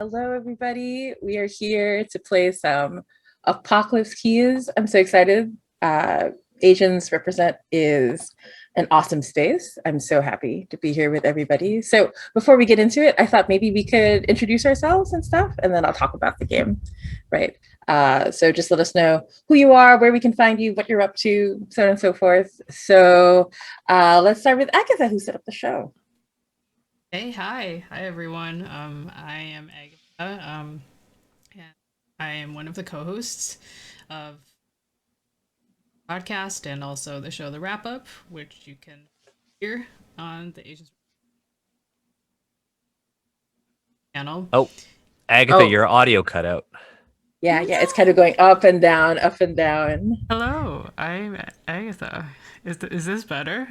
Hello, everybody. We are here to play some Apocalypse Keys. I'm so excited. Asians Represent is an awesome space. I'm so happy to be here with everybody. So before we get into it, I thought maybe we could introduce ourselves and stuff, and then I'll talk about the game, right? So just let us know who you are, where we can find you, what you're up to, so on and so forth. So let's start with Agatha, who set up the show. Hey, hi everyone. I am Agatha. And I am one of the co-hosts of the podcast and also the show The Wrap Up, which you can hear on the Asians channel. Oh, Agatha, Oh, your audio cut out. yeah, it's kind of No. going up and down, up and down. Hello, I'm Agatha. Is this better?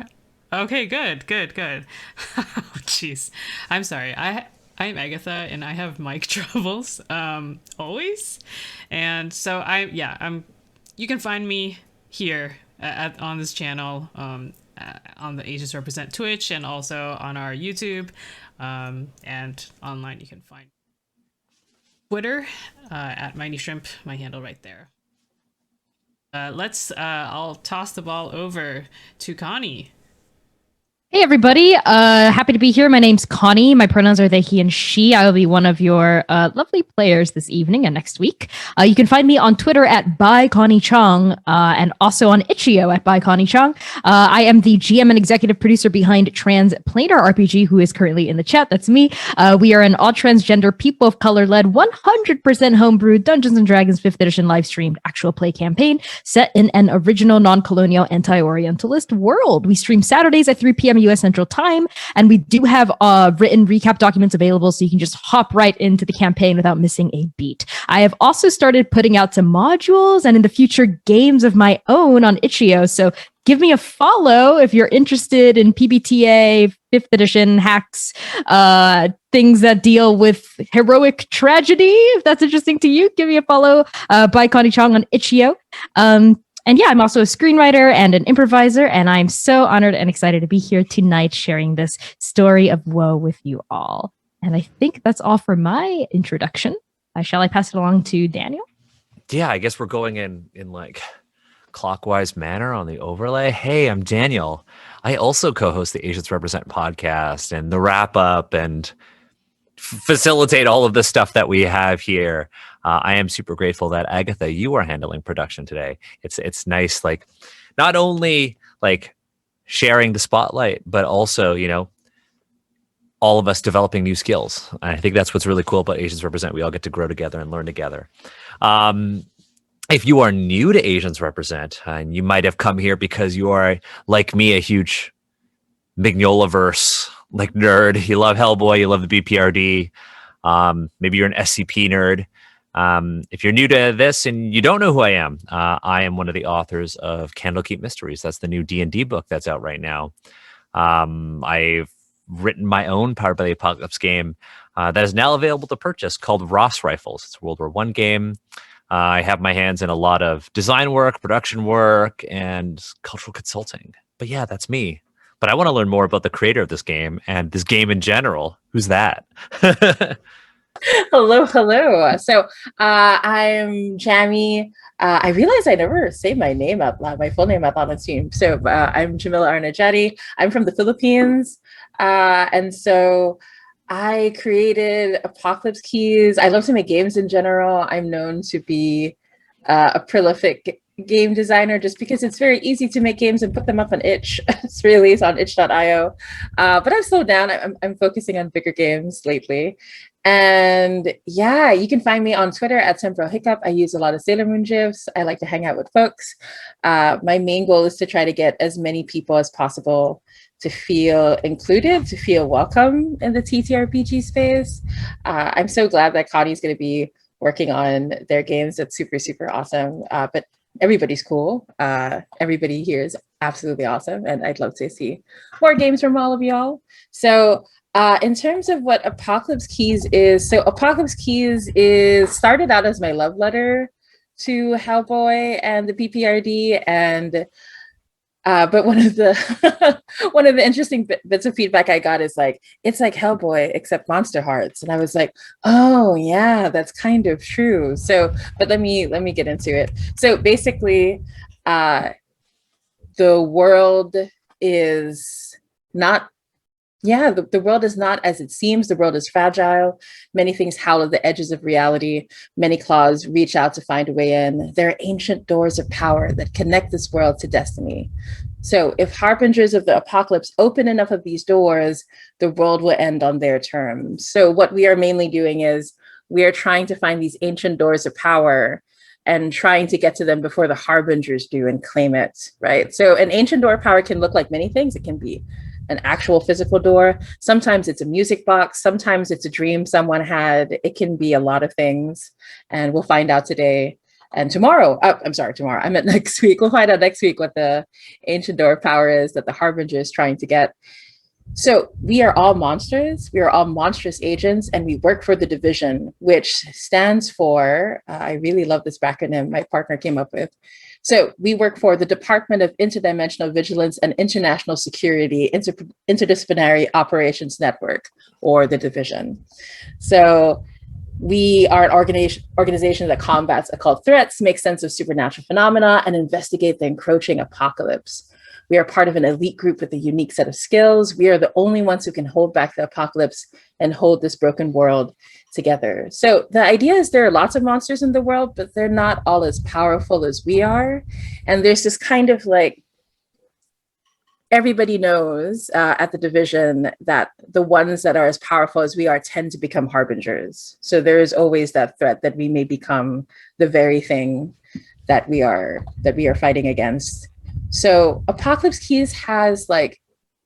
Okay, good. Oh, jeez. I'm sorry. I'm Agatha and I have mic troubles always. And so I'm you can find me here on this channel on the Asians Represent Twitch and also on our YouTube and online you can find Twitter at Mighty Shrimp, my handle right there. I'll toss the ball over to Connie. Hey everybody, happy to be here. My name's Connie. My pronouns are they, he, and she. I will be one of your lovely players this evening and next week. You can find me on Twitter at @byconniechong and also on Itch.io at @byconniechong. I am the GM and executive producer behind Transplanar RPG, who is currently in the chat. That's me. We are an all transgender, people of color led, 100% homebrewed Dungeons and Dragons 5th edition live streamed actual play campaign set in an original non-colonial anti-Orientalist world. We stream Saturdays at 3 p.m. US Central Time, and we do have written recap documents available so you can just hop right into the campaign without missing a beat. I have also started putting out some modules and in the future games of my own on Itch.io, so give me a follow if you're interested in PBTA, 5th edition hacks, things that deal with heroic tragedy. If that's interesting to you, give me a follow by Connie Chong on Itch.io. And yeah, I'm also a screenwriter and an improviser, and I'm so honored and excited to be here tonight sharing this story of woe with you all. And I think that's all for my introduction. Shall I pass it along to Daniel? Yeah, I guess we're going in like clockwise manner on the overlay. Hey, I'm Daniel. I also co-host the Asians Represent podcast and the Wrap Up and facilitate all of the stuff that we have here. I am super grateful that Agatha, you are handling production today. It's nice, like not only like sharing the spotlight, but also all of us developing new skills. And I think that's what's really cool about Asians Represent. We all get to grow together and learn together. If you are new to Asians Represent, and you might have come here because you are like me, a huge Mignolaverse like nerd. You love Hellboy, you love the BPRD. Maybe you're an SCP nerd. If you're new to this and you don't know who I am one of the authors of Candlekeep Mysteries. That's the new D&D book that's out right now. I've written my own Powered by the Apocalypse game that is now available to purchase called Ross Rifles. It's a World War I game. I have my hands in a lot of design work, production work, and cultural consulting. But yeah, that's me. But I want to learn more about the creator of this game and this game in general. Who's that? Hello. So I'm Jamie. I realize I never say my name out loud, my full name out loud on stream. So I'm Jamila Arnajati. I'm from the Philippines. And so I created Apocalypse Keys. I love to make games in general. I'm known to be a prolific game designer just because it's very easy to make games and put them up on itch. It's released on itch.io. But I've slowed down. I'm focusing on bigger games lately. And yeah, you can find me on Twitter at Temporal Hiccup. I use a lot of Sailor Moon GIFs. I like to hang out with folks. My main goal is to try to get as many people as possible to feel included, to feel welcome in the TTRPG space. I'm so glad that Connie's going to be working on their games. That's super awesome. But everybody's cool. Everybody here is absolutely awesome. And I'd love to see more games from all of y'all. So in terms of what Apocalypse Keys is, so Apocalypse Keys is started out as my love letter to Hellboy and the BPRD. And But one of the one of the interesting bits of feedback I got is like, it's like Hellboy except Monster Hearts, and I was like, oh yeah, that's kind of true. So, but let me get into it. So basically, uh, the world is not yeah, the world is not as it seems. The world is fragile. Many things howl at the edges of reality. Many claws reach out to find a way in. There are ancient doors of power that connect this world to destiny. So, if harbingers of the apocalypse open enough of these doors, the world will end on their terms. So, what we are mainly doing is we are trying to find these ancient doors of power and trying to get to them before the harbingers do and claim it, right? So, an ancient door of power can look like many things. It can be an actual physical door. Sometimes it's a music box. Sometimes it's a dream someone had. It can be a lot of things. And we'll find out today and tomorrow. Oh, I'm sorry, tomorrow. I meant next week. We'll find out next week what the ancient door of power is that the Harbinger is trying to get. So we are all monsters. We are all monstrous agents, and we work for the division, which stands for, I really love this acronym my partner came up with. So we work for the Department of Interdimensional Vigilance and International Security Interdisciplinary Operations Network, or the division. So we are an organization that combats occult threats, makes sense of supernatural phenomena, and investigate the encroaching apocalypse. We are part of an elite group with a unique set of skills. We are the only ones who can hold back the apocalypse and hold this broken world together. So the idea is there are lots of monsters in the world, but they're not all as powerful as we are. And there's this kind of like, everybody knows at the division that the ones that are as powerful as we are tend to become harbingers. So there is always that threat that we may become the very thing that we are fighting against. So Apocalypse Keys has like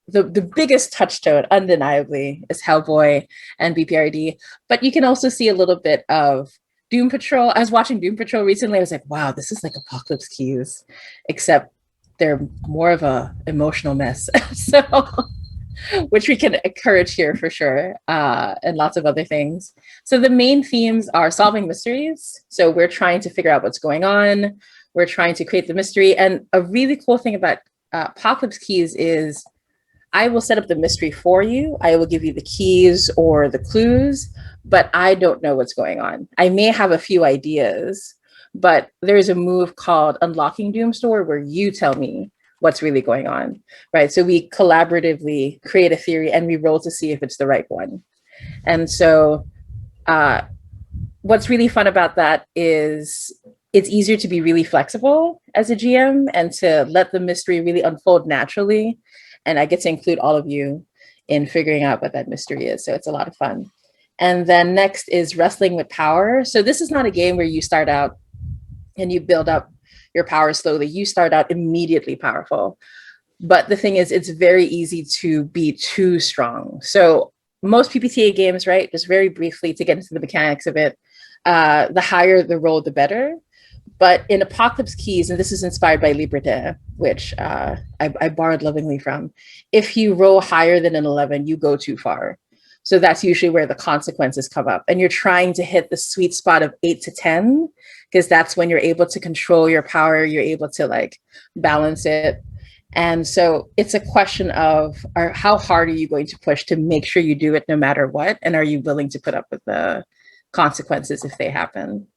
the biggest touchstone, undeniably, is Hellboy and BPRD. But you can also see a little bit of Doom Patrol. I was watching Doom Patrol recently. I was like, wow, this is like Apocalypse Keys, except they're more of a emotional mess. So, which we can encourage here for sure, and lots of other things. So the main themes are solving mysteries. So we're trying to figure out what's going on. We're trying to create the mystery. And a really cool thing about Apocalypse Keys is I will set up the mystery for you. I will give you the keys or the clues, but I don't know what's going on. I may have a few ideas, but there's a move called Unlocking Doomstore where you tell me what's really going on, right? So we collaboratively create a theory and we roll to see if it's the right one. And so what's really fun about that is it's easier to be really flexible as a GM and to let the mystery really unfold naturally. And I get to include all of you in figuring out what that mystery is. So it's a lot of fun. And then next is Wrestling with Power. So this is not a game where you start out and you build up your power slowly. You start out immediately powerful. But the thing is, it's very easy to be too strong. So most PBTA games, right, just very briefly to get into the mechanics of it, the higher the roll, the better. But in Apocalypse Keys, and this is inspired by Liberté, which I borrowed lovingly from, if you roll higher than an 11, you go too far. So that's usually where the consequences come up. And you're trying to hit the sweet spot of 8 to 10, because that's when you're able to control your power. You're able to like balance it. And so it's a question of how hard are you going to push to make sure you do it no matter what? And are you willing to put up with the consequences if they happen?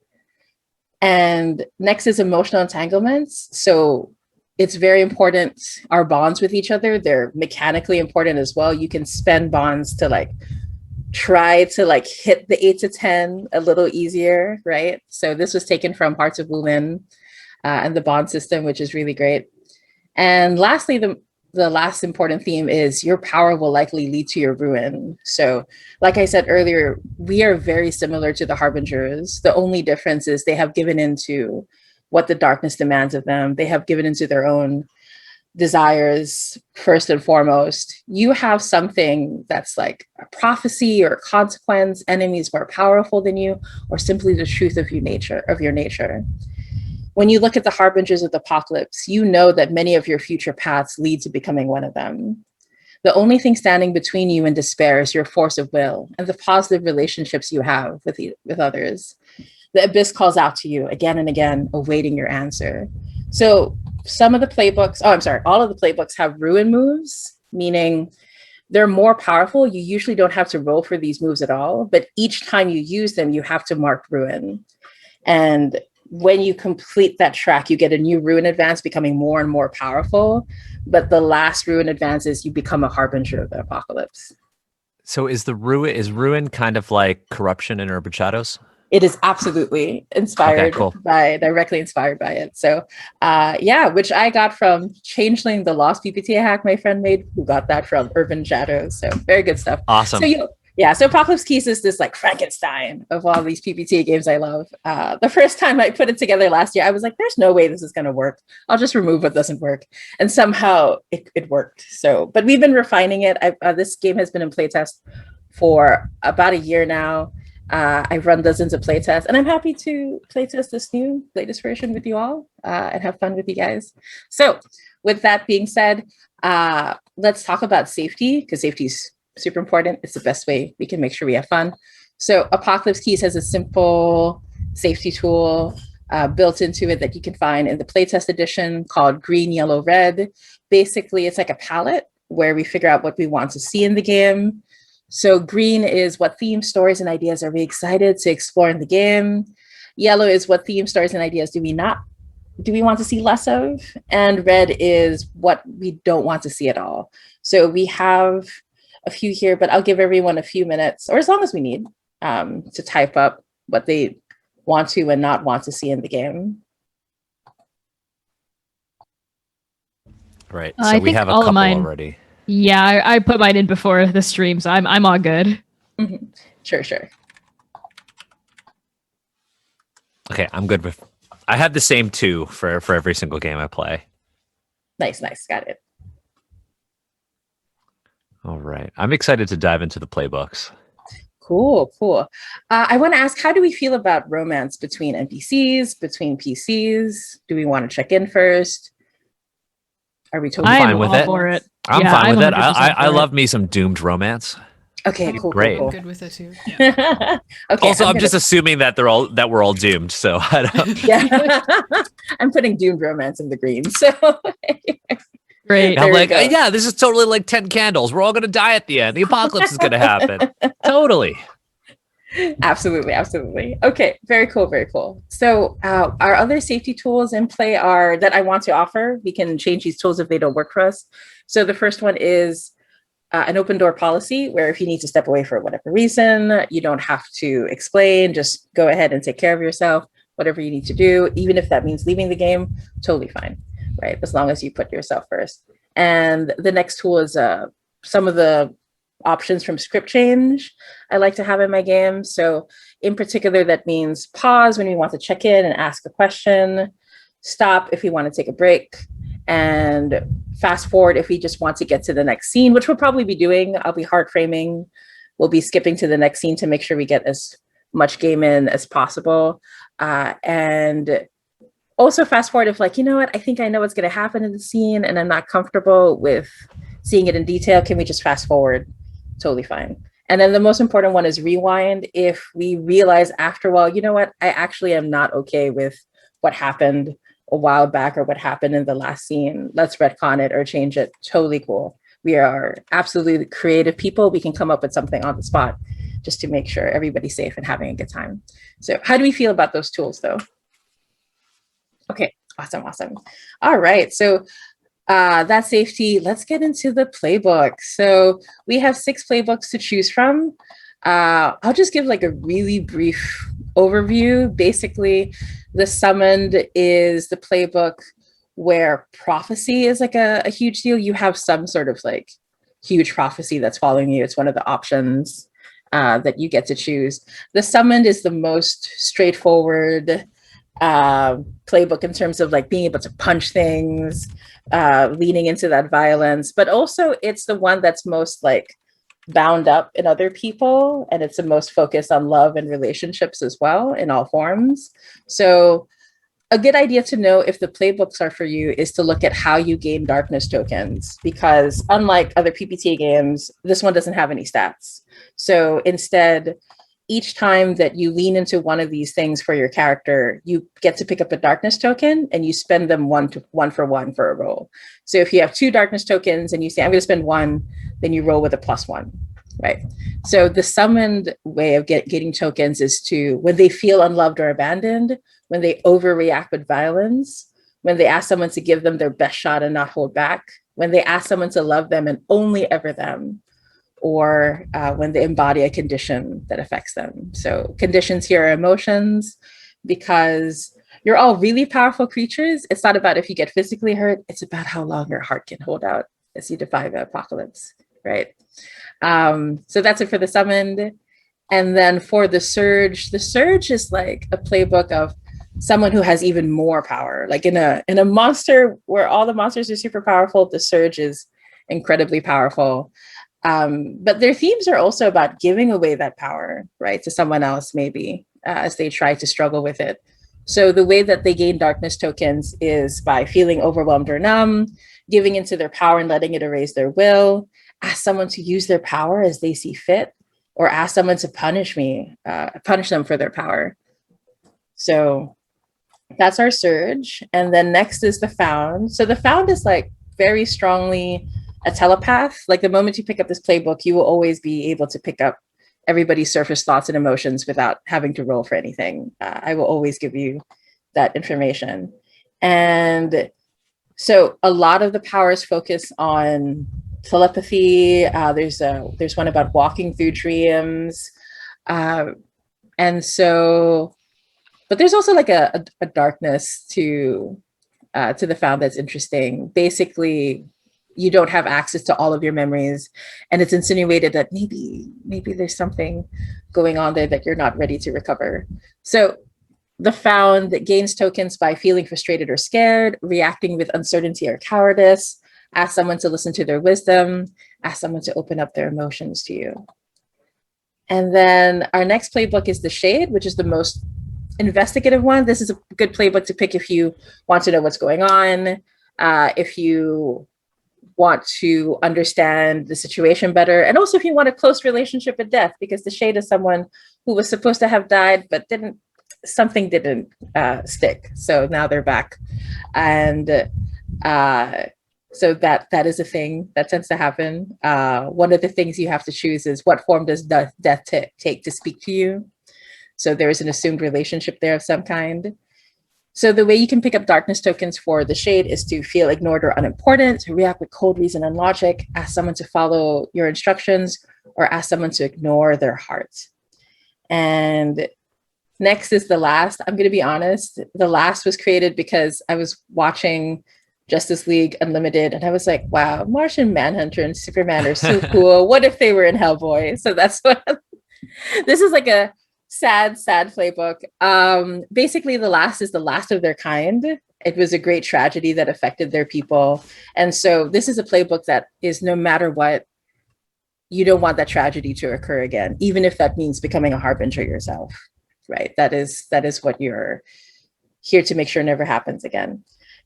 And next is emotional entanglements. So it's very important, our bonds with each other, they're mechanically important as well. You can spend bonds to like try to like hit the 8 to 10 a little easier, right? So this was taken from Hearts of Wulin and the bond system, which is really great. And lastly, the last important theme is your power will likely lead to your ruin. So like I said earlier, we are very similar to the Harbingers. The only difference is they have given into what the darkness demands of them. They have given into their own desires first and foremost. You have something that's like a prophecy or a consequence, enemies more powerful than you, or simply the truth of your nature. When you look at the harbingers of the apocalypse, you know that many of your future paths lead to becoming one of them. The only thing standing between you and despair is your force of will and the positive relationships you have with others. The abyss calls out to you again and again, awaiting your answer. So some of the playbooks, all of the playbooks have ruin moves, meaning they're more powerful. You usually don't have to roll for these moves at all, but each time you use them, you have to mark ruin. And when you complete that track, you get a new ruin advance, becoming more and more powerful. But the last ruin advance is you become a harbinger of the apocalypse. So is ruin kind of like corruption in Urban Shadows? It is absolutely directly inspired by it. So which I got from Changeling, the Lost PPT hack my friend made, who got that from Urban Shadows. So very good stuff. Awesome. So Apocalypse Keys is this like Frankenstein of all these PPT games I love. The first time I put it together last year, I was like, there's no way this is going to work. I'll just remove what doesn't work. And somehow it worked. So, but we've been refining it. This game has been in playtest for about a year now. I've run dozens of playtests, and I'm happy to playtest this new latest version with you all and have fun with you guys. So with that being said, let's talk about safety, because safety is super important. It's the best way we can make sure we have fun. So Apocalypse Keys has a simple safety tool built into it that you can find in the playtest edition called Green, Yellow, Red. Basically, it's like a palette where we figure out what we want to see in the game. So green is what themes, stories, and ideas are we excited to explore in the game. Yellow is what themes, stories, and ideas do we want to see less of? And red is what we don't want to see at all. So we have a few here, but I'll give everyone a few minutes, or as long as we need, to type up what they want to and not want to see in the game. Right. So we have a couple already. Yeah, I put mine in before the stream, so I'm all good. Mm-hmm. Sure. Okay, I'm good with. I have the same two for every single game I play. Nice, got it. All right, I'm excited to dive into the playbooks. Cool. I want to ask, how do we feel about romance between NPCs, between PCs? Do we want to check in first? Are we totally fine with it? For it? I'm fine with it. I love me some doomed romance. Okay, cool. Great. I'm good with it too. Yeah. Okay. Also, I'm just assuming that we're all doomed. So I don't. Yeah, I'm putting doomed romance in the green. So great. I'm like, yeah, this is totally like 10 candles. We're all gonna die at the end. The apocalypse is gonna happen. Totally. Absolutely. Okay, very cool. So our other safety tools in play are that I want to offer. We can change these tools if they don't work for us. So the first one is an open door policy, where if you need to step away for whatever reason, you don't have to explain, just go ahead and take care of yourself, whatever you need to do, even if that means leaving the game, totally fine, right? As long as you put yourself first. And the next tool is some of the options from script change I like to have in my game. So in particular, that means pause when we want to check in and ask a question, stop if we want to take a break, and fast forward if we just want to get to the next scene, which we'll probably be doing. I'll be hard framing. We'll be skipping to the next scene to make sure we get as much game in as possible. And also fast forward if like, you know what, I think I know what's going to happen in the scene and I'm not comfortable with seeing it in detail. Can we just fast forward? Totally fine. And then the most important one is rewind. If we realize after a while, you know what, I actually am not okay with what happened a while back or what happened in the last scene, let's retcon it or change it. Totally cool. We are absolutely creative people. We can come up with something on the spot just to make sure everybody's safe and having a good time. So how do we feel about those tools though? Okay, awesome. All right, so that's safety. Let's get into the playbook. So we have 6 playbooks to choose from. I'll just give like a really brief overview. Basically, the Summoned is the playbook where prophecy is like a huge deal. You have some sort of like huge prophecy that's following you. It's one of the options that you get to choose. The Summoned is the most straightforward playbook in terms of like being able to punch things, leaning into that violence, but also it's the one that's most like bound up in other people, and it's the most focused on love and relationships as well in all forms. So a good idea to know if the playbooks are for you is to look at how you gain darkness tokens, because unlike other PPT games, this one doesn't have any stats. So instead, each time that you lean into one of these things for your character, you get to pick up a darkness token and you spend them one for a roll. So if you have 2 darkness tokens and you say, I'm going to spend 1, then you roll with a +1, right? So the summoned way of getting tokens is to, when they feel unloved or abandoned, when they overreact with violence, when they ask someone to give them their best shot and not hold back, when they ask someone to love them and only ever them, or when they embody a condition that affects them. So conditions here are emotions, because you're all really powerful creatures. It's not about if you get physically hurt, it's about how long your heart can hold out as you defy the apocalypse, right? So that's it for the summoned. And then for the surge is like a playbook of someone who has even more power. Like in a monster where all the monsters are super powerful, the surge is incredibly powerful. But their themes are also about giving away that power, right, to someone else, maybe, as they try to struggle with it. So the way that they gain darkness tokens is by feeling overwhelmed or numb, giving into their power and letting it erase their will, ask someone to use their power as they see fit, or ask someone to punish them for their power. So that's our surge. And then next is the found. So the found is like very strongly a telepath. Like the moment you pick up this playbook, you will always be able to pick up everybody's surface thoughts and emotions without having to roll for anything. I will always give you that information. And so a lot of the powers focus on telepathy. There's one about walking through dreams. And so, but there's also like a darkness to the found that's interesting. Basically, you don't have access to all of your memories, and it's insinuated that maybe there's something going on there that you're not ready to recover. So the found that gains tokens by feeling frustrated or scared, reacting with uncertainty or cowardice, ask someone to listen to their wisdom, ask someone to open up their emotions to you. And then our next playbook is the Shade, which is the most investigative one. This is a good playbook to pick if you want to know what's going on, if you want to understand the situation better, and also if you want a close relationship with death, because the Shade is someone who was supposed to have died but something didn't stick, so now they're back. And so that is a thing that tends to happen. One of the things you have to choose is what form does death take to speak to you. So there is an assumed relationship there of some kind. So the way you can pick up darkness tokens for the Shade is to feel ignored or unimportant, to react with cold reason and logic, ask someone to follow your instructions, or ask someone to ignore their heart. And next is the Last. I'm going to be honest, the Last was created because I was watching Justice League Unlimited and I was like, wow, Martian Manhunter and Superman are so cool. What if they were in Hellboy? So that's what this is, like a sad playbook. Basically, the Last is the last of their kind. It was a great tragedy that affected their people. And so this is a playbook that is, no matter what, you don't want that tragedy to occur again, even if that means becoming a harbinger yourself, right? That is what you're here to make sure never happens again.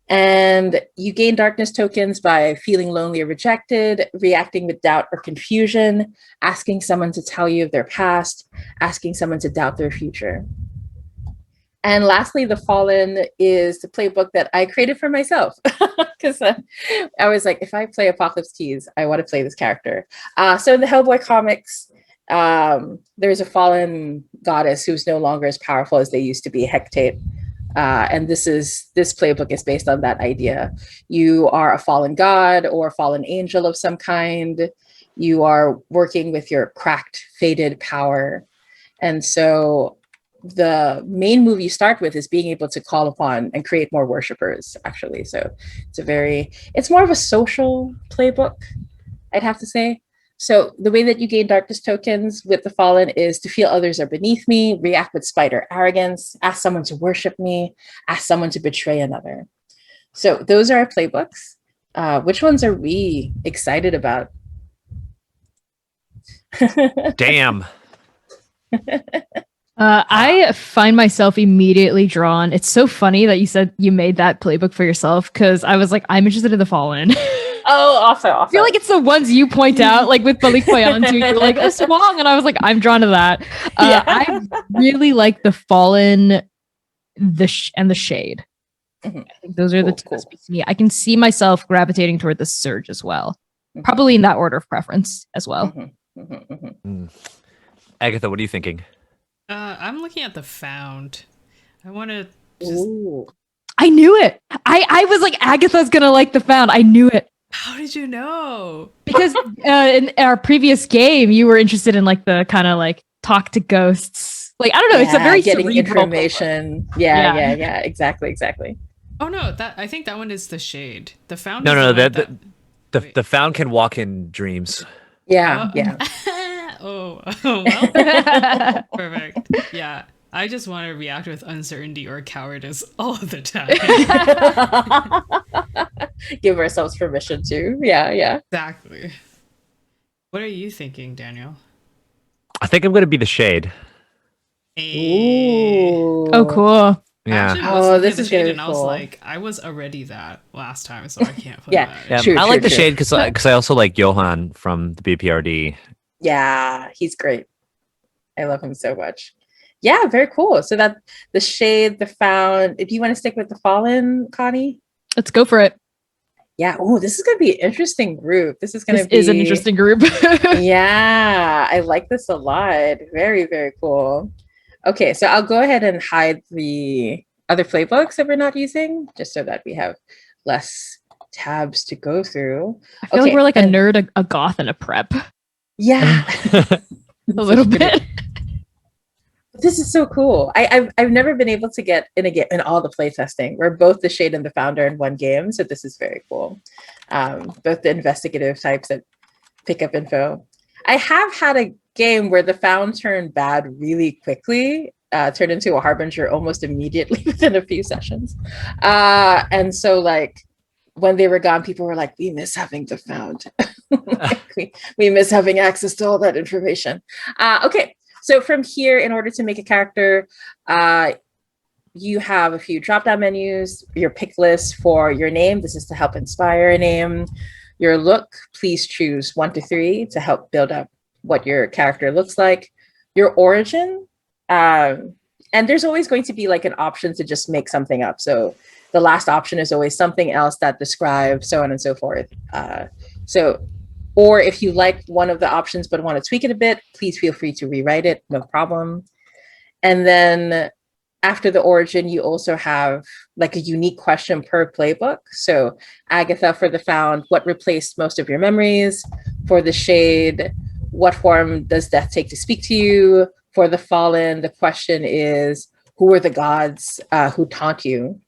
And you gain darkness tokens by feeling lonely or rejected, reacting with doubt or confusion, asking someone to tell you of their past, asking someone to doubt their future. And lastly, the Fallen is the playbook that I created for myself, because I was like, if I play Apocalypse Keys, I want to play this character. So in the Hellboy comics, there's a fallen goddess who's no longer as powerful as they used to be, Hecate. And this playbook is based on that idea. You are a fallen god or a fallen angel of some kind. You are working with your cracked, faded power. And so the main move you start with is being able to call upon and create more worshipers, actually. So it's more of a social playbook, I'd have to say. So the way that you gain darkness tokens with the Fallen is to feel others are beneath me, react with spite or arrogance, ask someone to worship me, ask someone to betray another. So those are our playbooks. Which ones are we excited about? Damn. I find myself immediately drawn. It's so funny that you said you made that playbook for yourself because I was like, I'm interested in the Fallen. Oh, awesome. I feel like it's the ones you point out, like with Malik Poyantu. You're like, a Swong. And I was like, I'm drawn to that. Yeah. I really like the Fallen, and the Shade. Mhm. I think those are the two Cool. that speak to me. I can see myself gravitating toward the Surge as well. Mhm. Probably in that order of preference as well. Mhm, mhm, mhm. Agatha, what are you thinking? I'm looking at the Found. I want to just. Ooh. I knew it. I was like, Agatha's gonna like the Found. I knew it. How did you know? Because in our previous game, you were interested in like the kind of like talk to ghosts. Like, I don't know, it's a very getting cerebral information. Yeah. Yeah. Exactly. Oh no, I think that one is the Shade. The Found. No, is no, the one the the Found can walk in dreams. Yeah. Oh, well, program. perfect. Yeah, I just want to react with uncertainty or cowardice all of the time. Give ourselves permission to. Yeah. Exactly. What are you thinking, Daniel? I think I'm going to be the Shade. Ooh. Oh, cool. Yeah. Actually, I was Oh, looking this at the is Shade gonna be and I was cool. like, I was already that last time, so I can't put Yeah. that. Yeah, True, I like true, the true. Shade because I also like Johan from the BPRD. Yeah, he's great. I love him so much. Yeah, very cool. So that the Shade, the Found. Do you want to stick with the Fallen, Connie? Let's go for it. Yeah. Oh, this is going to be an interesting group. This is going This to be is an interesting group. Yeah, I like this a lot. Very, very cool. Okay, so I'll go ahead and hide the other playbooks that we're not using, just so that we have less tabs to go through. I feel like we're like a nerd, a goth, and a prep. Yeah, A little bit. This is so cool. I've never been able to get in all the playtesting. We're both the Shade and the Founder in one game, so this is very cool. Both the investigative types that pick up info. I have had a game where the Found turned bad really quickly, turned into a Harbinger almost immediately within a few sessions. And so like when they were gone, people were like, we miss having the Found. we miss having access to all that information. Okay. So from here, in order to make a character, you have a few drop-down menus, your pick list for your name. This is to help inspire a name. Your look, please choose 1 to 3 to help build up what your character looks like. Your origin, and there's always going to be like an option to just make something up. So the last option is always something else that describes so on and so forth. Or if you like one of the options but want to tweak it a bit, please feel free to rewrite it, no problem. And then after the origin, you also have like a unique question per playbook. So Agatha, for the Found, what replaced most of your memories? For the Shade, what form does death take to speak to you? For the Fallen, the question is, who are the gods who taunt you?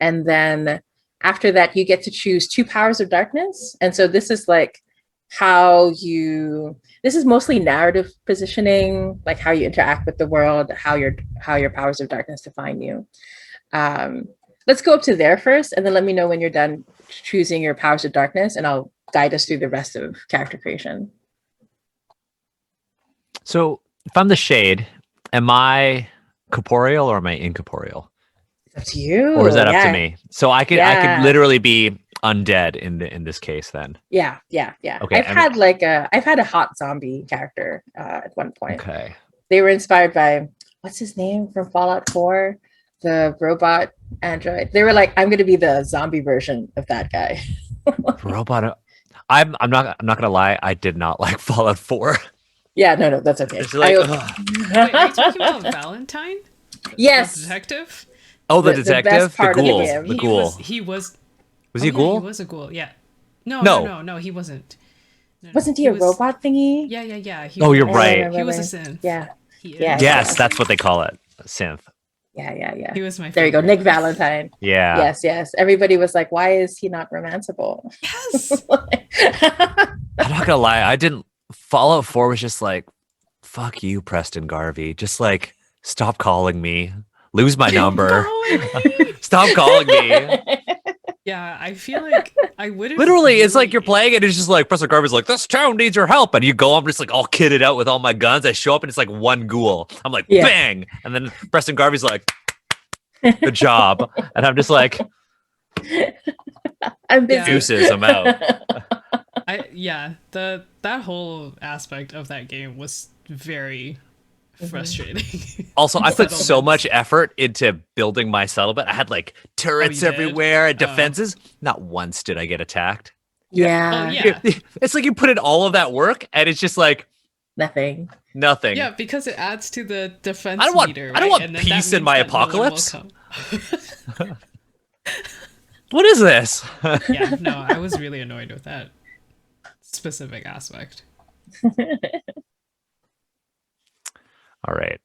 And then after that, you get to choose 2 powers of darkness. And so this is like this is mostly narrative positioning, like how you interact with the world, how your powers of darkness define you. Let's go up to there first, and then let me know when you're done choosing your powers of darkness, and I'll guide us through the rest of character creation. So if I'm the Shade, am I corporeal or am I incorporeal? It's up to you. Or is that up to me? So I could Yeah. literally be undead in this case then. Yeah. Okay, I've had a hot zombie character at one point. Okay. They were inspired by, what's his name from Fallout 4? The robot android. They were like, I'm gonna be the zombie version of that guy. Robot. I'm not gonna lie, I did not like Fallout 4. Yeah, no, that's okay. It's like, ugh. Wait, are you talking about Valentine? Yes. The detective? Oh, the the detective? best part The of the ghoul. game. The ghoul. He was. Was he a Yeah, ghoul? he was a ghoul. Yeah. No, he wasn't. No, Wasn't he a robot thingy? Yeah. Oh, you're was- right. He was a synth. Yeah. He is. Yeah. Yes, that's what they call it. A synth. Yeah. He was my favorite. There you go, Nick Valentine. Yeah. Yes. Everybody was like, why is he not romanceable? Yes. I'm not gonna lie, Fallout 4 was just like, fuck you, Preston Garvey. Just like, stop calling me. Lose my number. Stop calling me. Yeah, I feel like I would have Literally, it's like you're playing it. It's just like Preston Garvey's like, this town needs your help. And you go, I'm just like all kitted out with all my guns. I show up and it's like one ghoul. I'm like, Yeah. bang. And then Preston Garvey's like, good job. And I'm just like, I'm busy. deuces, I'm out. That whole aspect of that game was very frustrating. Also, I put so Settlements. much effort into building my settlement. I had like turrets you did? everywhere and defenses. Not once did I get attacked. Yeah. Oh, yeah. It's like you put in all of that work and it's just like Nothing. nothing. Yeah, because it adds to the defense I don't want- meter, I don't right? want And then peace that in my means that no one will apocalypse. come. What is this? Yeah, no, I was really annoyed with that specific aspect. All right.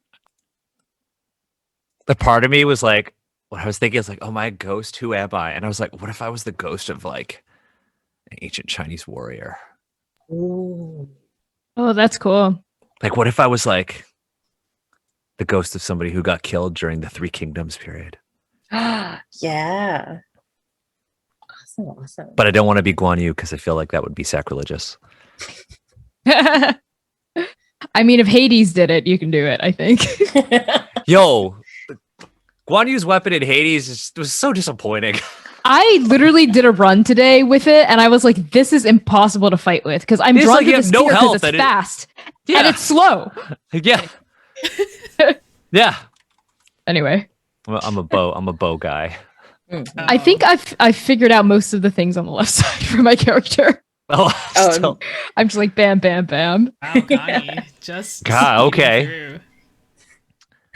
The part of me was like, what I was thinking is like, oh, my ghost, who am I? And I was like, what if I was the ghost of like an ancient Chinese warrior? Ooh. Oh, that's cool. Like, what if I was like the ghost of somebody who got killed during the Three Kingdoms period? Yeah. Awesome. But I don't want to be Guan Yu because I feel like that would be sacrilegious. I mean, if Hades did it, you can do it, I think. Yo, Guan Yu's weapon in Hades was so disappointing. I literally did a run today with it, and I was like, this is impossible to fight with because I'm It's drawn like to you the have no spear because health it's and it- fast Yeah. and it's slow. Yeah. Yeah. Anyway, I'm a bow guy. I think I've figured out most of the things on the left side for my character. Oh, still. I'm just like bam, bam, bam. Wow, Connie, just God, speeding okay.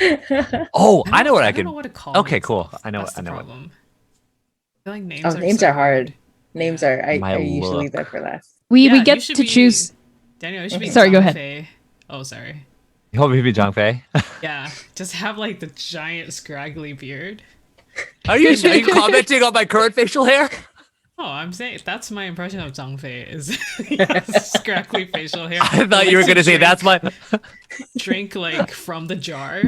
through. Oh, I know what I don't can. know what to call Okay, cool. myself. I know That's what- I the know what- problem. I feel like names Oh, are names so are hard. Names Yeah. are I My usually look. there for last. We Yeah, you get should to be- choose. Daniel, you should be Sorry, go Zhang ahead. Fei. Oh, sorry. You want me to be Zhang Fei? Yeah, just have like the giant scraggly beard. Are you commenting on my current facial hair? Oh, I'm saying that's my impression of Zhang Fei is he has scraggly facial hair. I thought you were Likes to going to say that's my. drink like from the jar.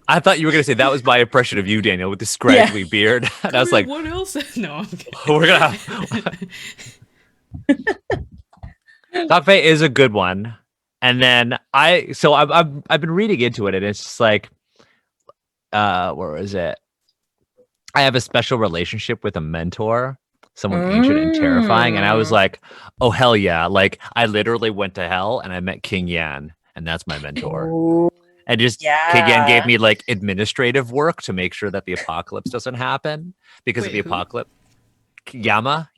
I thought you were going to say that was my impression of you, Daniel, with the scraggly beard. And I was like, what else? No, I'm kidding. we're gonna. Zhang Fei is a good one, and then I've been reading into it, and it's just like, where is it? I have a special relationship with a mentor, someone ancient and terrifying, and I was like, oh hell yeah! Like I literally went to hell and I met King Yan, and that's my mentor. Ooh, And just King Yan yeah. gave me like administrative work to make sure that the apocalypse doesn't happen because of Wait, the who? apocalypse. Yama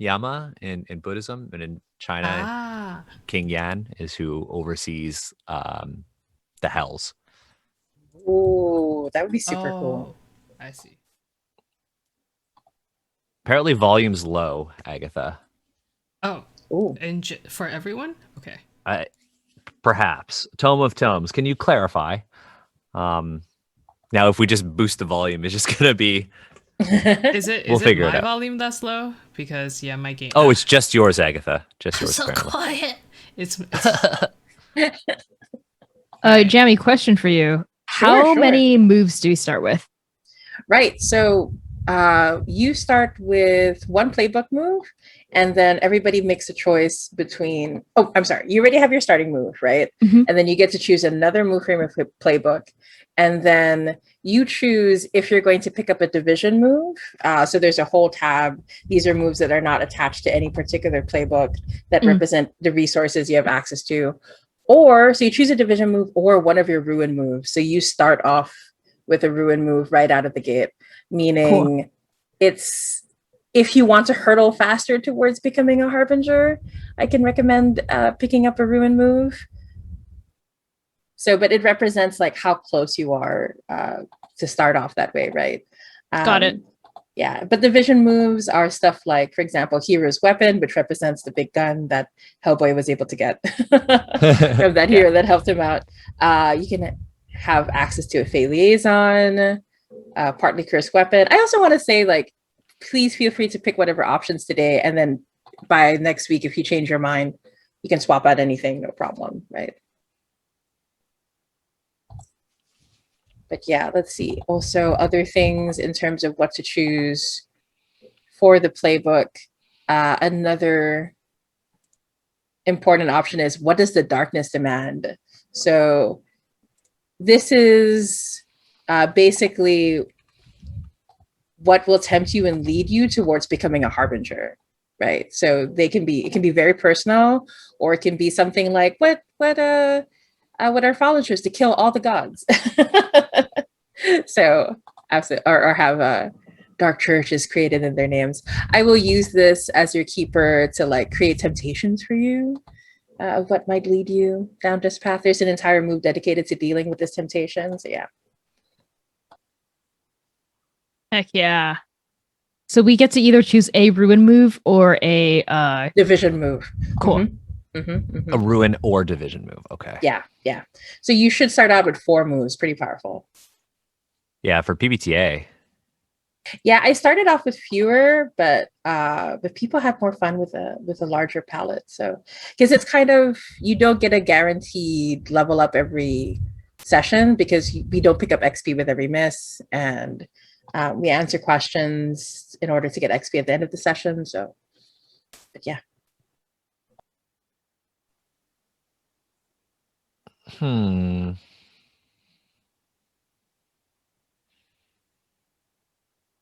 in Buddhism and in China, Ah, King Yan is who oversees the hells. Ooh, that would be super cool. I see. Apparently, volume's low, Agatha. Oh, Ooh. and for everyone? Okay. Perhaps Tome of Tomes. Can you clarify? Now, if we just boost the volume, it's just gonna be. Is it We'll is figure it it my out. volume that's low? Because yeah, my game. Oh, it's just yours, Agatha. Just yours. so apparently. quiet. It's Jamie, question for you. How Sure. many moves do we start with? Right. So you start with one playbook move, and then everybody makes a choice between. Oh, I'm sorry. You already have your starting move, right? Mhm. And then you get to choose another move from your playbook, and then you choose if you're going to pick up a division move. So there's a whole tab. These are moves that are not attached to any particular playbook that represent the resources you have access to. Or so you choose a division move or one of your ruin moves. So you start off with a ruin move right out of the gate, meaning it's if you want to hurdle faster towards becoming a harbinger, I can recommend picking up a ruin move. So, but it represents like how close you are to start off that way, right? Got it. Yeah, but division moves are stuff like, for example, Hero's Weapon, which represents the big gun that Hellboy was able to get from that hero that helped him out. You can have access to a Fey Liaison, partly cursed weapon. I also want to say, like, please feel free to pick whatever options today, and then by next week, if you change your mind, you can swap out anything, no problem, right? But yeah, let's see. Also, other things in terms of what to choose for the playbook, another important option is, what does the darkness demand? So this is basically what will tempt you and lead you towards becoming a harbinger, right? So it can be very personal, or it can be something like what our followers to kill all the gods. So absolutely, or have dark churches created in their names. I will use this as your keeper to like create temptations for you of what might lead you down this path. There's an entire move dedicated to dealing with this temptation. So yeah. Heck yeah. So we get to either choose a ruin move or a division move. Cool. A ruin or division move. Okay. Yeah. So you should start out with 4 moves. Pretty powerful. Yeah, for PBTA. Yeah, I started off with fewer, but people have more fun with a larger palette. So because it's kind of, you don't get a guaranteed level up every session because we don't pick up XP with every miss, and we answer questions in order to get XP at the end of the session. So, but yeah.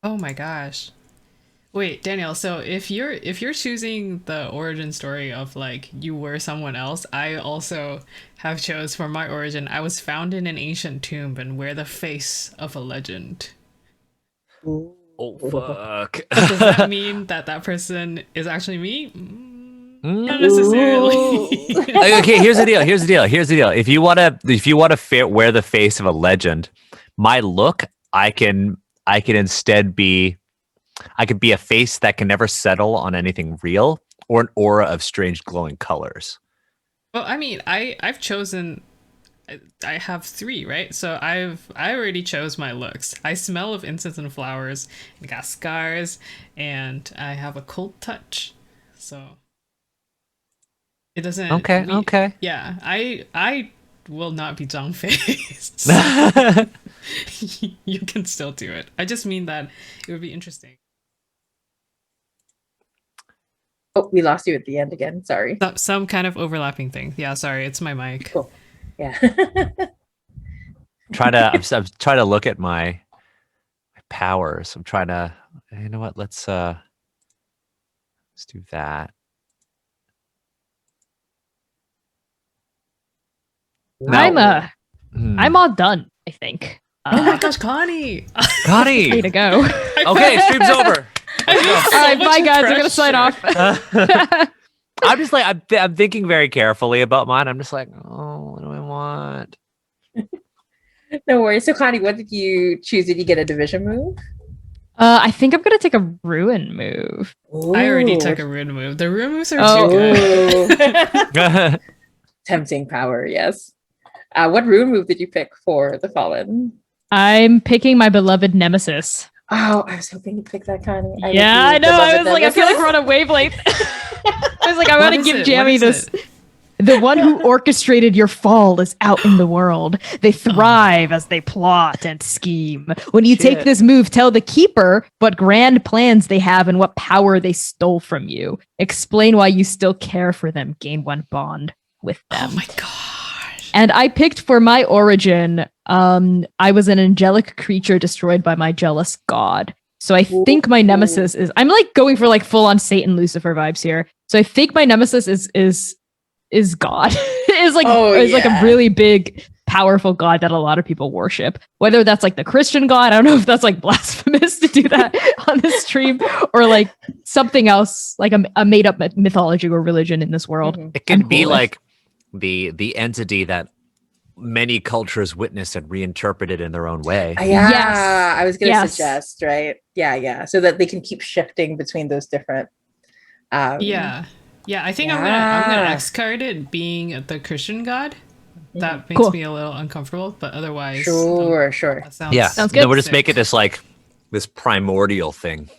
Oh my gosh. Wait, Daniel, so if you're choosing the origin story of like you were someone else, I also have chose for my origin, I was found in an ancient tomb and wear the face of a legend. Oh fuck. But does that mean that person is actually me? Not necessarily. Okay, here's the deal. If you wanna wear the face of a legend, my look, I can instead be, I could be a face that can never settle on anything real, or an aura of strange glowing colors. Well, I mean, I've chosen, I have 3, right? So I already chose my looks. I smell of incense and flowers, and got scars, and I have a cold touch. So it doesn't. Okay. Yeah, I will not be Zhang faced. You can still do it. I just mean that it would be interesting. Oh, we lost you at the end again. Sorry. Some kind of overlapping thing. Yeah, sorry, it's my mic. Cool. Yeah. I'm trying to look at my powers. I'm trying to, you know what? Let's do that. No. I'm all done, I think. Oh my gosh, Connie! Connie! Way to go. Okay, stream's over. All right, bye guys. I'm gonna sign off. I'm just like, I'm thinking very carefully about mine. I'm just like, oh, what do I want? No worries. So Connie, what did you choose? Did you get a division move? I think I'm gonna take a ruin move. Ooh. I already took a ruin move. The ruin moves are too good. Tempting power, yes. What ruin move did you pick for the Fallen? I'm picking my beloved nemesis. Oh, I was hoping you'd pick that, Connie. I know. I was like, I feel like we're on a wavelength. I was like, I want to give Jamie this. The one who orchestrated your fall is out in the world. They thrive as they plot and scheme. When you take this move, tell the keeper what grand plans they have and what power they stole from you. Explain why you still care for them. Gain 1 bond with them. Oh my god. And I picked for my origin, I was an angelic creature destroyed by my jealous god. So I think my nemesis is, I'm like going for like full on Satan Lucifer vibes here. So I think my nemesis is God. is like a really big, powerful god that a lot of people worship. Whether that's like the Christian god, I don't know if that's like blasphemous to do that on this stream, or like something else, like a made up mythology or religion in this world. Mm-hmm. It can be like the entity that many cultures witnessed and reinterpreted in their own way. Yeah, Yes. I was going to suggest, right? Yeah. So that they can keep shifting between those different. Yeah, I think I'm gonna X card it being the Christian god. That makes me a little uncomfortable, but otherwise, sure. That sounds, sounds good. We'll just make it this primordial thing.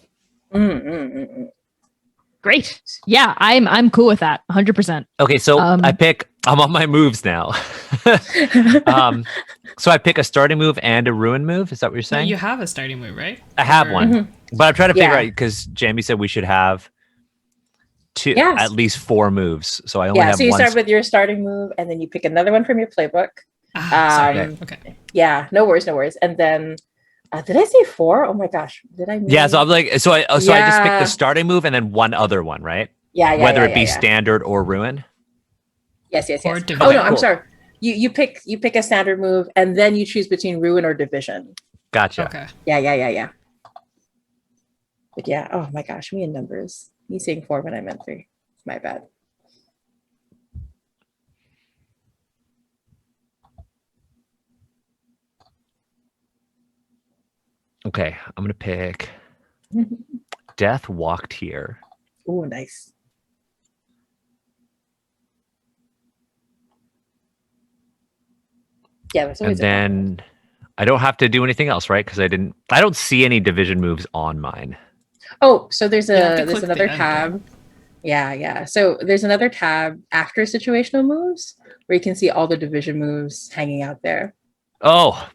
Great. Yeah, I'm cool with that. 100%. Okay, so I pick I'm on my moves now. So I pick a starting move and a ruin move. Is that what you're No, saying? you have a starting move, right? I have Or- one, but I'm trying to figure Yeah. out because Jamie said we should have two, Yes. at least 4 moves. So I only Yeah, have so you one. start with your starting move, and then you pick another one from your playbook. sorry. Um, Okay. Yeah, no worries, no worries. And then, did I say 4? Oh my gosh, did I? Yeah, so I'm like, so I just pick Yeah. the starting move and then one other one, right? Yeah, yeah, Whether yeah, it be yeah, yeah. standard or ruin. Yes, yes, Or yes. division. Oh no, I'm Cool. sorry. You pick a standard move, and then you choose between ruin or division. Gotcha. Okay. Yeah. But yeah, oh my gosh, me and numbers. Me saying 4 when I meant 3. My bad. Okay, I'm gonna pick Death Walked Here. Oh, nice. Yeah, that's And always a fun one. then I don't have to do anything else, right? Because I don't see any division moves on mine. Oh, so there's You have to there's click the another end tab. Yeah. So there's another tab after situational moves where you can see all the division moves hanging out there. Oh,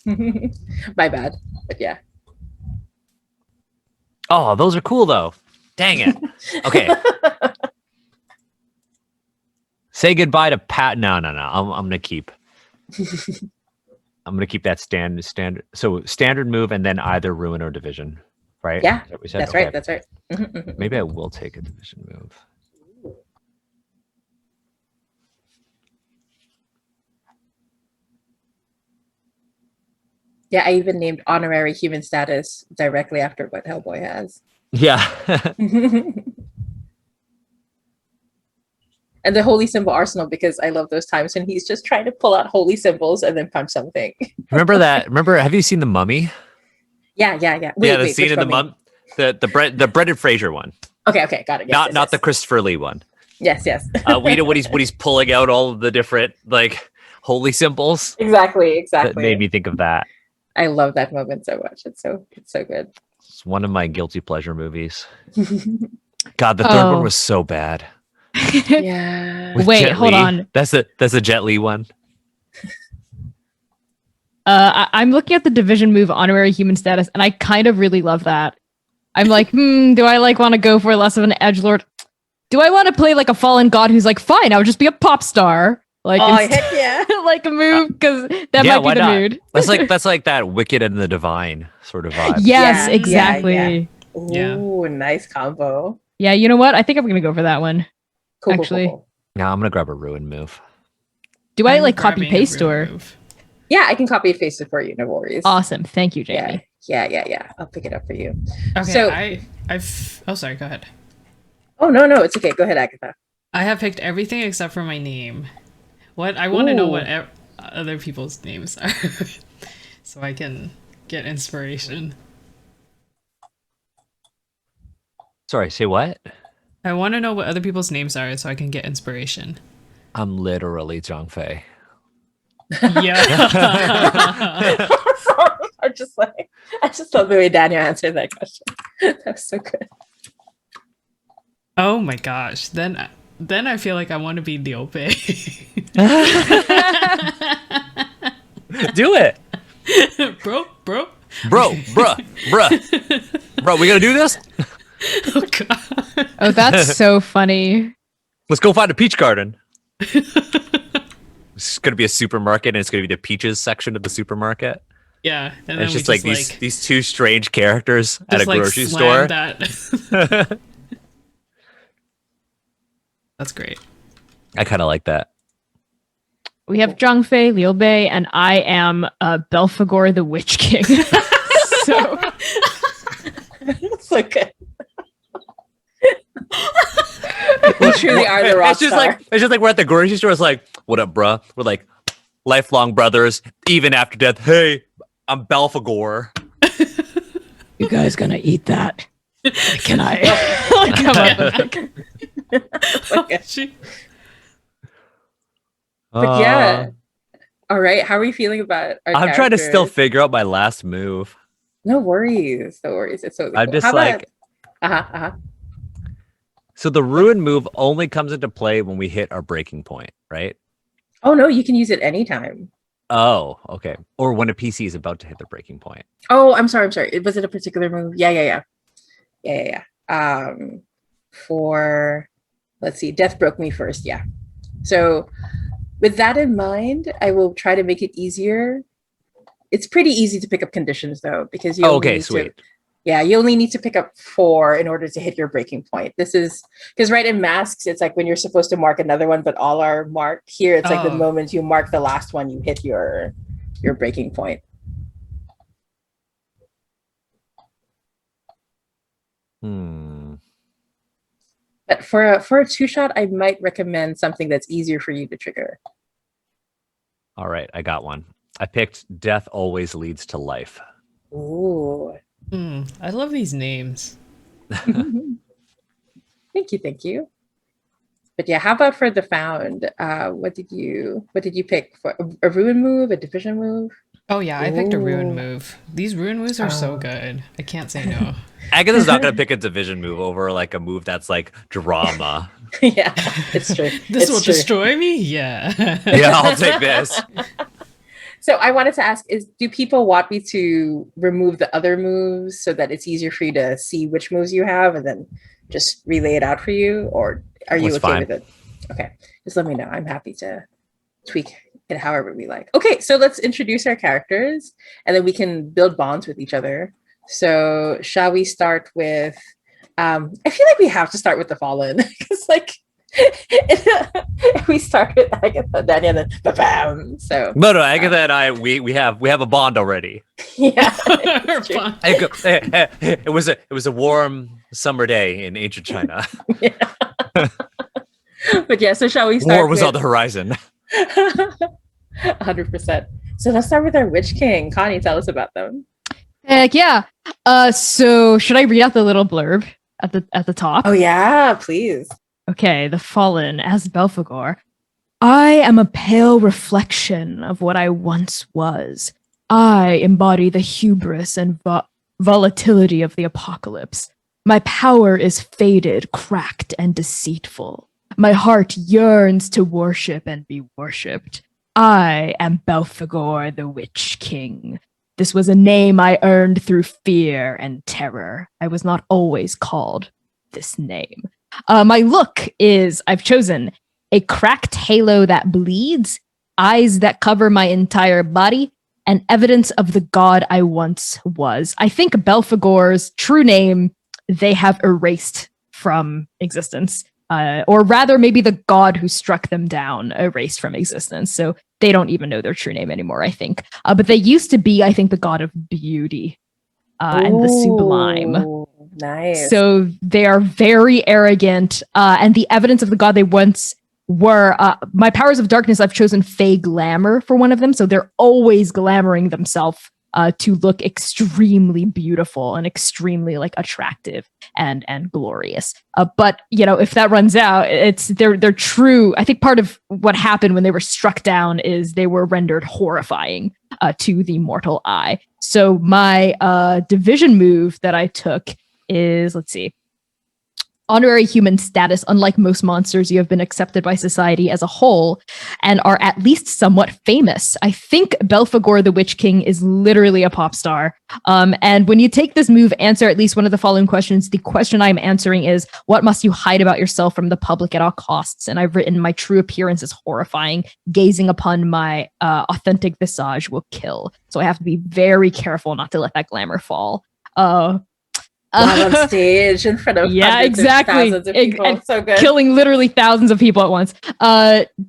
My bad. But yeah. oh, those are cool though. Dang it. Okay. Say goodbye to Pat. No. I'm gonna keep. I'm gonna keep that standard. So standard move and then either ruin or division, right? Yeah, Is that what we said? That's Okay. right. That's right. Mhm. Maybe I will take a division move. Yeah, I even named honorary human status directly after what Hellboy has. Yeah. And the holy symbol arsenal, because I love those times when he's just trying to pull out holy symbols and then punch something. Remember that? Have you seen The Mummy? Yeah. Wait, The scene which in the mummy? the Brendan Fraser one, Okay, got it. Yes, not the Christopher Lee one. Yes. We know what he's pulling out all of the different like holy symbols. Exactly. That made me think of that. I love that moment so much. It's so good. It's one of my guilty pleasure movies. God, the third one Oh. was so bad. Yeah. With Wait, Jet hold Li. on. That's a Jet Li one. I'm looking at the division move honorary human status, and I kind of really love that. I'm like, do I like want to go for less of an edgelord? Do I want to play like a fallen god who's like, fine, I'll just be a pop star? Like, Oh, instead- heck yeah. like a move because that Yeah, might why be the not? mood. That's like that Wicked and the Divine sort of vibe. Yes, Yeah, exactly. Yeah. Ooh, nice combo. Yeah, you know what? I think I'm gonna go for that one. Cool, Actually. cool. Now I'm gonna grab a ruin move. Do I I'm like copy grabbing a paste ruin or move. Yeah, I can copy and paste it for you. No worries. awesome? Thank you, Jamie. Yeah. I'll pick it up for you. Okay, So- I've oh sorry, go ahead. Oh no, it's okay. Go ahead, Agatha. I have picked everything except for my name. What I want to know Ooh. what other people's names are, so I can get inspiration. Sorry, say what? I want to know what other people's names are, so I can get inspiration. I'm literally Zhang Fei. Yeah. I just love the way Daniel answered that question. That was so good. Oh my gosh. Then I feel like I want to be Liu Bei. Do it. bro. Bro, we gonna do this? Oh god. Oh, that's so funny. Let's go find a peach garden. It's gonna be a supermarket and it's gonna be the peaches section of the supermarket. Yeah, and And then it's we just like these two strange characters at a just, like, grocery slam store. That. That's great. I kind of like that. We have Zhang Fei, Liu Bei, and I am Belphegor the Witch King. So So good. We truly are the rock It's just star. like we're at the grocery store. It's like, what up, bruh? We're like lifelong brothers, even after death. Hey, I'm Belphegor. you guys gonna eat that? Can I? Come on. Okay. She- But yeah. All right. How are we feeling about our I'm trying to still characters? figure out my last move. No worries. It's so I'm cool. just How like, about, uh-huh. So the ruin move only comes into play when we hit our breaking point, right? Oh no, you can use it anytime. Oh, okay. Or when a PC is about to hit the breaking point. Oh, I'm sorry. Was it a particular move? Yeah. For let's see, death broke me first. Yeah. So with that in mind, I will try to make it easier. It's pretty easy to pick up conditions though, because you only need sweet. you only need to pick up 4 in order to hit your breaking point. This is because right in masks, it's like when you're supposed to mark another one, but all are marked. Here, it's like the moment you mark the last one, you hit your breaking point. But for a 2-shot, I might recommend something that's easier for you to trigger. All right, I got one. I picked Death Always Leads to Life. Ooh. I love these names. Thank you. But yeah, how about for the found? What did you pick for a ruin move, a division move? Oh yeah, I picked a ruin move. These ruin moves are so good. I can't say no. Agatha's not going to pick a division move over like a move that's like drama. Yeah, it's true. This will destroy me? Yeah. Yeah, I'll take this. So I wanted to ask do people want me to remove the other moves so that it's easier for you to see which moves you have and then just relay it out for you? Or are you okay with it? Okay, just let me know. I'm happy to tweak it however we like. Okay, so let's introduce our characters and then we can build bonds with each other. So shall we start with, I feel like we have to start with the Fallen because like, we start with Agatha, Daniel, and then bam. So no, Agatha and I, we have a bond already. Yeah, it was a warm summer day in ancient China. Yeah. But yeah, so shall we start? War was on the horizon. 100%. So let's start with our Witch King. Connie, tell us about them. Heck yeah. So should I read out the little blurb at the top? Oh yeah, please. Okay, the Fallen as Belphegor. I am a pale reflection of what I once was. I embody the hubris and volatility of the apocalypse. My power is faded, cracked, and deceitful. My heart yearns to worship and be worshipped. I am Belphegor, the Witch King. This was a name I earned through fear and terror. I was not always called this name. My look is, I've chosen a cracked halo that bleeds, eyes that cover my entire body, and evidence of the god I once was. I think Belphegor's true name, they have erased from existence. Or rather, maybe the god who struck them down erased from existence. So they don't even know their true name anymore, I think. But they used to be, I think, the god of beauty and the sublime. Nice. So they are very arrogant. And the evidence of the god they once were, my powers of darkness, I've chosen Fey Glamour for one of them. So they're always glamoring themselves to look extremely beautiful and extremely like attractive and glorious. But you know, if that runs out, it's they're true. I think part of what happened when they were struck down is they were rendered horrifying to the mortal eye. So my division move that I took is, let's see, honorary human status. Unlike most monsters, you have been accepted by society as a whole and are at least somewhat famous. I think Belphegor the Witch King is literally a pop star. And when you take this move, answer at least one of the following questions. The question I'm answering is, what must you hide about yourself from the public at all costs? And I've written, my true appearance is horrifying. Gazing upon my authentic visage will kill. So I have to be very careful not to let that glamour fall. On stage in front of thousands of people. And so good. Killing literally thousands of people at once.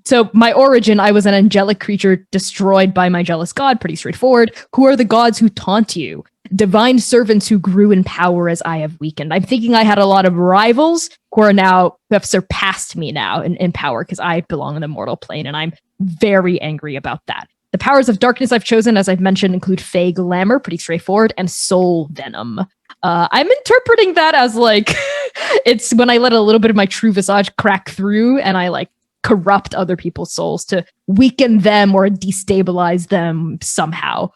So my origin, I was an angelic creature destroyed by my jealous god. Pretty straightforward. Who are the gods who taunt you? Divine servants who grew in power as I have weakened. I'm thinking I had a lot of rivals who have surpassed me now in power because I belong in the mortal plane and I'm very angry about that. The powers of darkness I've chosen, as I've mentioned, include Fey Glamour, pretty straightforward, and Soul Venom. I'm interpreting that as like, it's when I let a little bit of my true visage crack through and I like corrupt other people's souls to weaken them or destabilize them somehow.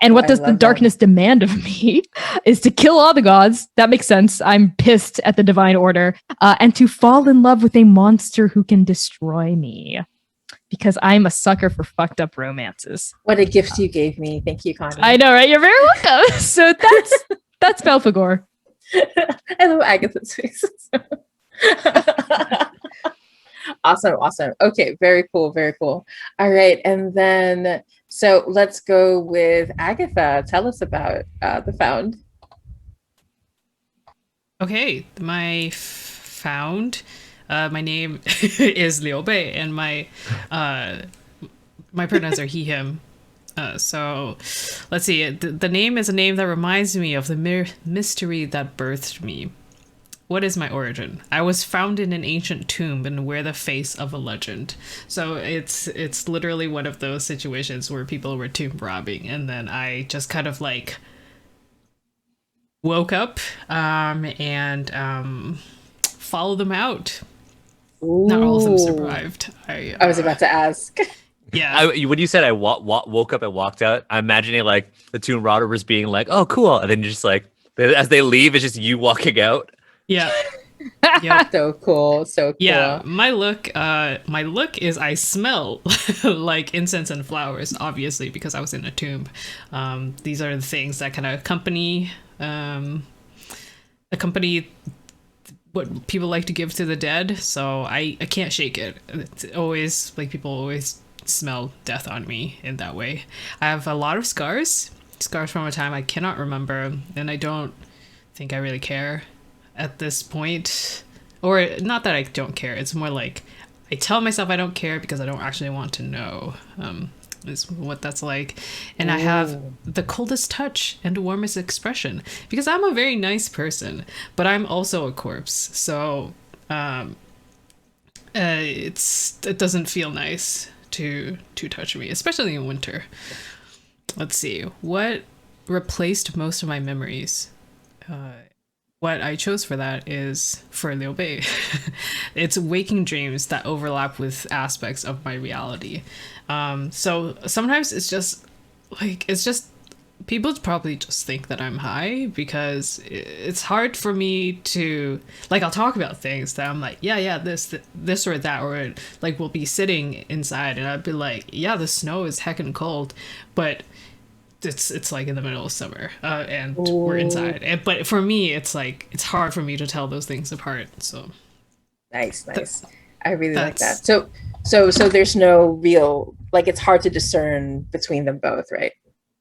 And what I does the love that. darkness demand of me is to kill all the gods. That makes sense. I'm pissed at the divine order. And to fall in love with a monster who can destroy me. Because I'm a sucker for fucked up romances. What a gift you gave me. Thank you, Connie. I know, right? You're very welcome. So that's Belphegor. I love Agatha's face. Awesome. Okay, very cool. All right, and then so let's go with Agatha. Tell us about the found. Okay, my found. My name is Liu Bei, and my pronouns are he, him. So let's see. The name is a name that reminds me of the mystery that birthed me. What is my origin? I was found in an ancient tomb and wear the face of a legend. So it's literally one of those situations where people were tomb robbing, and then I just kind of like woke up and followed them out. Ooh. Not all of them survived. I was about to ask. Yeah. When you said I woke up and walked out, I'm imagining like the tomb robbers being like, "Oh, cool," and then you're just like, as they leave, it's just you walking out. Yeah. Yep. So cool. Yeah, my look is I smell like incense and flowers, obviously, because I was in a tomb. These are the things that kind of accompany what people like to give to the dead. So I can't shake it. It's always like people always smell death on me in that way. I have a lot of scars from a time I cannot remember, and I don't think I really care at this point. Or not that I don't care, it's more like I tell myself I don't care because I don't actually want to know is what that's like. And I have the coldest touch and warmest expression because I'm a very nice person, but I'm also a corpse. So it doesn't feel nice to touch me, especially in winter. Let's see, what replaced most of my memories? What I chose for that is for Liu Bei. It's waking dreams that overlap with aspects of my reality. So sometimes it's just people probably just think that I'm high because it's hard for me to, like, I'll talk about things that I'm like, yeah, this or that, or like we'll be sitting inside and I'd be like, yeah, the snow is heckin' cold, but it's like in the middle of summer and we're inside. But for me, it's like it's hard for me to tell those things apart. So nice. I really like that. So there's no real, like, it's hard to discern between them both, right?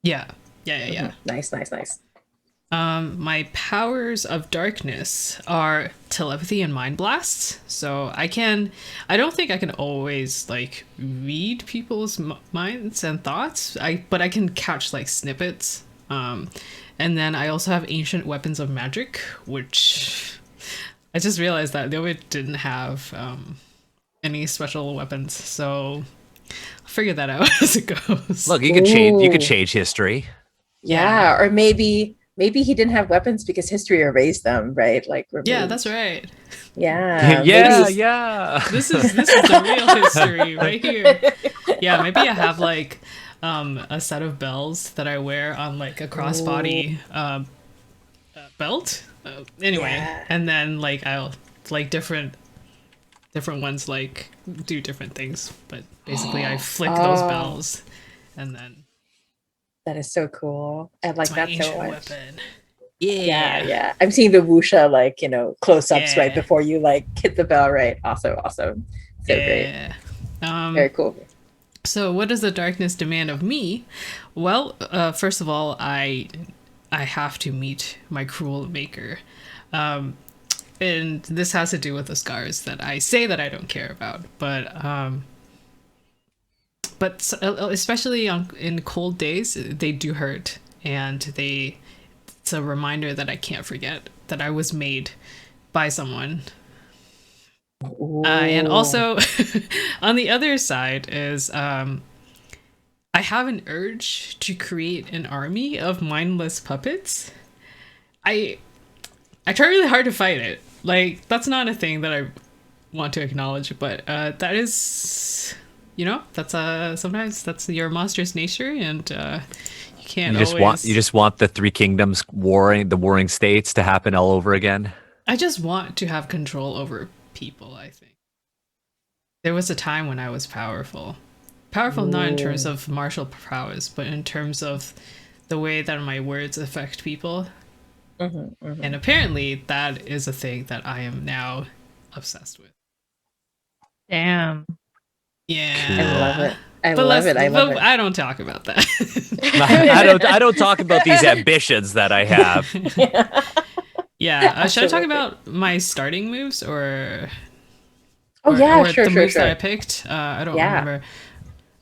Yeah. Nice. My powers of darkness are telepathy and mind blasts. So I don't think I can always like read people's minds and thoughts. But I can catch like snippets. And then I also have ancient weapons of magic, which I just realized that they didn't have any special weapons. So I'll figure that out as it goes. Look, you could change. You could change history. Yeah, or maybe he didn't have weapons because history erased them, right? Like, removed. Yeah, that's right. Yeah. Yeah. This is the real history right here. Yeah, maybe I have like a set of bells that I wear on like a crossbody belt. Anyway, yeah. And then like I'll like different ones like do different things, but basically I flick those bells and then. That is so cool. I like that so much. Weapon. Yeah. I'm seeing the wuxia, like, close-ups right before you like hit the bell, right? Awesome. So great. Very cool. So what does the darkness demand of me? Well, first of all, I have to meet my cruel maker. And this has to do with the scars that I say that I don't care about, but especially in cold days, they do hurt, and it's a reminder that I can't forget that I was made by someone. And also, on the other side is I have an urge to create an army of mindless puppets. I try really hard to fight it. Like, that's not a thing that I want to acknowledge, but that is... that's sometimes that's your monster's nature, and you can't You just always. want the three kingdoms warring states to happen all over again. I just want to have control over people, I think. There was a time when I was powerful. Powerful not in terms Ooh. of martial prowess, but in terms of the way that my words affect people. And apparently that is a thing that I am now obsessed with. Damn. Yeah. I love it. I But love it. I love it. I don't talk about that. I don't talk about these ambitions that I have. Yeah. Should I talk Absolutely. about my starting moves or Oh yeah, or sure, the sure, moves that I sure. picked? I don't Yeah. remember.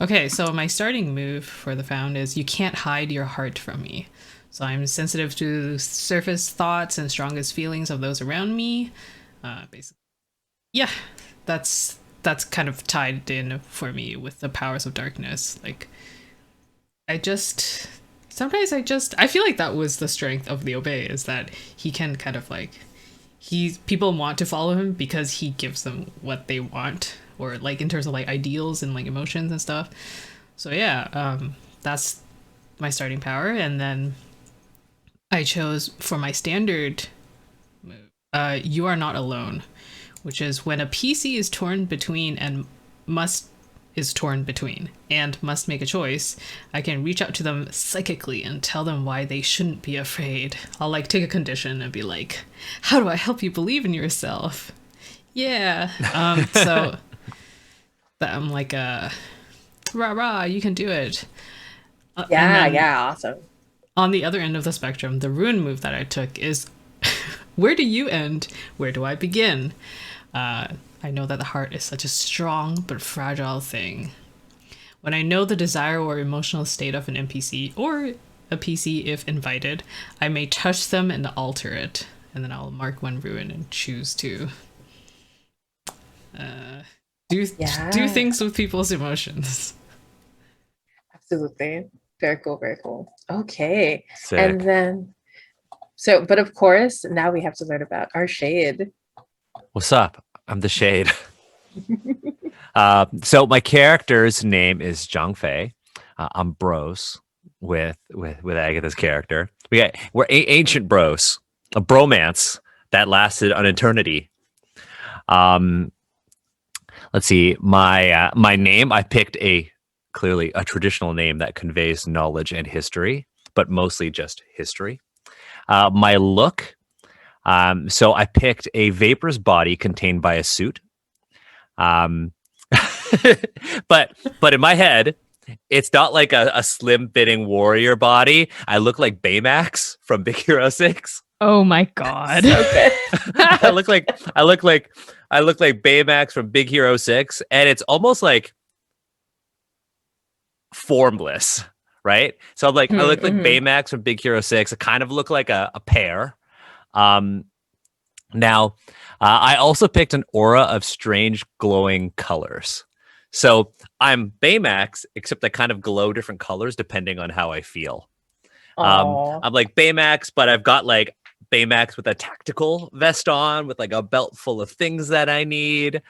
Okay, so my starting move for the found is you can't hide your heart from me. So I'm sensitive to surface thoughts and strongest feelings of those around me. Basically, yeah, that's kind of tied in for me with the powers of darkness. Like, I just sometimes I feel like that was the strength of the obey is that he can kind of like people want to follow him because he gives them what they want or like in terms of like ideals and like emotions and stuff. So yeah, that's my starting power. And then I chose for my standard move, you are not alone, which is when a PC is torn between and must is torn between and must make a choice, I can reach out to them psychically and tell them why they shouldn't be afraid. I'll like take a condition and be like, how do I help you believe in yourself? Yeah. So that I'm like rah rah, you can do it. And Yeah, then yeah, awesome. on the other end of the spectrum, the rune move that I took is where do you end? Where do I begin? I know that the heart is such a strong but fragile thing. When I know the desire or emotional state of an NPC, or a PC if invited, I may touch them and alter it. And then I'll mark one rune and choose to do Yeah. things with people's emotions. Absolutely. Very cool, very cool. Okay. Sick. And then but of course, now we have to learn about our shade. What's up? I'm the Shade. So my character's name is Zhang Fei. I'm bros with Agatha's character. We're ancient bros, a bromance that lasted an eternity. Let's see. My name. I picked clearly a traditional name that conveys knowledge and history, but mostly just history. My look. So I picked a vaporous body contained by a suit. But in my head, it's not like a slim fitting warrior body. I look like Baymax from Big Hero 6. Oh my god. So good. I look like Baymax from Big Hero 6, and it's almost like formless, right? So I look like Baymax from Big Hero 6. I kind of look like a pear. Now, I also picked an aura of strange glowing colors. So I'm Baymax, except I kind of glow different colors depending on how I feel. Aw. I'm like Baymax, but I've got like Baymax with a tactical vest on, with like a belt full of things that I need.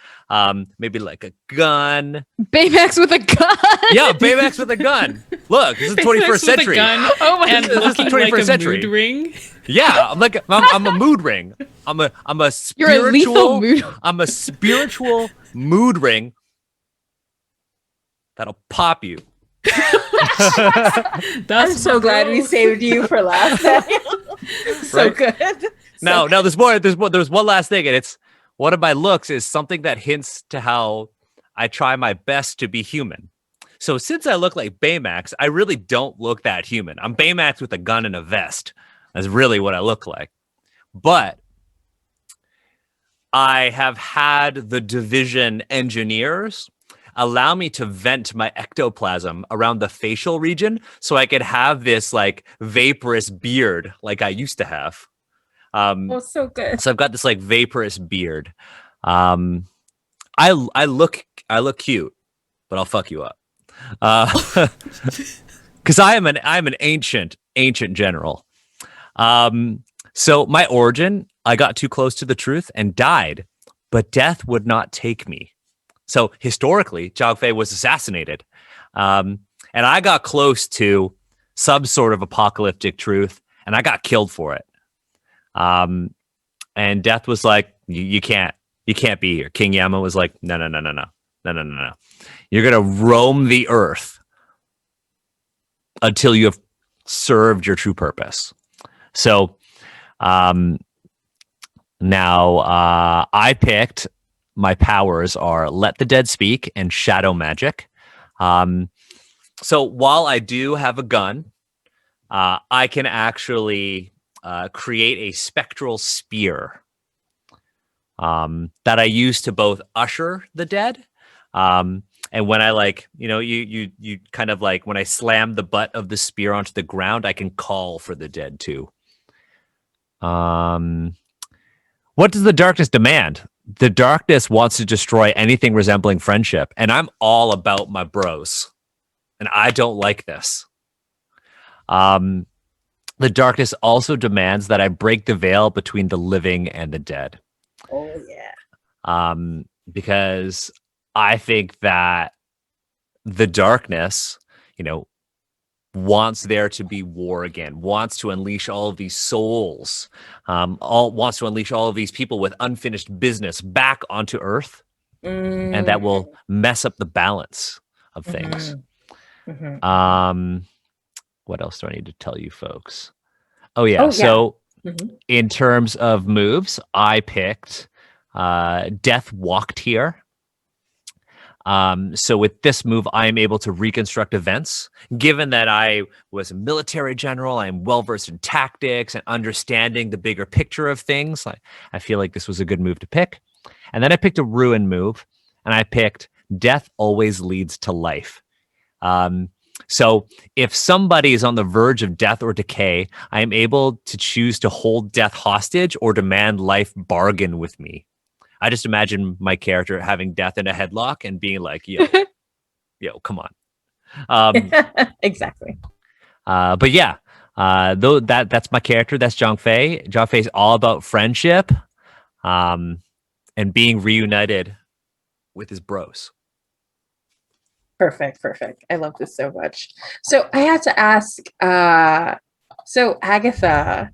Maybe like a gun. Baymax with a gun. Yeah, Baymax with a gun. Look, this is Baymax 21st with a century. gun Oh my and This is the looking like 21st a century. mood ring. Yeah, I'm a mood ring. I'm a You're a lethal spiritual mood. I'm a spiritual mood ring that'll pop you. That's I'm so glad we saved you for last time. So Right? good. Now there's more. There's one last thing, and it's one of my looks is something that hints to how I try my best to be human. So since I look like Baymax, I really don't look that human. I'm Baymax with a gun and a vest. That's really what I look like. But I have had the division engineers allow me to vent my ectoplasm around the facial region so I could have this like vaporous beard like I used to have. Oh, so good. So I've got this like vaporous beard. I look cute, but I'll fuck you up. Because I'm an ancient general. So my origin, I got too close to the truth and died, but death would not take me. So historically, Zhao Fei was assassinated. And I got close to some sort of apocalyptic truth, and I got killed for it. And Death was like, you can't be here. King Yama was like, no. You're gonna roam the earth until you have served your true purpose. So now I picked, my powers are Let the Dead Speak and Shadow Magic. So while I do have a gun, I can actually create a spectral spear that I use to both usher the dead. And when I you kind of like, when I slam the butt of the spear onto the ground, I can call for the dead too. What does the darkness demand? The darkness wants to destroy anything resembling friendship, and I'm all about my bros, and I don't like this. The darkness also demands that I break the veil between the living and the dead. Oh yeah. Because I think that the darkness, wants there to be war again, wants to unleash all of these souls, wants to unleash all of these people with unfinished business back onto Earth, and that will mess up the balance of things. What else do I need to tell you folks? Oh yeah. So in terms of moves, I picked Death Walked Here. So with this move, I am able to reconstruct events. Given that I was a military general, I am well-versed in tactics and understanding the bigger picture of things. I feel like this was a good move to pick. And then I picked a ruin move, and I picked Death Always Leads to Life. So if somebody is on the verge of death or decay, I am able to choose to hold death hostage or demand life bargain with me. I just imagine my character having death in a headlock and being like, yo, come on. Exactly. But yeah, though that's my character. That's Zhang Fei. Zhang Fei is all about friendship, and being reunited with his bros. Perfect. I love this so much. So I had to ask, so Agatha,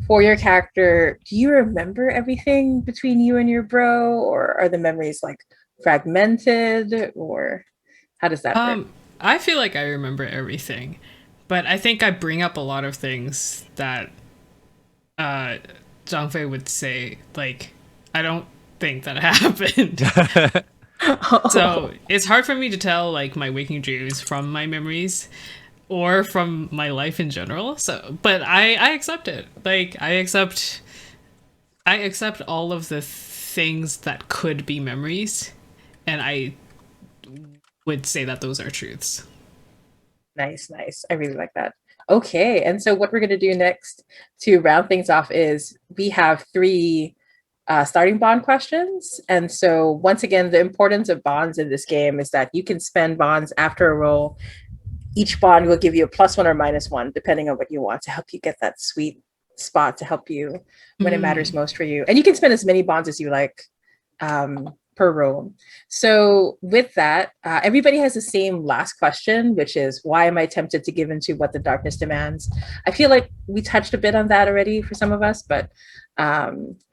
for your character, do you remember everything between you and your bro, or are the memories like fragmented, or how does that work? I feel like I remember everything, but I think I bring up a lot of things that Zhang Fei would say, like, I don't think that happened. So it's hard for me to tell like my waking dreams from my memories or from my life in general. So, but I accept it. Like I accept all of the things that could be memories, and I would say that those are truths. Nice. I really like that. Okay, and so what we're going to do next to round things off is we have 3 starting bond questions. And so once again, the importance of bonds in this game is that you can spend bonds after a roll. Each bond will give you a +1 or -1, depending on what you want, to help you get that sweet spot to help you when it matters most for you. And you can spend as many bonds as you like per roll. So with that, everybody has the same last question, which is, why am I tempted to give into what the darkness demands? I feel like we touched a bit on that already for some of us, but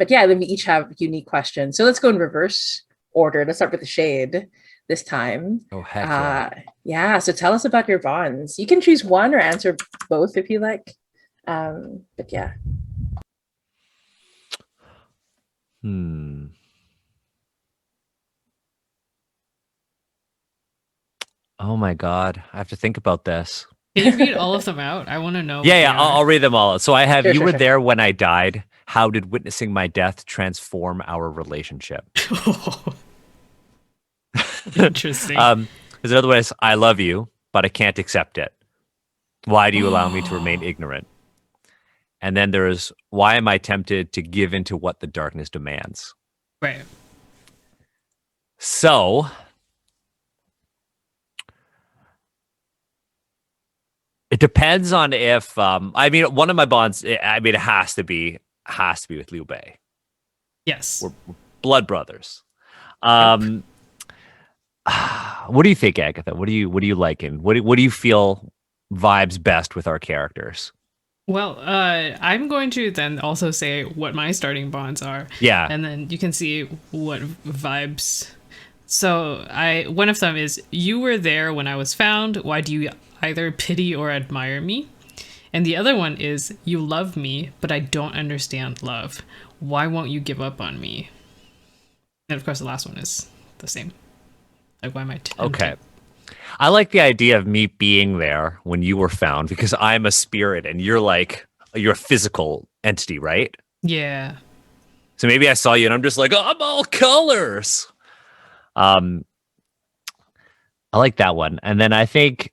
yeah, then we each have unique questions. So let's go in reverse order. Let's start with the shade this time. Oh, heck yeah. Yeah, so tell us about your bonds. You can choose one or answer both if you like. But yeah. Oh my God, I have to think about this. Can you read all of them out? I want to know. Yeah, I'll read them all. So I have, Sure, you were sure. there when I died. How did witnessing my death transform our relationship? Interesting. There's another one is, I love you, but I can't accept it. Why do you allow me to remain ignorant? And then there's, why am I tempted to give into what the darkness demands? Right. So it depends on if I mean, one of my bonds, it has to be with Liu Bei. Yes. We're blood brothers. What do you think, Agatha? What do you like? And what do you feel vibes best with our characters. Well, I'm going to then also say what my starting bonds are. Yeah. And then you can see what vibes. So one of them is, you were there when I was found. Why do you either pity or admire me? And the other one is, you love me, but I don't understand love. Why won't you give up on me? And of course, the last one is the same. Like, why am I Okay. I like the idea of me being there when you were found because I'm a spirit and you're a physical entity, right? Yeah. So maybe I saw you and I'm just like, oh, I'm all colors. I like that one. And then I think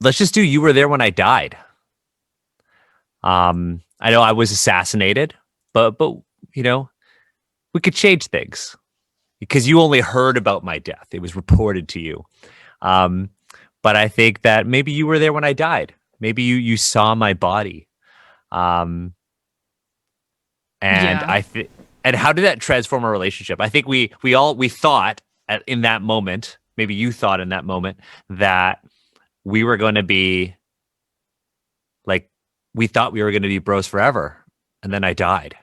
let's just do you were there when I died. I know I was assassinated, but you know, we could change things because you only heard about my death. It was reported to you. But I think that maybe you were there when I died. Maybe you saw my body. And Yeah. and how did that transform our relationship? I think we thought in that moment, maybe you thought in that moment that we were going to be we thought we were going to be bros forever. And then I died.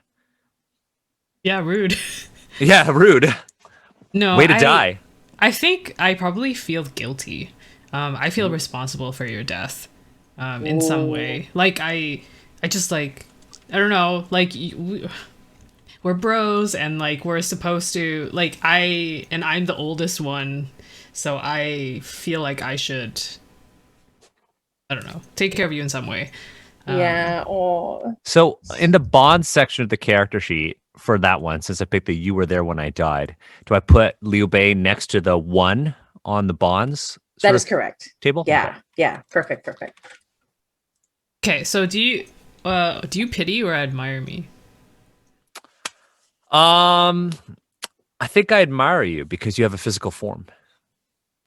Yeah, rude. Yeah, rude. No, way to die. I think I probably feel guilty. I feel responsible for your death, in some way. Like I just like, I don't know. Like we're bros, and like we're supposed to like I'm the oldest one, so I feel like I should, I don't know, take care of you in some way. Yeah. Oh. So in the bonds section of the character sheet for that one, since I picked the you were there when I died, do I put Liu Bei next to the 1 on the bonds? That is correct. Table? Yeah. Okay. Yeah. Perfect. Okay, so do you pity or admire me? I think I admire you because you have a physical form.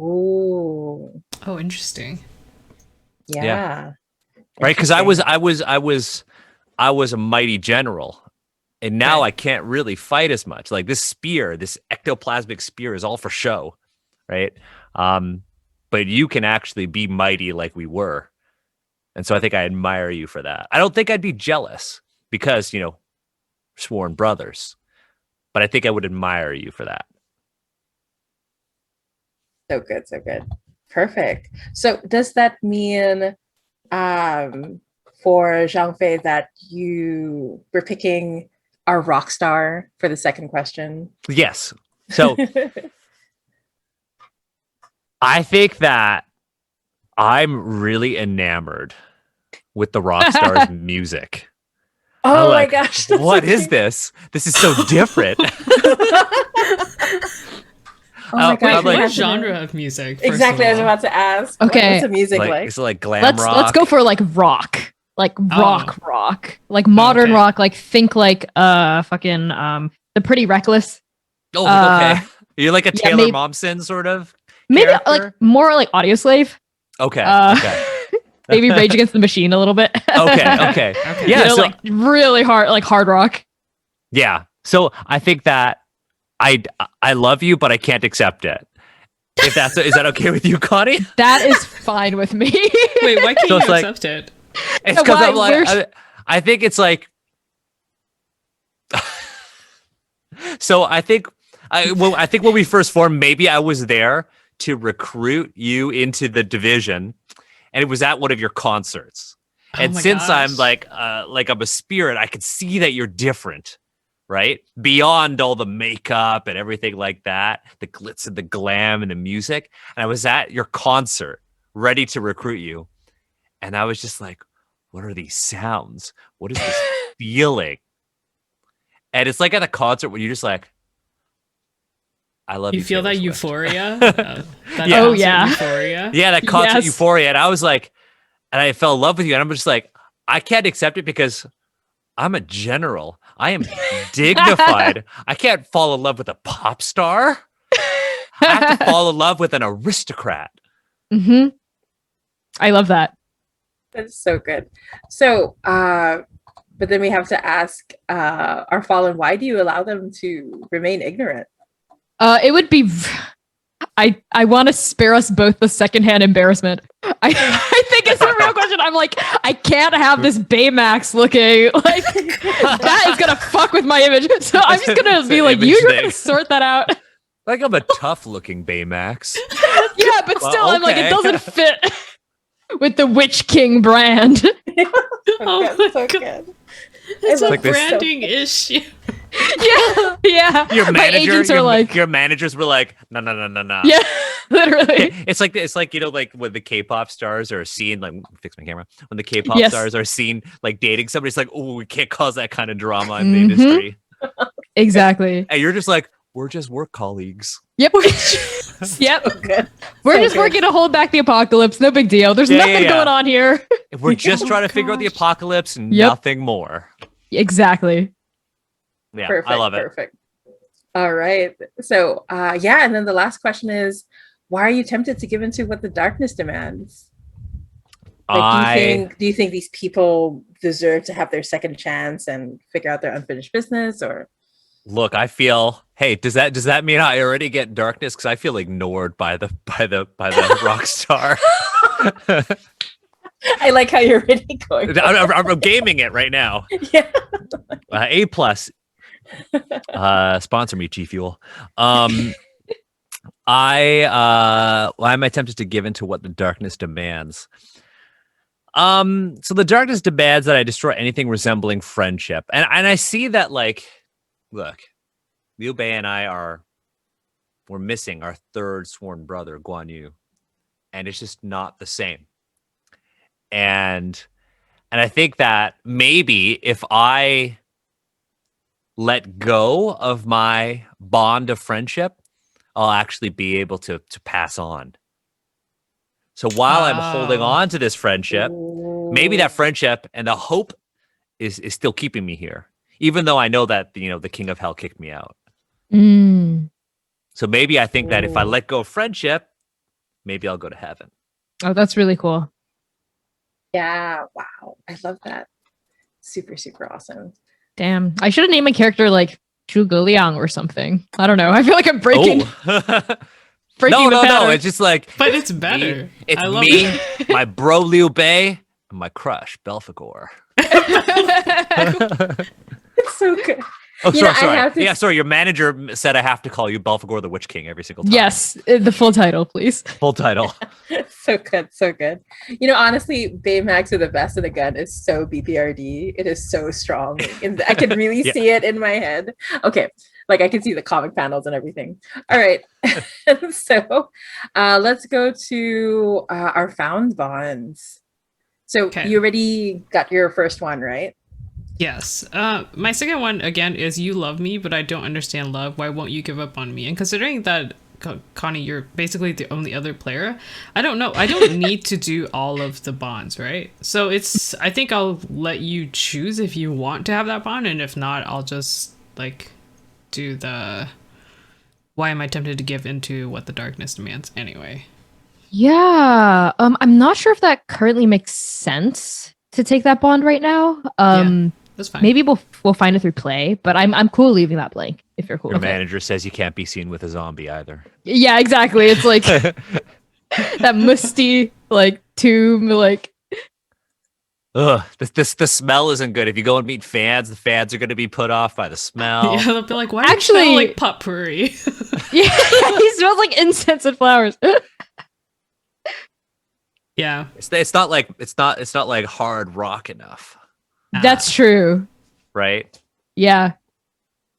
Ooh. Oh, interesting. Yeah. Right? Because I was a mighty general. And now Right. I can't really fight as much. Like this spear, this ectoplasmic spear is all for show, right? But you can actually be mighty like we were. And so I think I admire you for that. I don't think I'd be jealous because, sworn brothers. But I think I would admire you for that. So good. Perfect. So does that mean for Zhang Fei that you were picking our rock star for the second question? Yes. So I think that I'm really enamored with the rock star's music. Oh my gosh. What is this? This is so different. Oh my gosh. What genre of music? Exactly, I was about to ask. Okay. What's the music like? Is it like glam Let's rock? go for rock. Like rock. Like modern Okay. rock, like think like fucking The Pretty Reckless. Oh, okay. You're like a Taylor maybe- Momsen sort of Maybe character? like more like Audio Slave. Okay. Okay. Maybe Rage Against the Machine a little bit. Okay. Okay. Yeah. So like really hard, like hard rock. yeah. So I think that I love you, but I can't accept it. If that's is that okay with you, Connie? That is fine with me. Wait, why can't So you it's like- accept it? It's because Why? I'm like I think it's like. So I think when we first formed, maybe I was there to recruit you into the division, and it was at one of your concerts. And my since I'm gosh. I'm a spirit, I could see that you're different, right? Beyond all the makeup and everything like that, the glitz and the glam and the music. And I was at your concert, ready to recruit you, and I was just like, "What are these sounds? What is this feeling?" And it's like at a concert where you're just like, I love you. You feel Taylor that Swift. euphoria? That Yeah. Oh, concert yeah. euphoria? Yeah, that concert Yes. euphoria. And I was like, and I fell in love with you. And I'm just like, I can't accept it because I'm a general. I am dignified. I can't fall in love with a pop star. I have to fall in love with an aristocrat. Mm-hmm. I love that. That's so good. So, but then we have to ask our fallen, why do you allow them to remain ignorant? It would be I want to spare us both the secondhand embarrassment. I think it's a real question. I'm like, I can't have this Baymax looking like that is gonna fuck with my image. So I'm just gonna be like, you're gonna sort that out. Like I'm a tough looking Baymax. Yeah, but still, I'm like, okay. it doesn't fit with the Witch King brand. Oh my so God. good. It's I a love this so- branding issue. Yeah. Your My manager, agents are like, your managers were like, no. yeah, literally. It's like like when the K-pop stars are seen, like fix my camera. When the K-pop Yes. stars are seen like dating somebody, it's like, oh, we can't cause that kind of drama in the Mhm. industry. Exactly. And you're just like, we're just work colleagues. Yep. Yep. So good. We're So just good. working to hold back the apocalypse. No big deal. There's nothing going on here. If we're just Oh trying to my figure out the gosh. apocalypse and Yep. nothing more. Exactly. Yeah, Perfect. I love it. Perfect. All right. So, yeah, and then the last question is, why are you tempted to give into what the darkness demands? Like, do you think these people deserve to have their second chance and figure out their unfinished business, or? Look, I feel. Hey, does that mean I already get darkness? Because I feel ignored by the rock star. I like how you're already going. I'm gaming it right now. Yeah. A plus. Sponsor me, G Fuel. Why am I tempted to give into what the darkness demands? So the darkness demands that I destroy anything resembling friendship, and I see that, like, look, Liu Bei and we're missing our third sworn brother, Guan Yu, and it's just not the same. And I think that maybe if I let go of my bond of friendship, I'll actually be able to pass on. So while I'm holding on to this friendship, maybe that friendship and the hope is still keeping me here, even though I know that the king of hell kicked me out. Mm. So maybe I think that if I let go of friendship, maybe I'll go to heaven. Oh, that's really cool. Yeah. Wow. I love that. Super, super awesome. Damn. I should have named my character like Zhuge Liang or something. I don't know. I feel like I'm breaking the No. pattern. It's just like, But it's better. it's I love me, it. my bro Liu Bei, and my crush Belphegor. It's so good. Oh, You know, sorry. I have to- Yeah, sorry. Your manager said I have to call you Belphegor the Witch King every single time. Yes, the full title, please. Full title. So good, so good. You know, honestly, Baymax with the best of the gun is so BPRD. It is so strong. And I can really Yeah. see it in my head. Okay, like I can see the comic panels and everything. All right, so let's go to our found bonds. So Okay. you already got your first one, right? Yes. My second one, again, is you love me, but I don't understand love. Why won't you give up on me? And considering that, Connie, you're basically the only other player, I don't know. I don't need to do all of the bonds, right? So I think I'll let you choose if you want to have that bond. And if not, I'll just, like, do the... Why am I tempted to give into what the darkness demands anyway? Yeah. I'm not sure if that currently makes sense to take that bond right now. That's fine. Maybe we'll find it through play, but I'm cool leaving that blank if you're cool. Your with it. manager says you can't be seen with a zombie either. Yeah, exactly. It's like that musty like tomb, like Ugh, the smell isn't good. If you go and meet fans, the fans are going to be put off by the smell. Yeah, they'll be like, why do you Actually- smell like potpourri? yeah, he smells like incense and flowers. Yeah. It's not like hard rock enough, That's true. right? Yeah.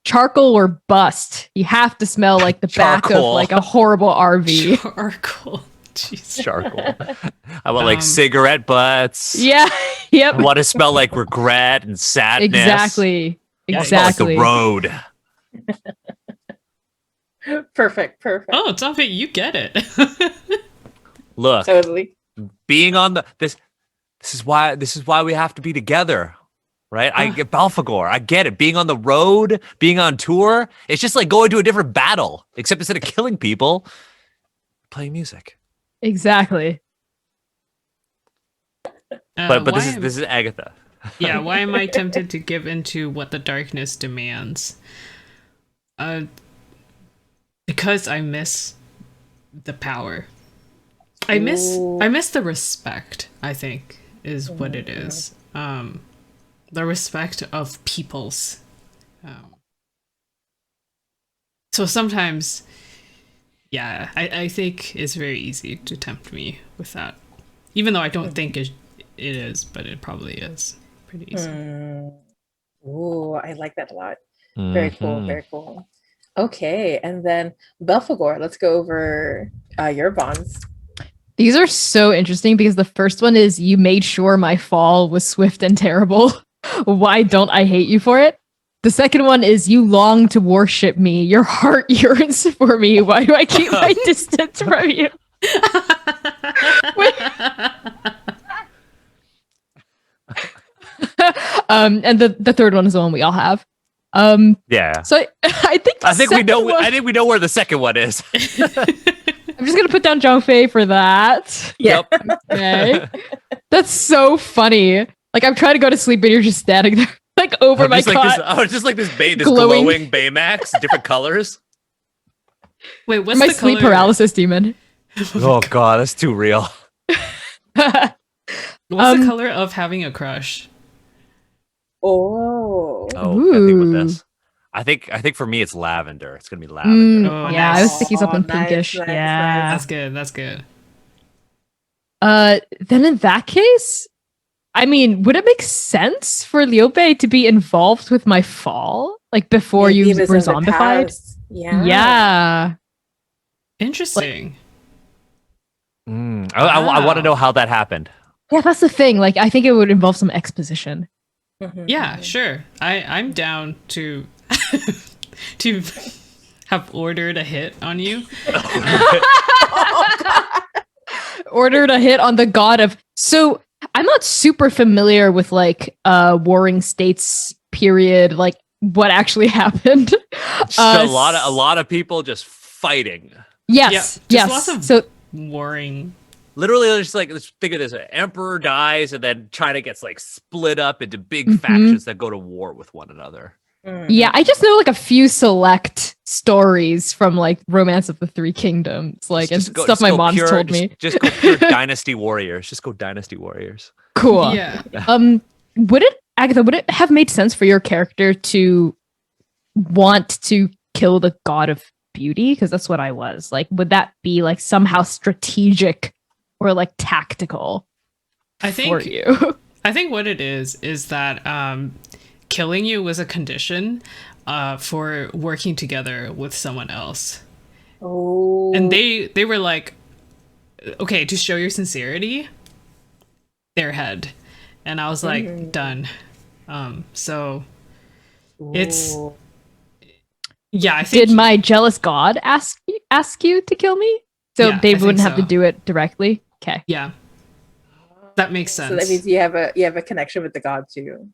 Charcoal or bust. You have to smell like the back of Charcoal. like a horrible RV. Charcoal. Jeez. Charcoal. I want like Um, cigarette butts. Yeah. Yep. I want to smell like regret and sadness. Exactly. Yeah, I smell like Exactly. the road. Perfect, perfect. Oh, Zombie, you get it. Look, Totally. being on this is why we have to be together, right? I get Balfagor. I get it. Being on the road, being on tour, it's just like going to a different battle, except instead of killing people, playing music. Exactly. But why this is Agatha. yeah, why am I tempted to give into what the darkness demands? Because I miss the power. I miss the respect, I think, is what it is. The respect of peoples. So sometimes, yeah, I think it's very easy to tempt me with that. Even though I don't think it is, but it probably is pretty easy. Ooh, I like that a lot. Very cool, very cool. Okay, and then Belphegor, let's go over your bonds. These are so interesting because the first one is you made sure my fall was swift and terrible. Why don't I hate you for it? The second one is you long to worship me. Your heart yearns for me. Why do I keep my distance from you? And the third one is the one we all have. Yeah. So I think we know. I think we know where the second one is. I'm just gonna put down Zhang Fei for that. Yep. Okay. That's so funny. Like I'm trying to go to sleep and you're just standing there, like over my cot. Just like this glowing Baymax, different colors. Wait, what's my the sleep color? paralysis demon? Oh god, that's too real. What's the color of having a crush? Oh, I think with this. I think for me it's lavender. It's gonna be lavender. Oh, Yeah, nice. I was thinking something Nice, pinkish. nice, Yeah. That's good. That's good. Then in that case, I mean, would it make sense for Liope to be involved with my fall? Like before maybe you it was were in the zombified? past. Yeah. Yeah. Interesting. I want to know how that happened. Yeah, that's the thing. Like, I think it would involve some exposition. Yeah, sure. I'm down to to have ordered a hit on you. Ordered a hit on the god of. So I'm not super familiar with like Warring States period, like what actually happened. Just a lot of people just fighting. Yes, Yeah, just yes. lots of So warring. Literally, just like let's think of this: an emperor dies, and then China gets like split up into big factions that go to war with one another. yeah, I just know like a few select stories from like Romance of the Three Kingdoms, like stuff my mom's told me. Just go pure Dynasty Warriors. Just go Dynasty Warriors. Cool. Yeah. Agatha, would it have made sense for your character to want to kill the god of beauty? Because that's what I was. Like, would that be like somehow strategic or like tactical I for think you? I think what it is that killing you was a condition for working together with someone else. Oh. And they were like, okay, to show your sincerity, their head. And I was like, done. So it's yeah, I think Did my jealous god ask you to kill me? So Yeah, they I think wouldn't have to so. do it directly. Okay. yeah. That makes sense. So that means you have a connection with the god too.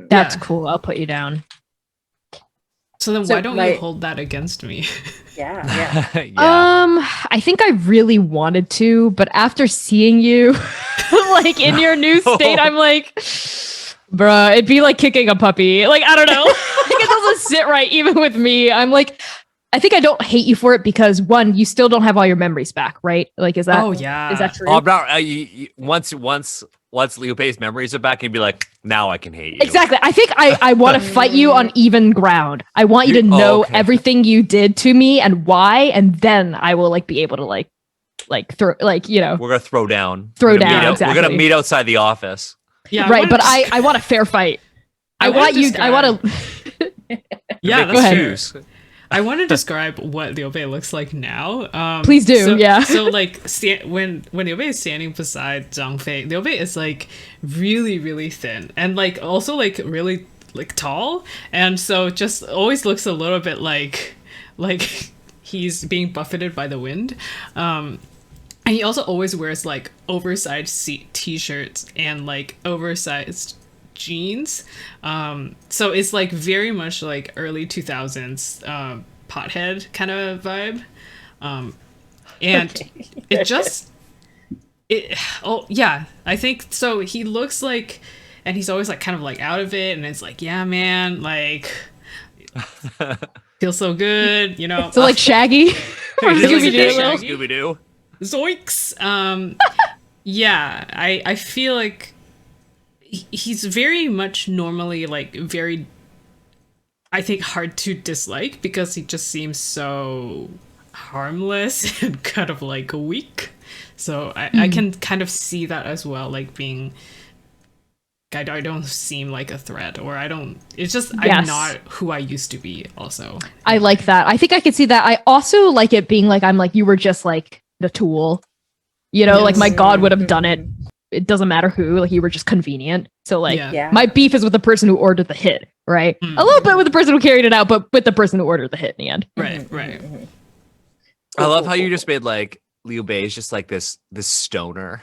That's Yeah. cool. I'll put you down. So then So why don't my- you hold that against me? Yeah. Yeah. I think I really wanted to, but after seeing you like in your new state, I'm like, bruh, it'd be like kicking a puppy. Like, I don't know. Like, it doesn't sit right even with me. I'm like, I think I don't hate you for it because one, you still don't have all your memories back, right? Like, is that Oh yeah. is that true? Oh, I'm not. Once Liu Pei's memories are back, he'd be like, "Now I can hate you." Exactly. I think I want to fight you on even ground. I want you to know okay. everything you did to me and why, and then I will like be able to like throw We're gonna throw down. Throw We're gonna down, meet exactly. We're gonna meet outside the office. Yeah, right. But I want a fair fight. I want you. I want to. Yeah, Make that's ahead. true. choose. I want to describe what the Liu looks like now. Please do, So, yeah. So like when Liu is standing beside Zhang Fei, Liu is like really really thin and like also like really like tall, and so just always looks a little bit like he's being buffeted by the wind. And he also always wears like oversized t-shirts and like oversized jeans. So it's like very much like early 2000s pothead kind of vibe. And it just I think so. He looks like, and he's always like kind of like out of it, and it's like, yeah man, like feels so good, you know. So like Shaggy. Scooby-Doo. Scooby-Doo. Zoinks. Yeah, I feel like he's very much normally like very, I think, hard to dislike because he just seems so harmless and kind of like weak. So I can kind of see that as well, like being, I don't seem like a threat, or I don't, it's just, I'm not who I used to be also. I like that. I think I could see that. I also like it being like, I'm like, you were just like the tool. You know, like my god would have done it. It doesn't matter who, like you were just convenient. So like my beef is with the person who ordered the hit, right? A little bit with the person who carried it out, but with the person who ordered the hit in the end. Right. I love how you just made like Liu Bei is just like this stoner.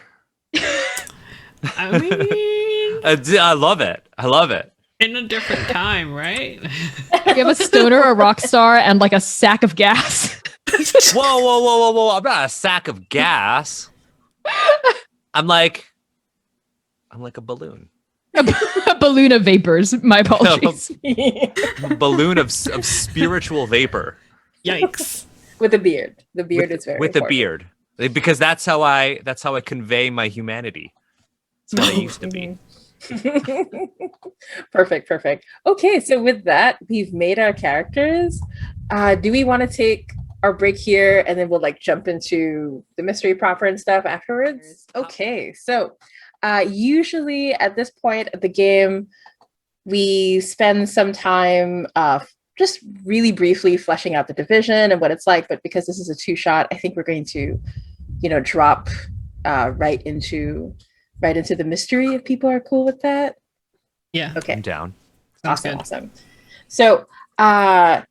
I mean, I love it. I love it. in a different time, right? You have a stoner, a rock star, and like a sack of gas. Whoa. I'm not a sack of gas. I'm like a balloon. A balloon of vapors. My apologies. A balloon of spiritual vapor. Yikes. With a beard. The beard is very with important. a beard. Because that's how I convey my humanity. It's what I used to be. Perfect. Okay, so with that, we've made our characters. Do we want to take our break here and then we'll like jump into the mystery proper and stuff afterwards? Okay, so usually at this point of the game, we spend some time just really briefly fleshing out the division and what it's like. But because this is a 2-shot, I think we're going to, drop right into the mystery if people are cool with that. Yeah. Okay. I'm down. Awesome. So I'm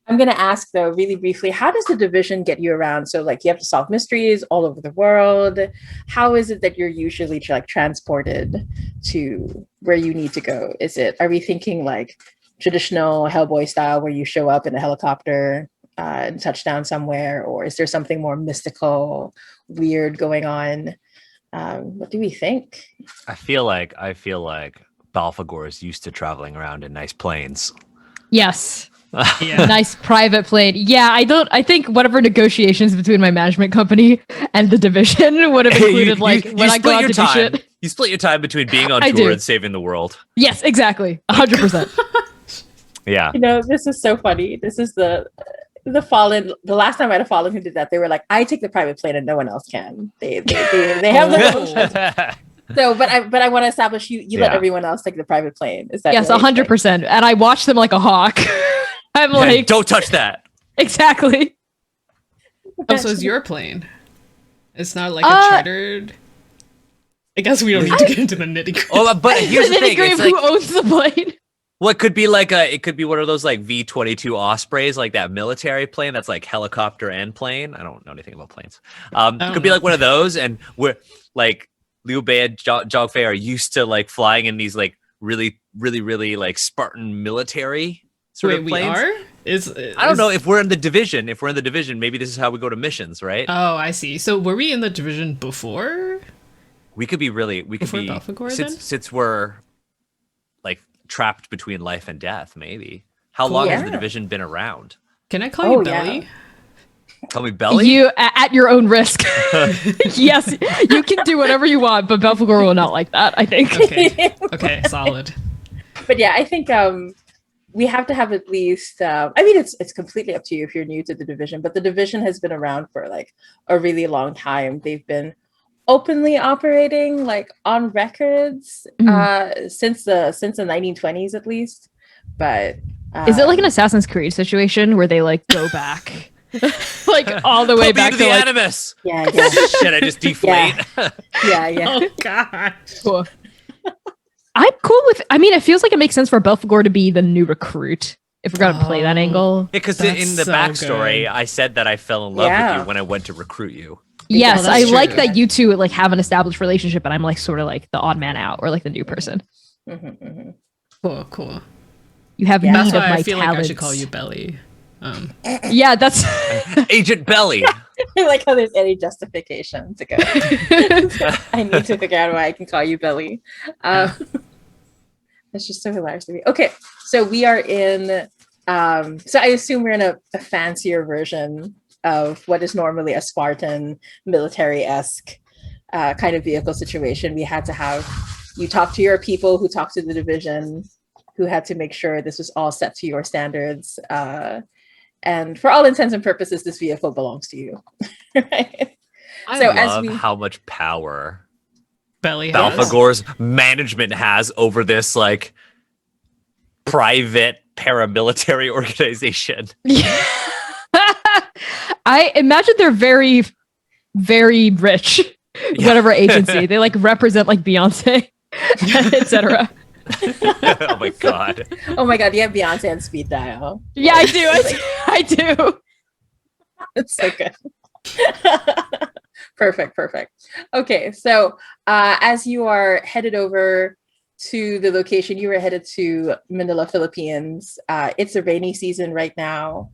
going to ask, though, really briefly, how does the division get you around? So, like, you have to solve mysteries all over the world. How is it that you're usually, like, transported to where you need to go? Are we thinking, like, traditional Hellboy style where you show up in a helicopter and touch down somewhere? Or is there something more mystical, weird going on? What do we think? I feel like Balfagor is used to traveling around in nice planes. Yes. Yeah. Nice private plane. Yeah, I think whatever negotiations between my management company and the division would have included when I go out to do shit. You split your time between being on I tour do. and saving the world. Yes, exactly. 100%. Yeah. This is so funny. This is the Fallen. The last time I had a Fallen who did that, they were like, I take the private plane and no one else can. They have the So, but I want to establish you let everyone else take the private plane. Is that yes, right? 100%. And I watch them like a hawk. I'm like, don't touch that. Exactly. Oh, so it's your plane. It's not like a chartered. I guess we don't need to get into the nitty-gritty. Oh, but here's the thing: it's who owns the plane? Well, it could be one of those like V-22 Ospreys, like that military plane that's like helicopter and plane. I don't know anything about planes. It could be like one of those, and we're like Liu Bei and Zhao Fei are used to like flying in these like really like Spartan military sort of planes. We are? I don't know if we're in the division. If we're in the division, maybe this is how we go to missions, right? Oh, I see. So were we in the division before? We could be Balfagor, since we're like trapped between life and death. Maybe. How long has the division been around? Can I call you Belly? Yeah. Call me Belly? You at your own risk. Yes, you can do whatever you want, but Belfagor will not like that, I think. Okay, solid. But yeah, I think we have to have at least it's completely up to you if you're new to the division, but the division has been around for like a really long time. They've been openly operating like on records since the 1920s at least. But is it like an Assassin's Creed situation where they like go back like all the way back to to the like, Animus? Yeah. Shit, I just deflate. Yeah. Oh god. Cool. I'm cool with. I mean, it feels like it makes sense for Belfagor to be the new recruit if we're gonna play that angle. Because That's in the so backstory, good. I said that I fell in love with you when I went to recruit you. Yes, that's I true. like that you two like have an established relationship, and I'm like sort of like the odd man out or like the new person. Cool. You have Yeah. need That's of why my I feel like I talents. should call you Belly. Yeah, that's. Agent Belly. I like how there's any justification to go. I need to figure out why I can call you Billy. That's just so hilarious to me. Okay, so we are in So I assume we're in a fancier version of what is normally a Spartan military-esque kind of vehicle situation. We had to have you talk to your people who talk to the division, who had to make sure this was all set to your standards. And for all intents and purposes, this vehicle belongs to you. Right? I So love how much power Belly has. Balfagor's management has over this like private paramilitary organization. Yeah. I imagine they're very, very rich. Yeah. Whatever agency they like represent, like Beyonce, etc. Oh my god. Oh my god, you have Beyonce on speed dial. Yeah, I do. I do. It's so good. Perfect. Okay, so as you are headed over to the location, you were headed to Manila, Philippines. It's a rainy season right now.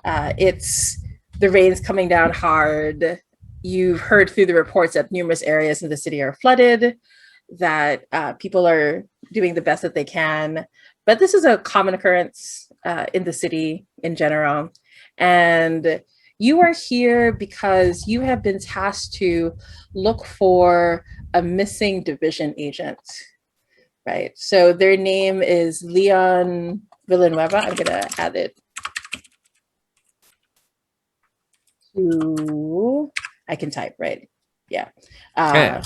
The rain's coming down hard. You've heard through the reports that numerous areas in the city are flooded, that people are doing the best that they can. But this is a common occurrence in the city in general. And you are here because you have been tasked to look for a missing division agent, right? So their name is Leon Villanueva. I'm going to add it to, I can type, right? Yeah. Yeah.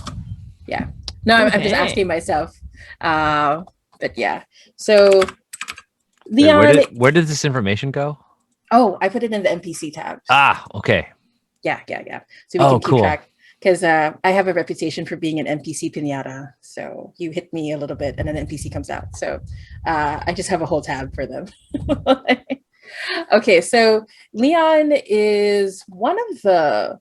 No, I'm just asking myself. But yeah. So Leon. Where did this information go? Oh, I put it in the NPC tab. Okay. Yeah. So we can keep track. Because I have a reputation for being an NPC pinata. So you hit me a little bit and an NPC comes out. So I just have a whole tab for them. Okay, so Leon is one of the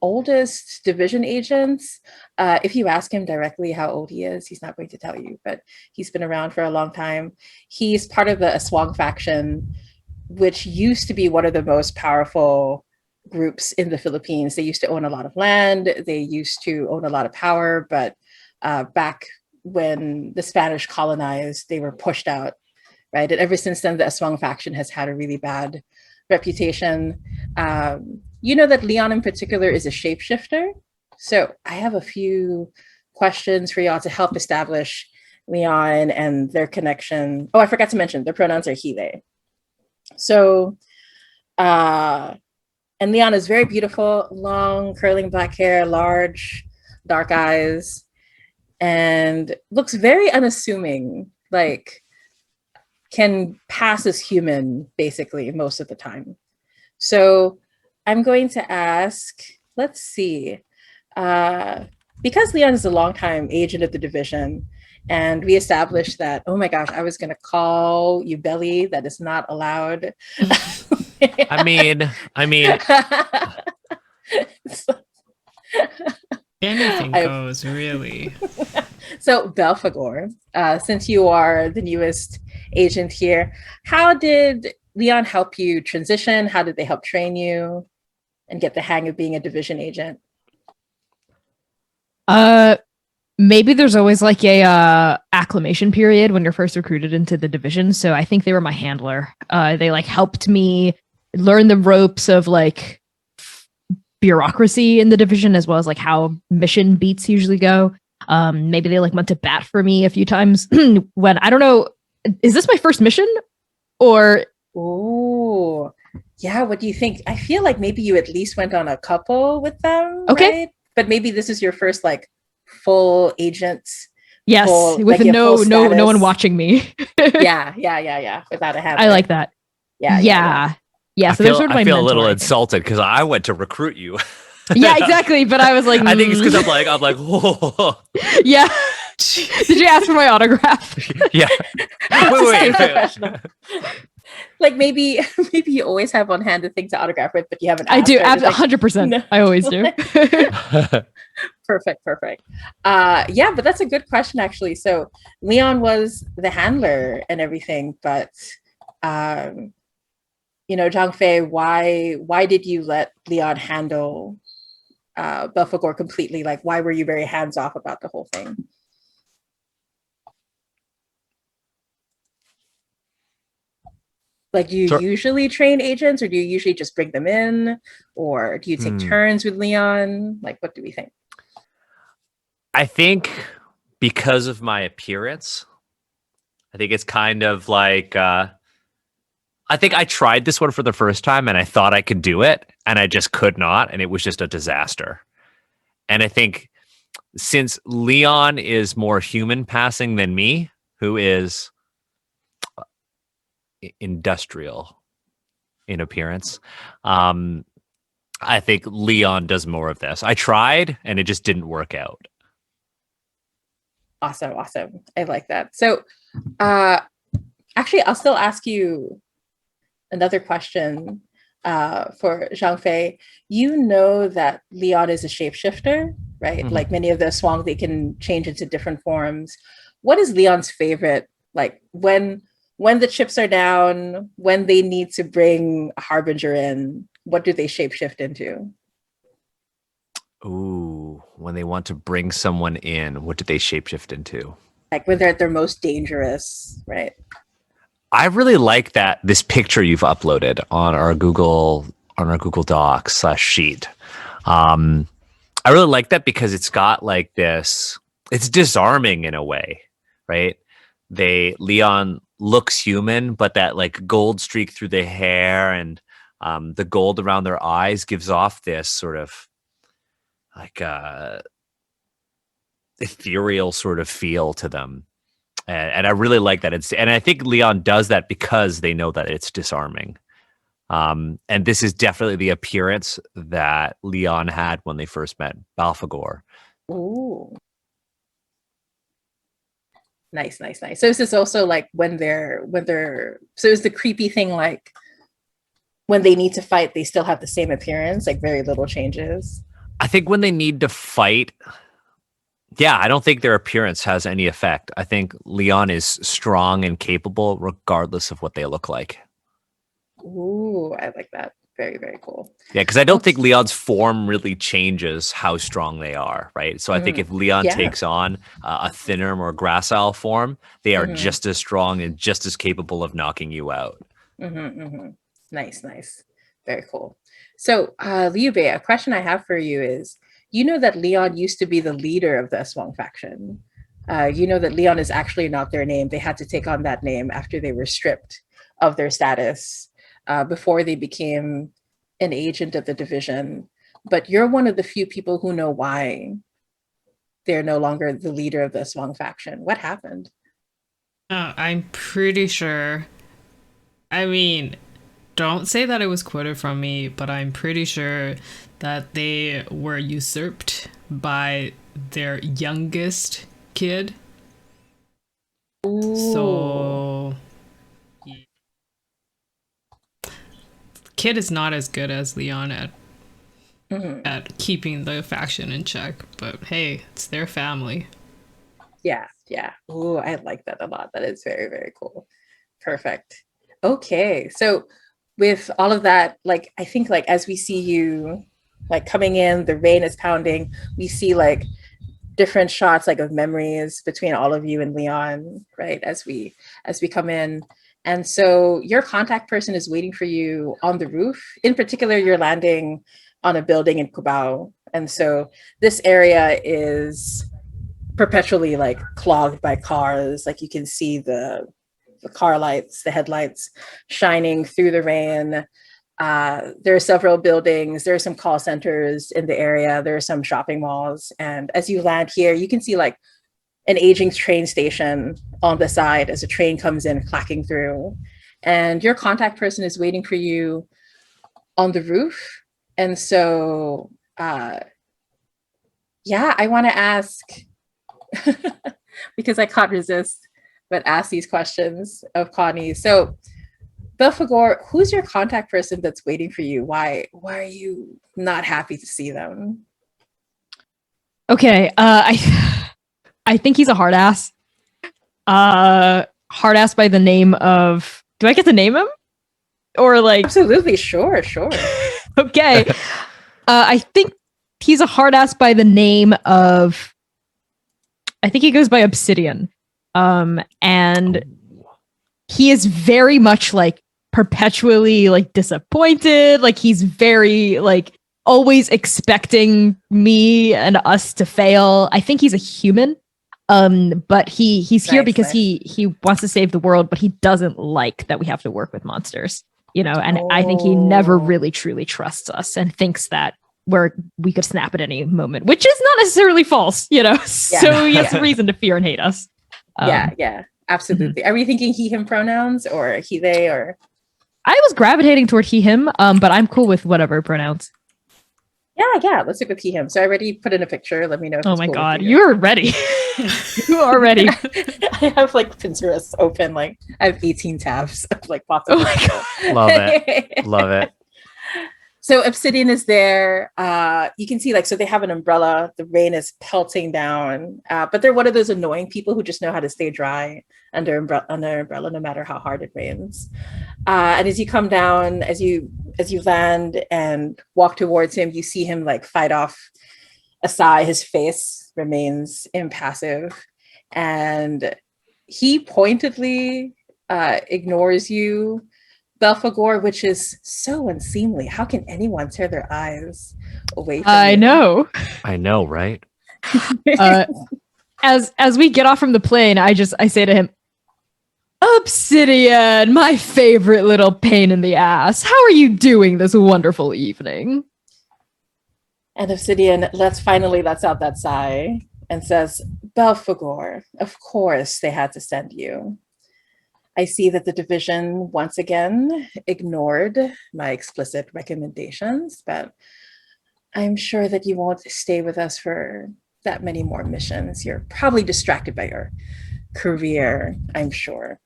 oldest division agents. If you ask him directly how old he is, he's not going to tell you, but he's been around for a long time. He's part of the Aswang faction, which used to be one of the most powerful groups in the Philippines. They used to own a lot of land. They used to own a lot of power, but back when the Spanish colonized, they were pushed out, right? And ever since then, the Aswang faction has had a really bad reputation. You know that Leon in particular is a shapeshifter. So I have a few questions for y'all to help establish Leon and their connection. Oh, I forgot to mention, their pronouns are he, they. So, and Leon is very beautiful, long, curling black hair, large, dark eyes, and looks very unassuming, like can pass as human, basically, most of the time. So I'm going to ask, let's see, because Leon is a longtime agent of the division, and we established that, oh my gosh, I was going to call you Belly. That is not allowed. I mean, anything goes, really. So Belfagor, since you are the newest agent here, how did Leon help you transition? How did they help train you and get the hang of being a division agent? Maybe there's always like a acclimation period when you're first recruited into the division. So I think they were my handler. They like helped me learn the ropes of like bureaucracy in the division, as well as like how mission beats usually go. Maybe they like went to bat for me a few times when, I don't know, is this my first mission or? Oh, yeah. What do you think? I feel like maybe you at least went on a couple with them. Okay. Right? But maybe this is your first like full agent. Yes. Full, with like, no one watching me. Yeah. Without a handler. I like that. Yeah. So they're sort of my I feel a little mentoring. insulted because I went to recruit you. Yeah, exactly. But I was like, I think it's because I'm like, whoa. Yeah. Did you ask for my autograph? Yeah. Wait. Like maybe you always have on hand the thing to autograph with, but you haven't. I do. Like, 100%. No. I always do. Perfect. Yeah, but that's a good question actually. So Leon was the handler and everything, but Zhang Fei, why did you let Leon handle Belfagor completely? Like, why were you very hands off about the whole thing? Like, do you Sure. usually train agents, or do you usually just bring them in, or do you take turns with Leon? Like, what do we think? I think because of my appearance, I think it's kind of like I think I tried this one for the first time and I thought I could do it and I just could not, and it was just a disaster. And I think since Leon is more human passing than me, who is industrial in appearance, I think Leon does more of this. I tried and it just didn't work out. Awesome, awesome. I like that. So, actually, I'll still ask you another question for Zhang-Fei. You know that Leon is a shapeshifter, right? Mhm. Like many of the Swang, they can change into different forms. What is Leon's favorite? Like when the chips are down, when they need to bring a harbinger in, what do they shapeshift into? Ooh, when they want to bring someone in, what do they shapeshift into? Like when they're at their most dangerous, right? I really like that this picture you've uploaded on our Google Docs / sheet. I really like that because it's got like this. It's disarming in a way, right? Leon looks human, but that like gold streak through the hair and the gold around their eyes gives off this sort of like ethereal sort of feel to them. And I really like that. And I think Leon does that because they know that it's disarming. And this is definitely the appearance that Leon had when they first met Balfagor. Ooh. Nice, nice, nice. So is this also like when they're so is the creepy thing like when they need to fight, they still have the same appearance, like very little changes? I think when they need to fight, yeah, I don't think their appearance has any effect. I think Leon is strong and capable regardless of what they look like. Ooh, I like that. Very, very cool. Yeah, because I don't think Leon's form really changes how strong they are, right? So I think if Leon takes on a thinner, more gracile form, they are just as strong and just as capable of knocking you out. Nice, nice. Very cool. So, Liu Bei, a question I have for you is, you know that Leon used to be the leader of the Swang faction. You know that Leon is actually not their name. They had to take on that name after they were stripped of their status before they became an agent of the division. But you're one of the few people who know why they're no longer the leader of the Swang faction. What happened? I'm pretty sure. I mean, don't say that it was quoted from me, but I'm pretty sure that they were usurped by their youngest kid. Ooh. So, kid is not as good as Leon at keeping the faction in check, but hey, it's their family. Yeah, yeah. Ooh, I like that a lot. That is very, very cool. Perfect. Okay, so with all of that, like I think like as we see you like coming in, the rain is pounding, we see like different shots like of memories between all of you and Leon, right? As we come in. And so your contact person is waiting for you on the roof. In particular, you're landing on a building in Cubao. And so this area is perpetually like clogged by cars. Like you can see the car lights, the headlights shining through the rain. There are several buildings. There are some call centers in the area. There are some shopping malls. And as you land here, you can see like an aging train station on the side as a train comes in clacking through. And your contact person is waiting for you on the roof. And so, yeah, I want to ask, because I can't resist but ask these questions of Connie. So, Belfagor, who's your contact person that's waiting for you? Why are you not happy to see them? Okay, I think he's a hard ass. Hard ass by the name of. Do I get to name him? Or like Absolutely, sure. Okay. I think he's a hard ass by the name of. I think he goes by Obsidian. And he is very much like perpetually like disappointed. Like he's very like always expecting me and us to fail. I think he's a human. But he's here because he wants to save the world, but he doesn't like that we have to work with monsters, you know, and I think he never really truly trusts us and thinks that we could snap at any moment, which is not necessarily false, you know. So he has a reason to fear and hate us. Yeah, absolutely. Are we thinking he, him pronouns or he, they, or? I was gravitating toward he, him, but I'm cool with whatever pronouns. Yeah. Let's stick with he, him. So I already put in a picture. Let me know. If oh my cool God, you're ready. You are ready. I have like Pinterest open. Like I have 18 tabs of like possible. Oh my God. Love it. So Obsidian is there. You can see like, so they have an umbrella. The rain is pelting down, but they're one of those annoying people who just know how to stay dry under umbrella, no matter how hard it rains. And as you come down, as you land and walk towards him, you see him like fight off a sigh. His face remains impassive, and he pointedly ignores you, Belphegor, which is so unseemly. How can anyone tear their eyes away from you? I know, right? As we get off from the plane, I say to him, Obsidian, my favorite little pain in the ass. How are you doing this wonderful evening? And Obsidian lets out that sigh and says, Belphegor, of course they had to send you. I see that the division once again ignored my explicit recommendations, but I'm sure that you won't stay with us for that many more missions. You're probably distracted by your career, I'm sure.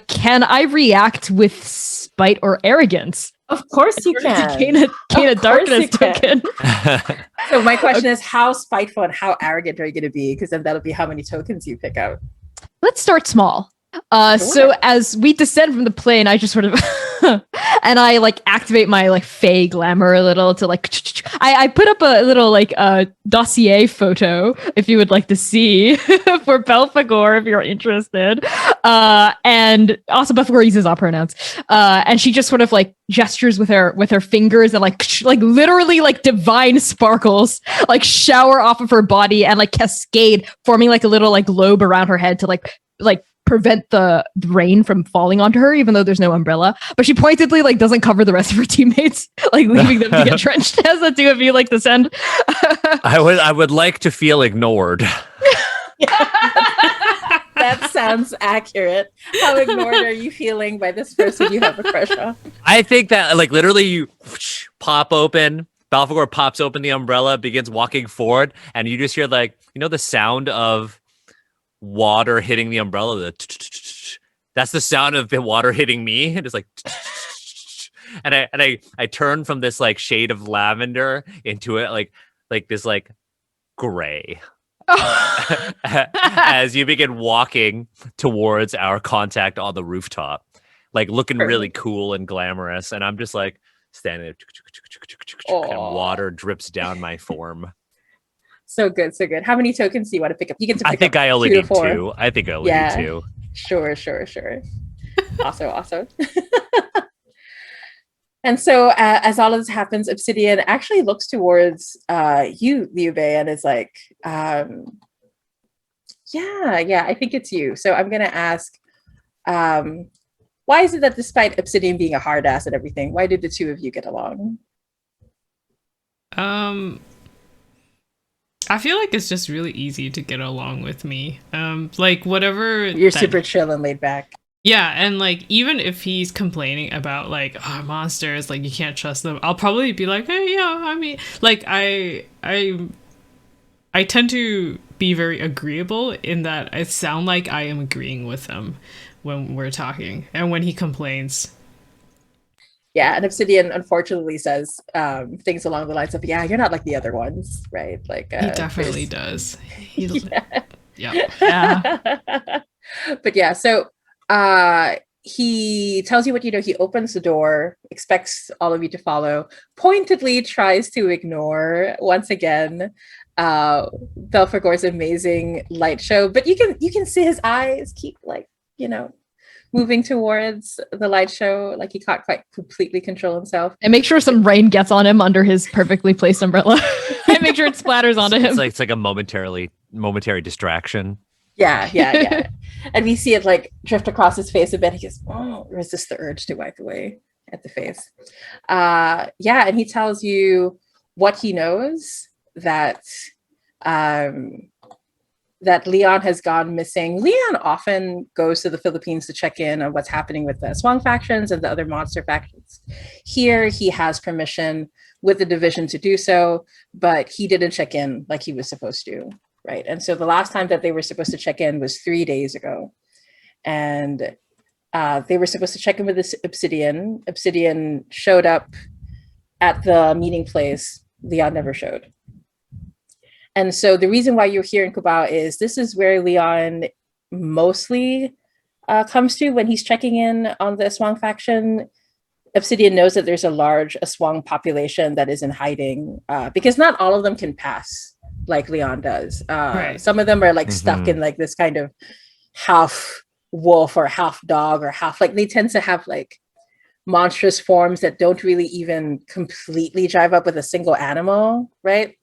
Can I react with spite or arrogance? Of course you can. Gain a darkness token. So my question is, how spiteful and how arrogant are you going to be? Because then that'll be how many tokens you pick out. Let's start small. Sure. So as we descend from the plane, I just sort of and I like activate my like Fey glamour a little to like I put up a little like dossier photo if you would like to see for Belphegor if you're interested. And also Belphegor uses all pronouns. And she just sort of like gestures with her fingers and like literally like divine sparkles like shower off of her body and like cascade, forming like a little like globe around her head to like prevent the rain from falling onto her, even though there's no umbrella. But she pointedly like doesn't cover the rest of her teammates, like leaving them to get drenched as the two of you like descend. I would like to feel ignored. That sounds accurate. How ignored are you feeling by this person you have a crush on? I think that like literally you pop open, Belphegor pops open the umbrella, begins walking forward, and you just hear like, you know, the sound of water hitting the umbrella. That's the sound of the water hitting me. It's like, and I turn from this like shade of lavender into it like this like gray. As you begin walking towards our contact on the rooftop, like looking really cool and glamorous, and I'm just like standing there, and water drips down my form. So good. How many tokens do you want to pick up? You get to pick I think up I only 2 to need 4. 2. I think I only need 2. Sure. Awesome. And so as all of this happens, Obsidian actually looks towards you, Liu Bei, and is like, yeah, I think it's you. So I'm going to ask, why is it that despite Obsidian being a hard ass and everything, why did the two of you get along? I feel like it's just really easy to get along with me. Like whatever. You're super chill and laid back. Yeah, and like even if he's complaining about like monsters, like you can't trust them, I'll probably be like, hey, yeah, I mean, like I tend to be very agreeable in that I sound like I am agreeing with him when we're talking, and when he complains. Yeah, and Obsidian unfortunately says things along the lines of, yeah, you're not like the other ones, right? Like he definitely does. Yeah. But yeah, so he tells you what you know. He opens the door, expects all of you to follow, pointedly tries to ignore once again Belphegor's amazing light show, but you can see his eyes keep like, you know, moving towards the light show. Like he can't quite completely control himself. And make sure some rain gets on him under his perfectly placed umbrella. And make sure it splatters onto him. It's like a momentary distraction. Yeah. And we see it like drift across his face a bit. He goes, oh, resist the urge to wipe away at the face. And he tells you what he knows, that that Leon has gone missing. Leon often goes to the Philippines to check in on what's happening with the Swang factions and the other monster factions. Here, he has permission with the division to do so, but he didn't check in like he was supposed to, right? And so the last time that they were supposed to check in was 3 days ago. And they were supposed to check in with this Obsidian. Obsidian showed up at the meeting place. Leon never showed. And so the reason why you're here in Cubao is this is where Leon mostly comes to when he's checking in on the Aswang faction. Obsidian knows that there's a large Aswang population that is in hiding because not all of them can pass like Leon does. Right. Some of them are like stuck in like this kind of half wolf or half dog or half, like they tend to have like monstrous forms that don't really even completely jive up with a single animal, right?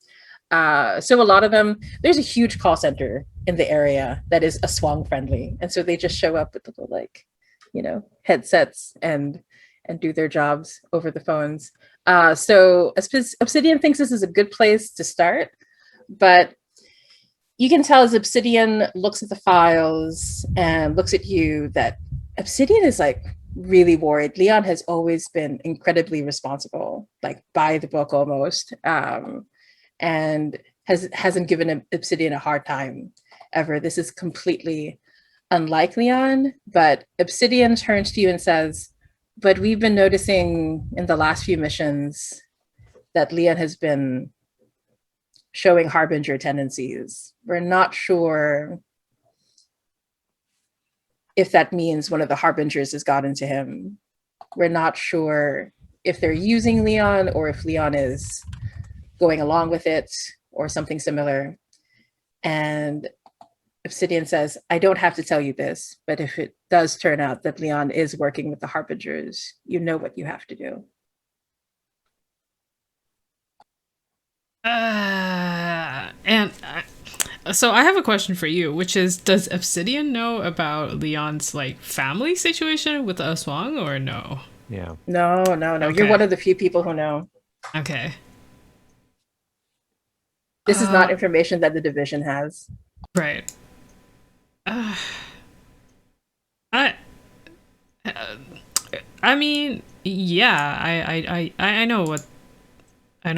So a lot of them, there's a huge call center in the area that is Aswang friendly. And so they just show up with little like, headsets and do their jobs over the phones. So Obsidian thinks this is a good place to start, but you can tell as Obsidian looks at the files and looks at you that Obsidian is like really worried. Leon has always been incredibly responsible, like by the book almost. And hasn't given Obsidian a hard time ever. This is completely unlike Leon, but Obsidian turns to you and says, but we've been noticing in the last few missions that Leon has been showing harbinger tendencies. We're not sure if that means one of the harbingers has gotten to him. We're not sure if they're using Leon or if Leon is going along with it or something similar. And Obsidian says, I don't have to tell you this, but if it does turn out that Leon is working with the harbingers, you know what you have to do. So I have a question for you, which is, does Obsidian know about Leon's like family situation with the Aswang or no? Yeah. No. Okay. You're one of the few people who know. Okay. This is not information that the division has. Right. I mean, yeah, I know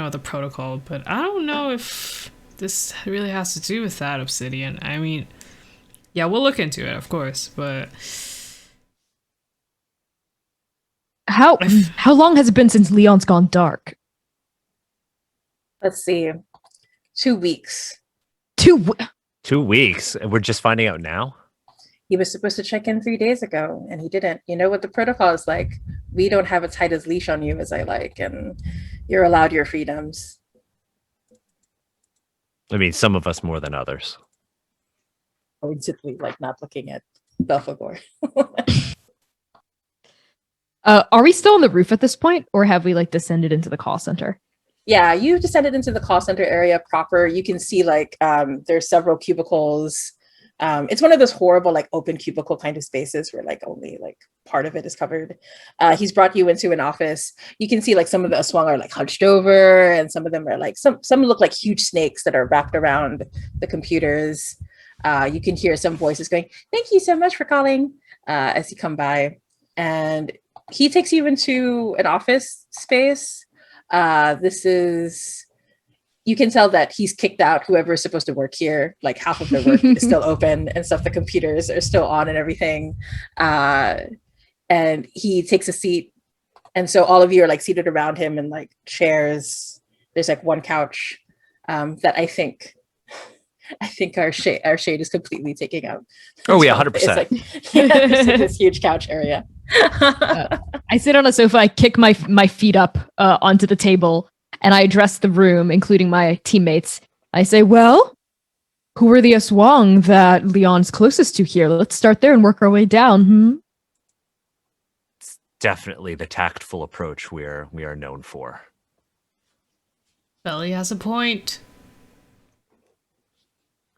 the protocol, but I don't know if this really has to do with that, Obsidian. I mean, yeah, we'll look into it, of course, but how long has it been since Leon's gone dark? Let's see. 2 weeks. 2 weeks? And we're just finding out now? He was supposed to check in 3 days ago, and he didn't. You know what the protocol is like. We don't have as tight as leash on you as I like, and you're allowed your freedoms. I mean, some of us more than others. Simply like not looking at Belphegor. Are we still on the roof at this point, or have we like descended into the call center? Yeah, you descended into the call center area proper. You can see like there's several cubicles. It's one of those horrible like open cubicle kind of spaces where like only like part of it is covered. He's brought you into an office. You can see like some of the Aswang are like hunched over, and some of them are like some look like huge snakes that are wrapped around the computers. You can hear some voices going, "Thank you so much for calling," as you come by, and he takes you into an office space. You can tell that he's kicked out whoever is supposed to work here. Like half of their work is still open and stuff. The computers are still on and everything. And he takes a seat. And so all of you are like seated around him in like chairs. There's like one couch that I think our shade is completely taking up. Oh yeah, 100%. It's like this huge couch area. I sit on a sofa. I kick my feet up onto the table, and I address the room, including my teammates. I say, well, who are the Aswang that Leon's closest to here? Let's start there and work our way down. definitely the tactful approach we are known for. Belly has a point.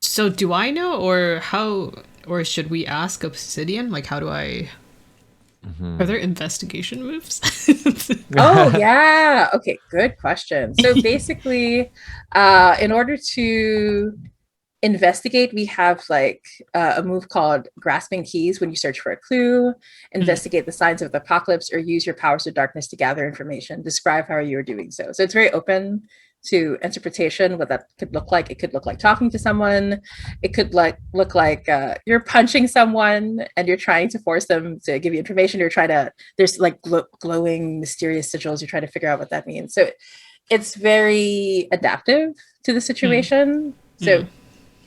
So do I know, or how, or should we ask Obsidian? Like, how do I? Are there investigation moves? Oh yeah. Okay, good question. So basically, in order to investigate, we have like a move called grasping keys when you search for a clue, investigate the signs of the apocalypse, or use your powers of darkness to gather information. Describe how you are doing so. So it's very open to interpretation what that could look like. It could look like talking to someone. It could look like you're punching someone and you're trying to force them to give you information. You're trying to, there's like glowing mysterious sigils. You're trying to figure out what that means. So it's very adaptive to the situation. So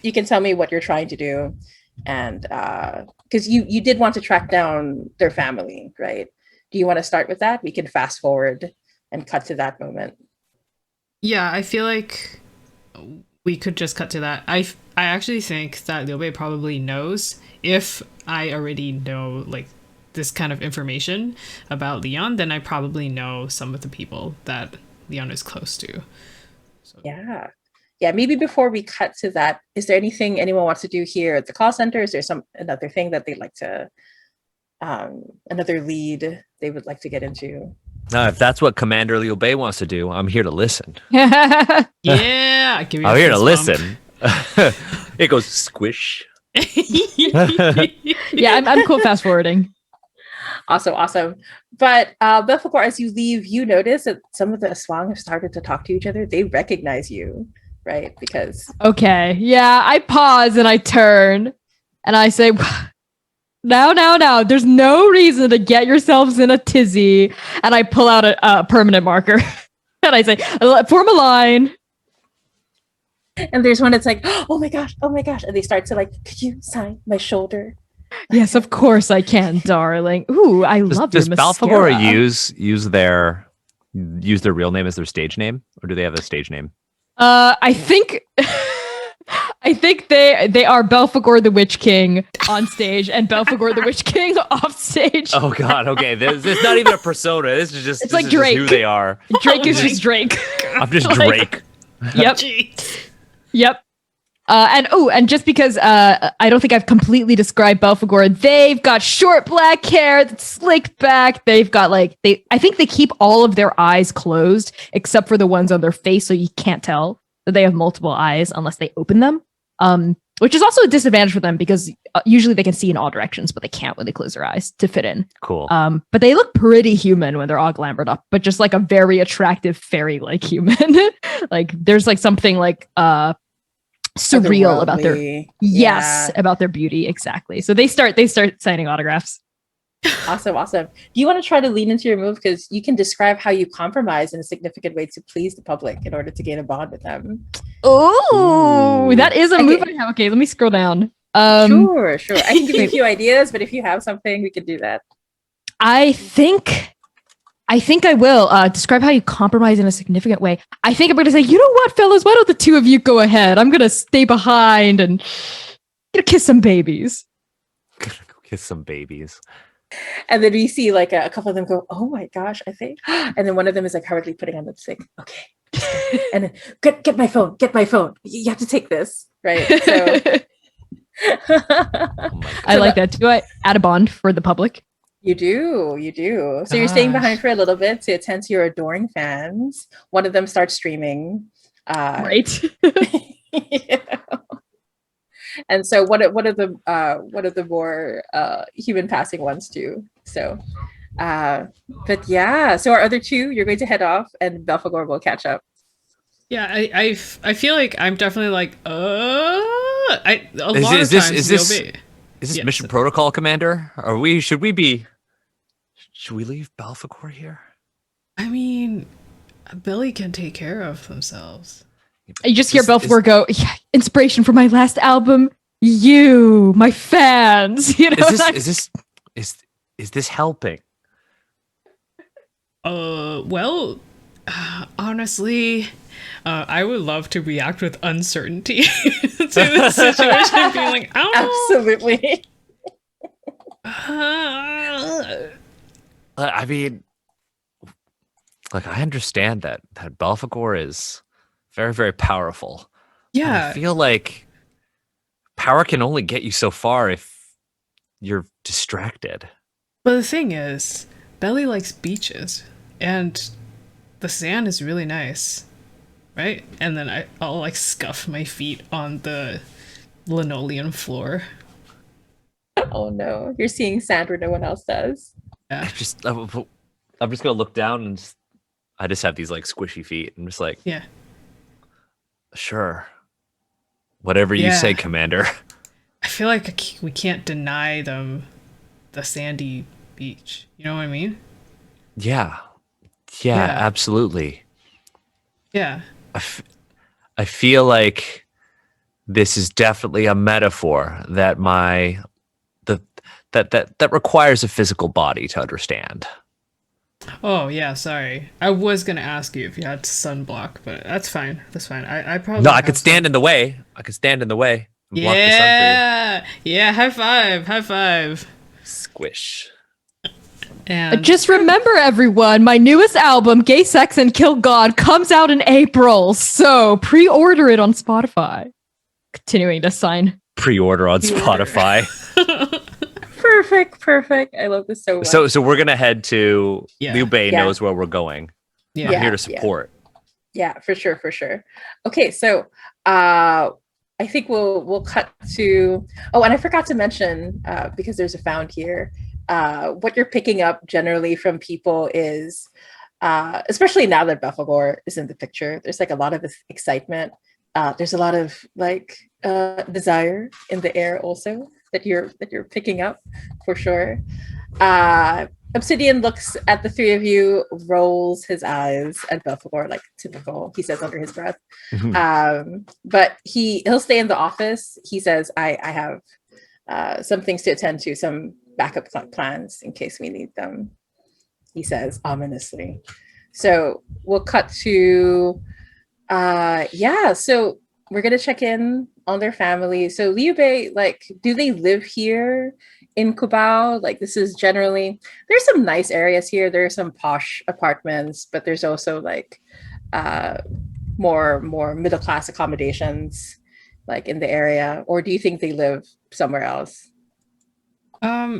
you can tell me what you're trying to do, and because you did want to track down their family, right? Do you want to start with that? We can fast forward and cut to that moment. Yeah, I feel like we could just cut to that. I actually think that Liu Bei probably knows. If I already know like this kind of information about Leon, then I probably know some of the people that Leon is close to. So. Yeah, maybe before we cut to that, is there anything anyone wants to do here at the call center? Is there another thing that they'd like to, another lead they would like to get into? If that's what Commander Liu Bei wants to do, I'm here to listen. Yeah, give me I'm here to bump. listen. It goes squish. Yeah, I'm cool fast forwarding. Awesome. But Belphegor, as you leave, you notice that some of the Aswang have started to talk to each other. They recognize you, right? Because Okay, yeah, I pause and I turn and I say, now, there's no reason to get yourselves in a tizzy. And I pull out a permanent marker and I say, form a line. And there's one that's like, oh my gosh. And they start to like, could you sign my shoulder? Yes, of course I can, darling. Ooh, I love your Does mascara. Balfagor use their real name as their stage name, or do they have a stage name? I think they are Belphegor the Witch King on stage and Belphegor the Witch King off stage. Oh God, okay. It's not even a persona. This is just Drake. Just who they are. Drake is just Drake. I'm just Like- Drake. Yep. Yep. And just because I don't think I've completely described Belphegor, they've got short black hair that's slicked back. They've got I think they keep all of their eyes closed except for the ones on their face, so you can't tell that they have multiple eyes unless they open them. Which is also a disadvantage for them because usually they can see in all directions, but they can't when they close their eyes to fit in. Cool. But they look pretty human when they're all glamored up, but just like a very attractive fairy-like human. Like there's like something like surreal about their about their beauty. Exactly. So they start signing autographs. Awesome. Do you want to try to lean into your move, because you can describe how you compromise in a significant way to please the public in order to gain a bond with them? Oh, that is a move I have. Okay, let me scroll down. Sure. I can give you a few ideas, but if you have something, we can do that. I think I will describe how you compromise in a significant way. I think I'm going to say, you know what, fellas? Why don't the two of you go ahead? I'm going to stay behind and kiss some babies. Kiss some babies. And then we see like a couple of them go, oh my gosh, I think. And then one of them is like hurriedly putting on lipstick. Okay. And then get my phone. You have to take this. Right. So I like that. Do I add a bond for the public? You do. So you're staying behind for a little bit to attend to your adoring fans. One of them starts streaming. Right. And so what are the more human passing ones too. So but yeah, so our other two, you're going to head off and Belphegor will catch up. Yeah, I feel like I'm definitely like Is this mission protocol, Commander? Should we leave Belphegor here? I mean, Billy can take care of themselves. You just hear Belphegor go, yeah, inspiration for my last album. You, my fans. You know, is this helping? Well, honestly, I would love to react with uncertainty to the situation, being like, oh, absolutely. I mean, like I understand that Belphegor is very, very powerful. But I Yeah, feel like power can only get you so far if you're distracted. but the thing is, Belly likes beaches, and the sand is really nice, right? And then I'll like scuff my feet on the linoleum floor. Oh no, you're seeing sand where no one else does. Yeah, I'm just gonna look down and I just have these like squishy feet. I'm just like, yeah, sure, whatever you say, yeah. Commander. I feel like we can't deny them the sandy beach. You know what I mean? Yeah, yeah, Yeah, absolutely. yeah. I, f- I feel like this is definitely a metaphor that the that requires a physical body to understand. Oh yeah, sorry. I was gonna ask you if you had sunblock, but that's fine. That's fine. I No, probably I could have some. stand in the way. I could stand in the way and block the sun for you. Yeah, yeah. High five, high five. Squish. And Just remember, everyone, my newest album, Gay Sex and Kill God, comes out in April. So pre-order it on Spotify. Continuing to sign. Pre-order on Pre-order. Spotify. Perfect. I love this so much. So we're gonna head to Yeah. Liu Bei Yeah. knows where we're going. yeah, I'm here to Yeah. support. Yeah, for sure. Okay, so I think we'll cut to, oh, and I forgot to mention, because there's a found here, what you're picking up generally from people is, especially now that Belphegor is in the picture, there's like a lot of excitement. There's a lot of like desire in the air also that you're picking up for sure. Obsidian looks at the three of you, rolls his eyes at Belphegor, like typical, he says under his breath. But he'll stay in the office. He says, I have some things to attend to, some backup plans in case we need them, he says ominously. So we'll cut to, so we're going to check in on their family. So Liu Bei, like, do they live here in Cubao? Like, this is generally, there's some nice areas here. There are some posh apartments, but there's also like more middle class accommodations like in the area. Or do you think they live somewhere else?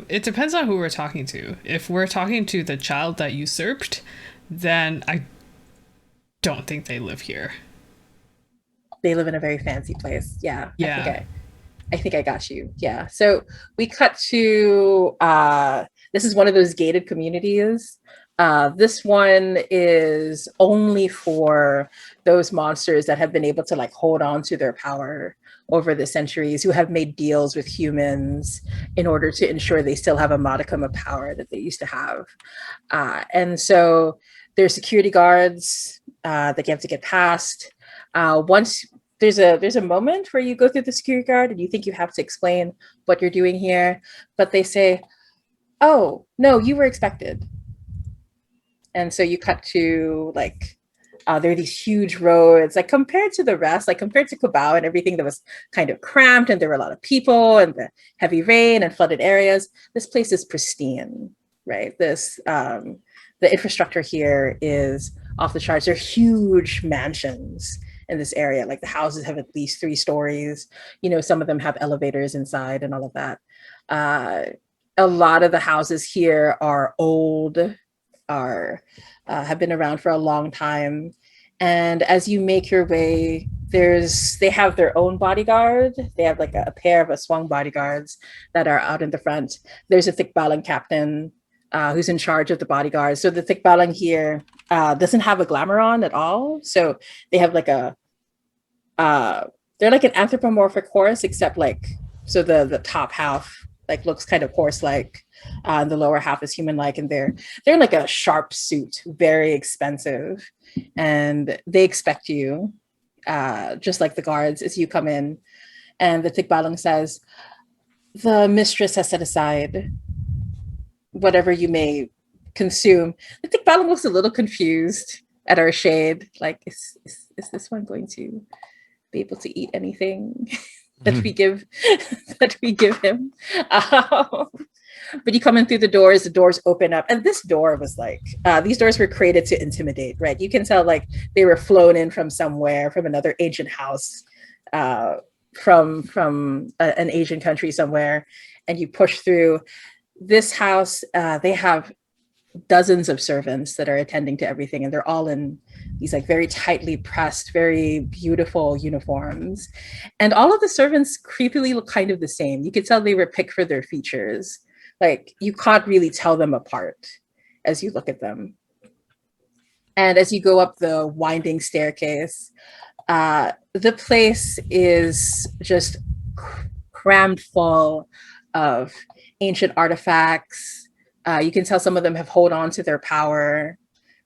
It depends on who we're talking to. If we're talking to the child that usurped, then I don't think they live here. They live in a very fancy place. Yeah. Yeah. I think I got you. Yeah. So we cut to this is one of those gated communities. This one is only for those monsters that have been able to like hold on to their power over the centuries, who have made deals with humans in order to ensure they still have a modicum of power that they used to have. And so there's security guards that you have to get past. Once there's a moment where you go through the security guard and you think you have to explain what you're doing here, but they say, "Oh no, you were expected." And so you cut to like there are these huge roads, like compared to the rest, like compared to Cubao and everything that was kind of cramped and there were a lot of people and the heavy rain and flooded areas. This place is pristine, right? The infrastructure here is off the charts. There are huge mansions in this area. Like the houses have at least 3 stories. You know, some of them have elevators inside and all of that. A lot of the houses here are old, have been around for a long time. And as you make your way, they have their own bodyguard. They have like a pair of swung bodyguards that are out in the front. There's a Thickbalang captain who's in charge of the bodyguards. So the Thickbalang here doesn't have a glamour on at all. So they have like they're like an anthropomorphic horse, except like, so the top half like looks kind of horse-like, and the lower half is human-like, and they're in like a sharp suit, very expensive, and they expect you, just like the guards, as you come in. And the Tikbalang says, "The mistress has set aside whatever you may consume." The Tikbalang looks a little confused at our shade, like, is this one going to be able to eat anything that we give him? But you come in through the doors open up. And this door was like, these doors were created to intimidate, right? You can tell like they were flown in from somewhere, from another ancient house, from an Asian country somewhere. And you push through this house. They have dozens of servants that are attending to everything, and they're all in these like very tightly pressed, very beautiful uniforms. And all of the servants creepily look kind of the same. You could tell they were picked for their features. Like you can't really tell them apart as you look at them. And as you go up the winding staircase, the place is just crammed full of ancient artifacts. You can tell some of them have held on to their power,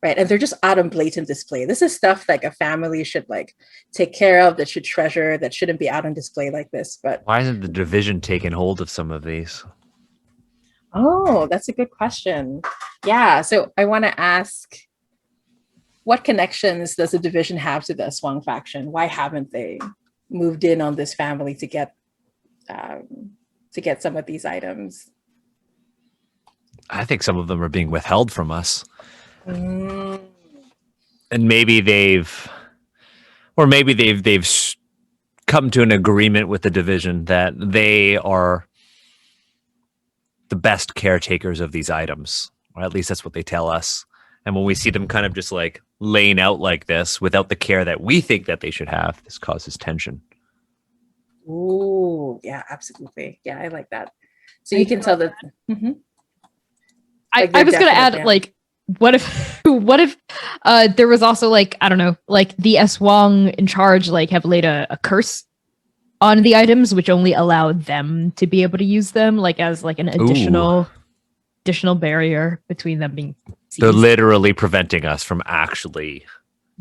right? And they're just out on blatant display. This is stuff like a family should like take care of, that should treasure, that shouldn't be out on display like this. But why isn't the division taking hold of some of these? oh, that's a good question. Yeah, so I want to ask, what connections does the division have to the Swang faction? Why haven't they moved in on this family to get some of these items? I think some of them are being withheld from us. Mm. And maybe they've come to an agreement with the division that they are the best caretakers of these items, or at least that's what they tell us. And when we see them kind of just like laying out like this without the care that we think that they should have, this causes tension. Ooh, yeah, absolutely. Yeah, I like that. So you can tell that. Mhm. Like, I was going to add, yeah. like, what if there was also like, I don't know, like the Swang in charge like have laid a curse on the items, which only allowed them to be able to use them, like as like an additional barrier between them being seized. They're literally preventing us from actually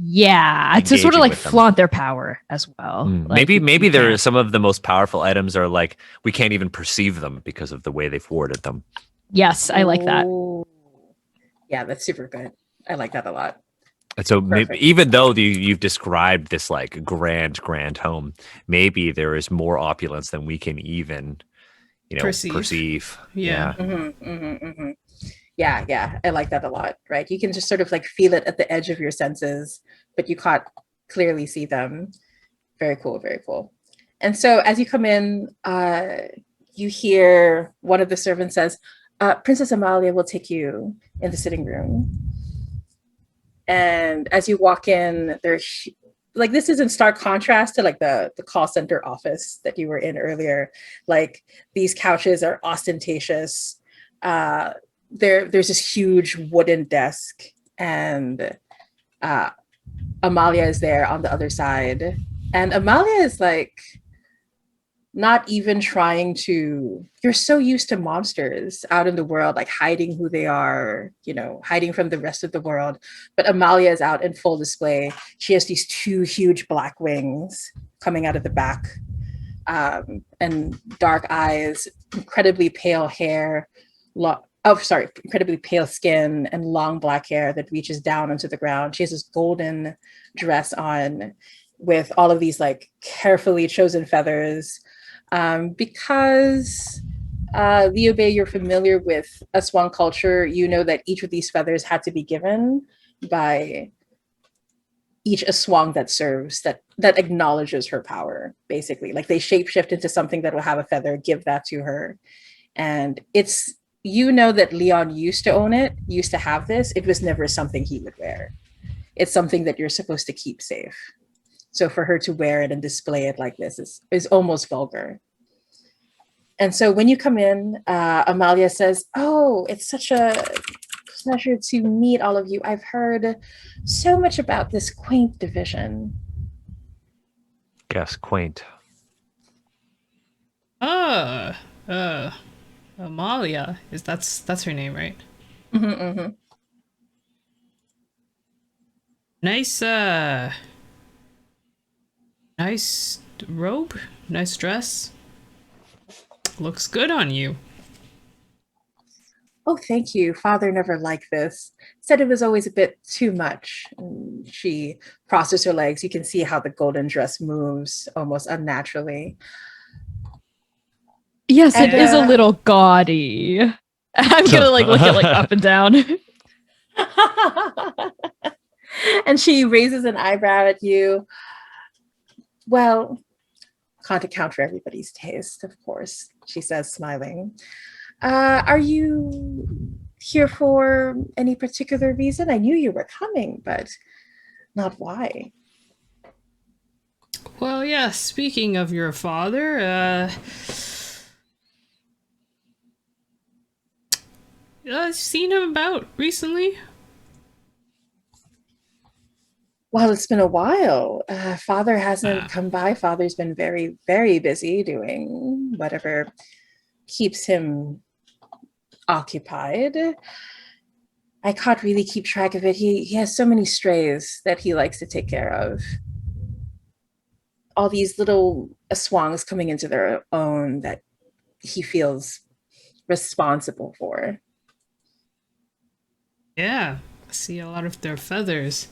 to sort of like with them. flaunt their power as well. Like, Maybe there are some of the most powerful items are like we can't even perceive them because of the way they've warded them. Yes, I like that. Ooh. Yeah, that's super good. I like that a lot. And so maybe, even though you've described this like grand home, maybe there is more opulence than we can even, perceive. Yeah. Yeah, I like that a lot, right? You can just sort of like feel it at the edge of your senses, but you can't clearly see them. Very cool, very cool. And so as you come in, you hear one of the servants says, Princess Amalia will take you in the sitting room. And as you walk in, there's like, this is in stark contrast to like the call center office that you were in earlier. Like these couches are ostentatious. There's this huge wooden desk, and Amalia is there on the other side. And Amalia is like, not even trying to, you're so used to monsters out in the world, like hiding who they are, hiding from the rest of the world. But Amalia is out in full display. She has these two huge black wings coming out of the back, and dark eyes, incredibly pale hair, incredibly pale skin, and long black hair that reaches down onto the ground. She has this golden dress on with all of these like carefully chosen feathers. Because Liu-Bei, you're familiar with Aswang culture, you know that each of these feathers had to be given by each Aswang that serves, that acknowledges her power, basically. Like they shapeshift into something that will have a feather, give that to her. And it's, that Leon used to own it, used to have this. It was never something he would wear. It's something that you're supposed to keep safe. So for her to wear it and display it like this is almost vulgar. And so when you come in, Amalia says, "Oh, it's such a pleasure to meet all of you. I've heard so much about this quaint division." Yes, quaint. Amalia, that's her name, right? Mm-hmm. Nice robe, nice dress. Looks good on you. "Oh, thank you. Father never liked this. Said it was always a bit too much." And she crosses her legs. You can see how the golden dress moves almost unnaturally. Yes, it is a little gaudy. I'm gonna like look it like up and down. And she raises an eyebrow at you. Well, can't account for everybody's taste, of course, she says, smiling. Are you here for any particular reason? I knew you were coming, but not why. Well, yeah, speaking of your father, I've seen him about recently. Well, it's been a while. Father hasn't come by. Father's been very, very busy doing whatever keeps him occupied. I can't really keep track of it. He has so many strays that he likes to take care of. All these little swans coming into their own that he feels responsible for. Yeah, I see a lot of their feathers.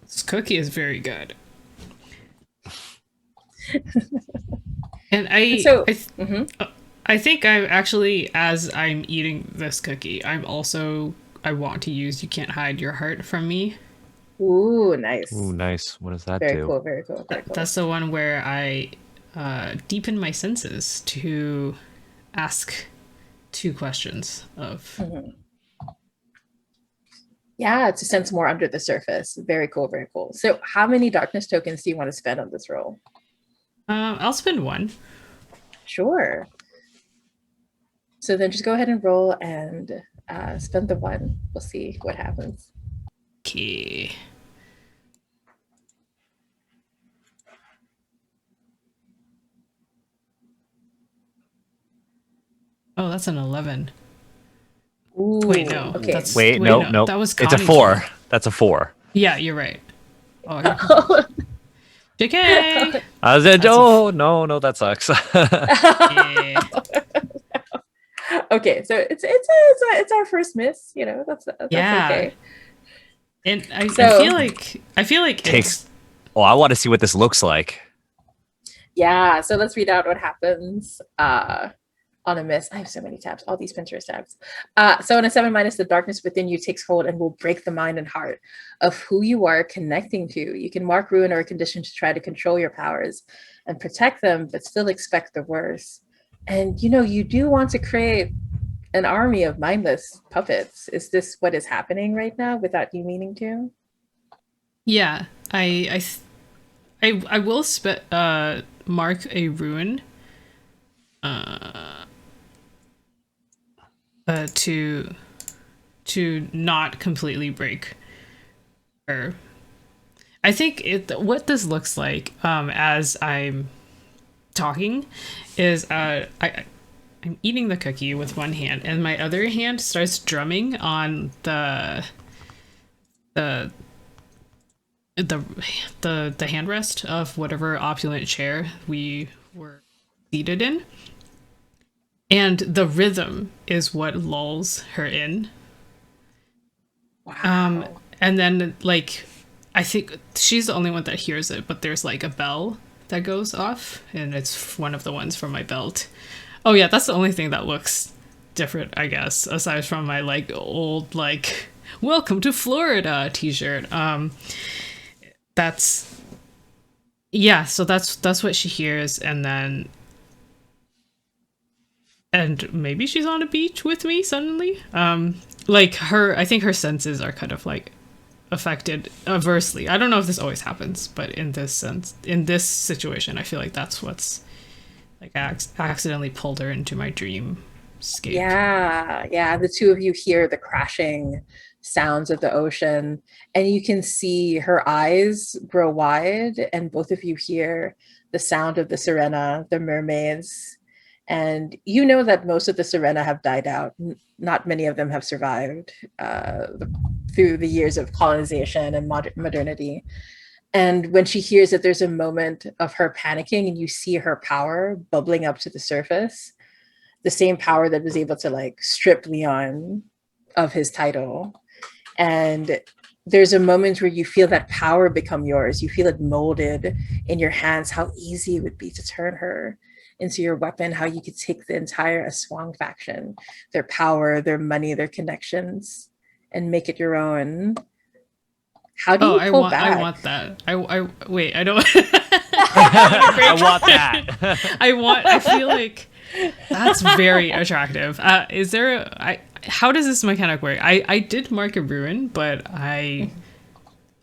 This cookie is very good. And I think I actually, as I'm eating this cookie, I want to use "You Can't Hide Your Heart from Me." Ooh, nice. Ooh, nice. What does that Very do? cool, very cool, very cool. That's the one where I deepen my senses to ask 2 questions of. Yeah, to sense more under the surface. Very cool, very cool. So how many darkness tokens do you want to spend on this roll? I'll spend 1. Sure. So then just go ahead and roll and spend the 1. We'll see what happens. Okay. Oh, that's an 11. Ooh, Wait, no. Okay. No. That was It's a Connie 4. too. That's a 4. Yeah, you're right. Oh, JK! I said, oh, no, that sucks. Yeah. Okay, so it's our first miss. You know, that's okay. And I feel like Takes. Oh, I want to see what this looks like. Yeah. So let's read out what happens. On a miss. I have so many tabs, all these Pinterest tabs. So on a 7-, the darkness within you takes hold and will break the mind and heart of who you are connecting to. You can mark ruin or a condition to try to control your powers and protect them, but still expect the worst. And you do want to create an army of mindless puppets. Is this what is happening right now without you meaning to? Yeah, I will mark a ruin. To not completely break her. I think what this looks like as I'm talking is I'm eating the cookie with one hand and my other hand starts drumming on the handrest of whatever opulent chair we were seated in. And the rhythm is what lulls her in. Wow. And then, like, I think she's the only one that hears it, but there's, like, a bell that goes off, and it's one of the ones from my belt. Oh, yeah, that's the only thing that looks different, I guess, aside from my, like, old, like, "Welcome to Florida" t-shirt. So that's what she hears, and then... And maybe she's on a beach with me suddenly. I think her senses are kind of like affected adversely. I don't know if this always happens, but in this situation, I feel like that's what's like accidentally pulled her into my dreamscape. Yeah. The two of you hear the crashing sounds of the ocean, and you can see her eyes grow wide, and both of you hear the sound of the sirena, the mermaids. And you know that most of the sirena have died out. Not many of them have survived through the years of colonization and modernity. And when she hears that there's a moment of her panicking and you see her power bubbling up to the surface, the same power that was able to like strip Leon of his title. And there's a moment where you feel that power become yours. You feel it molded in your hands, how easy it would be to turn her into your weapon, how you could take the entire Aswang faction, their power, their money, their connections, and make it your own. How do Oh, you pull I back? want that. I wait. I don't. I want that. I feel like that's very attractive. Is there? How does this mechanic work? I did mark a ruin, but I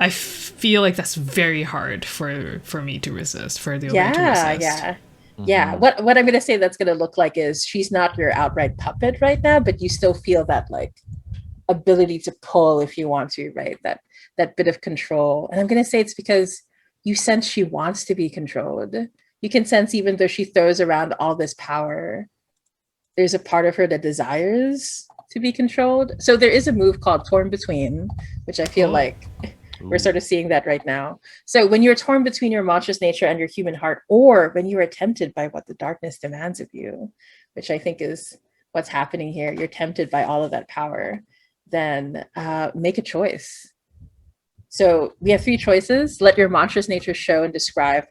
feel like that's very hard for me to resist. For the obey to resist. Yeah. What I'm gonna say that's gonna look like is she's not your outright puppet right now, but you still feel that like ability to pull if you want to, right? That bit of control. And I'm gonna say it's because you sense she wants to be controlled. You can sense even though she throws around all this power, there's a part of her that desires to be controlled. So there is a move called Torn Between, which I feel like we're sort of seeing that right now. So when you're torn between your monstrous nature and your human heart, or when you are tempted by what the darkness demands of you, which I think is what's happening here, you're tempted by all of that power, then make a choice. So we have 3 choices. Let your monstrous nature show and describe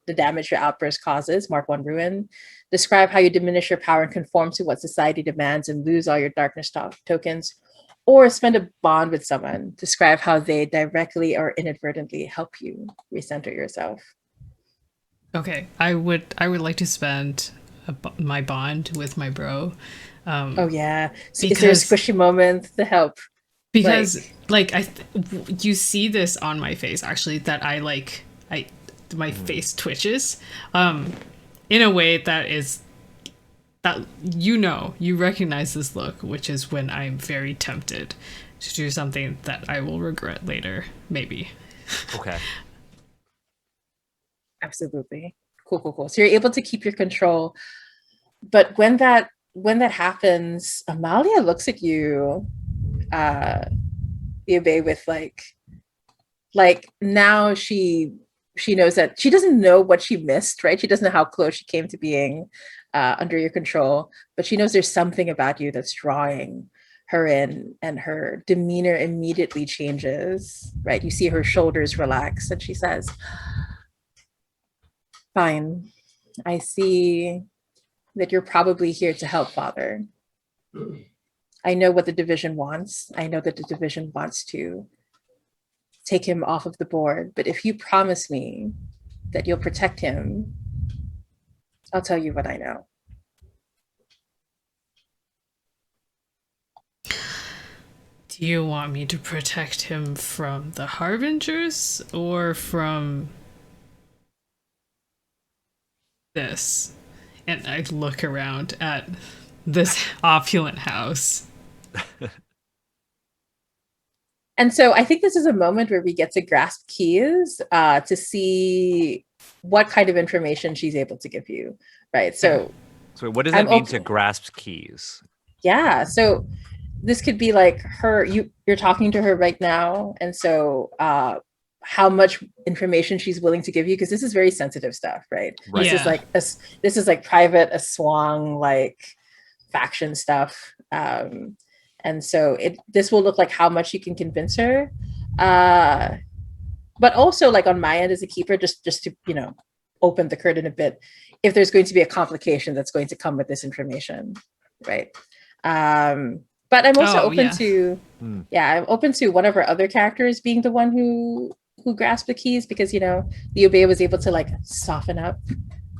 the damage your outburst causes, mark 1 ruin. Describe how you diminish your power and conform to what society demands and lose all your darkness tokens. Or spend a bond with someone. Describe how they directly or inadvertently help you recenter yourself. Okay, I would like to spend my bond with my bro. Oh yeah, so is there a squishy moment to help? Because you see this on my face actually, that my face twitches in a way that is that you recognize this look, which is when I'm very tempted to do something that I will regret later, maybe. Okay. Absolutely. Cool. So you're able to keep your control, but when that happens, Amalia looks at you, Yubei, with like now she knows that she doesn't know what she missed, right? She doesn't know how close she came to being under your control, but she knows there's something about you that's drawing her in, and her demeanor immediately changes, right? You see her shoulders relax and she says, fine, I see that you're probably here to help, Father. I know what the division wants. I know that the division wants to take him off of the board, but if you promise me that you'll protect him, I'll tell you what I know. Do you want me to protect him from the Harbingers or from this? And I look around at this opulent house. And so I think this is a moment where we get to grasp keys to see what kind of information she's able to give you, right? So what does that mean to grasp keys? Yeah, so this could be like you're talking to her right now, and so how much information she's willing to give you, because this is very sensitive stuff, right? This is like private Aswang like faction stuff. And so this will look like how much you can convince her. But also like on my end as a keeper, just to, open the curtain a bit, if there's going to be a complication that's going to come with this information, right? But I'm also open to, I'm open to one of our other characters being the one who grasped the keys, because, the Obey was able to like soften up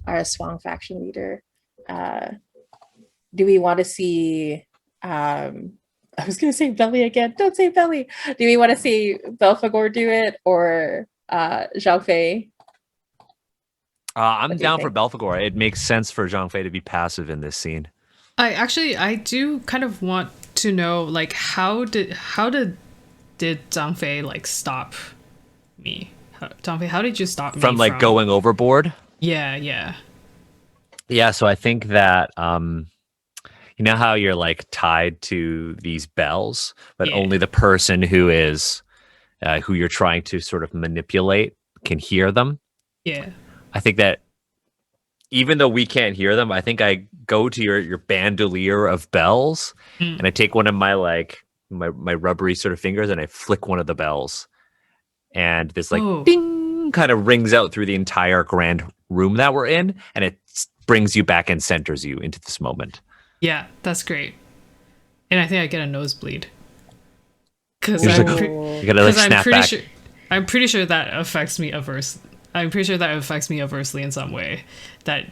our Swang faction leader. Do we want to see, I was going to say Belly again. Don't say Belly. Do we want to see Belphegor do it, or Zhang Fei? I'm down for Belphegor. It makes sense for Zhang Fei to be passive in this scene. I do kind of want to know, like, how did Zhang Fei like stop me? Zhang Fei, how did you stop me from going overboard? Yeah. So I think that you know how you're like tied to these bells, but only the person who is who you're trying to sort of manipulate can hear them. Yeah. I think that even though we can't hear them, I think I go to your bandolier of bells and I take one of my my rubbery sort of fingers and I flick one of the bells, and this ding kind of rings out through the entire grand room that we're in, and it brings you back and centers you into this moment. Yeah, that's great. And I think I get a nosebleed. Because You I'm, just, pre- you gotta like I'm snap pretty back. sure I'm pretty sure that affects me I'm pretty sure that affects me adversely in some way. That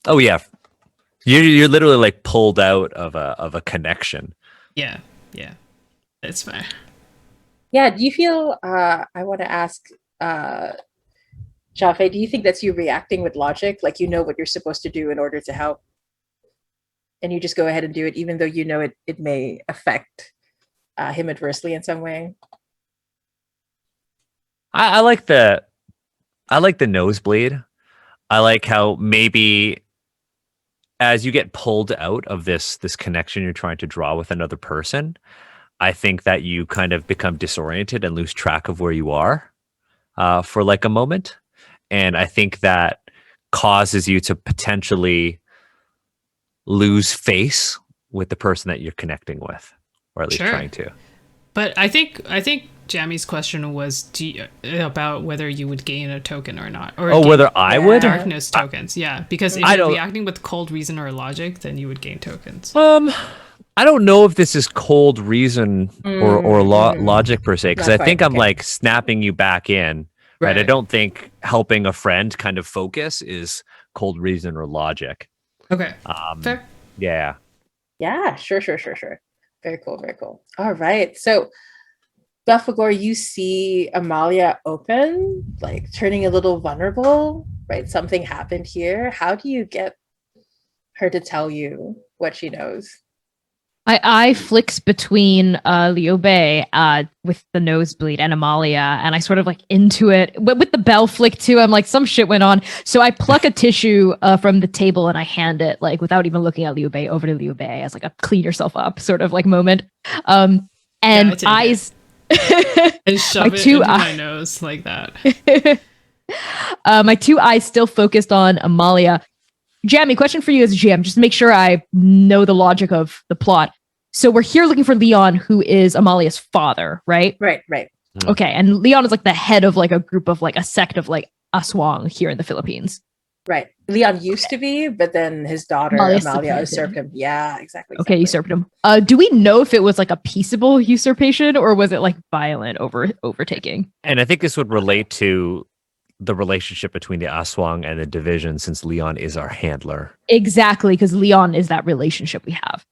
Oh yeah, you're literally like pulled out of a connection. yeah, it's fine. Yeah, do you feel I want to ask Jaffe, do you think that's you reacting with logic, like you know what you're supposed to do in order to help, and you just go ahead and do it even though you know it may affect him adversely in some way? I like the nosebleed. I like how maybe as you get pulled out of this connection you're trying to draw with another person, I think that you kind of become disoriented and lose track of where you are for like a moment. And I think that causes you to potentially lose face with the person that you're connecting with, or at least Sure. trying to. But I think Jamie's question was about whether you would gain a token or not. Or Oh, gain whether I would? darkness tokens. Yeah, because if I you're don't- reacting with cold reason or logic, then you would gain tokens. I don't know if this is cold reason or logic per se, because Not I think quite, I'm okay. like snapping you back in. Right. I Right. don't think helping a friend kind of focus is cold reason or logic. Okay. Fair. Yeah. Yeah, sure. Very cool, very cool. All right, so Belphegor, you see Amalia open, like turning a little vulnerable, right? Something happened here. How do you get her to tell you what she knows? I flicks between Liu Bei with the nosebleed and Amalia, and I sort of like into it with the bell flick too. I'm like, some shit went on, so I pluck a tissue from the table and I hand it, like without even looking at Liu Bei, over to Liu Bei as like a clean yourself up sort of like moment. And I take eyes And shove My it two into my eye- nose like that. my two eyes still focused on Amalia. Jamie, question for you as a GM, just to make sure I know the logic of the plot. So we're here looking for Leon, who is Amalia's father, right? Right. Okay, and Leon is like the head of like a group of like a sect of like Aswang here in the Philippines. Right. Leon used to be, but then his daughter Amalia Amalia supplanted usurped him. Yeah, exactly. Okay, usurped him. Do we know if it was like a peaceable usurpation or was it like violent overtaking? And I think this would relate to the relationship between the Aswang and the division, since Leon is our handler. Exactly, because Leon is that relationship we have.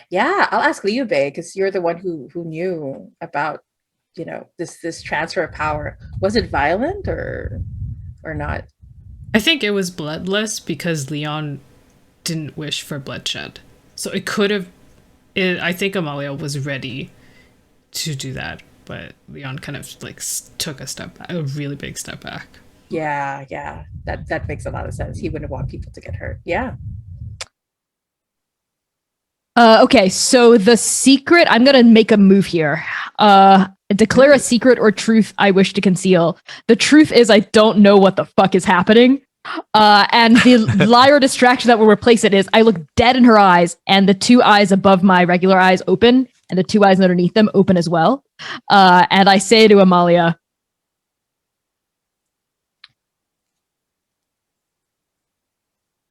Yeah, I'll ask Liu Bei because you're the one who knew about, this transfer of power. Was it violent or not? I think it was bloodless because Leon didn't wish for bloodshed. So it could have. I think Amalia was ready to do that, but Leon kind of like took a really big step back. Yeah, that makes a lot of sense. He wouldn't want people to get hurt. Yeah. Okay, so the secret, I'm gonna make a move here. Declare a secret or truth I wish to conceal. The truth is I don't know what the fuck is happening. And the liar distraction that will replace it is I look dead in her eyes, and the two eyes above my regular eyes open, and the two eyes underneath them open as well. And I say to Amalia,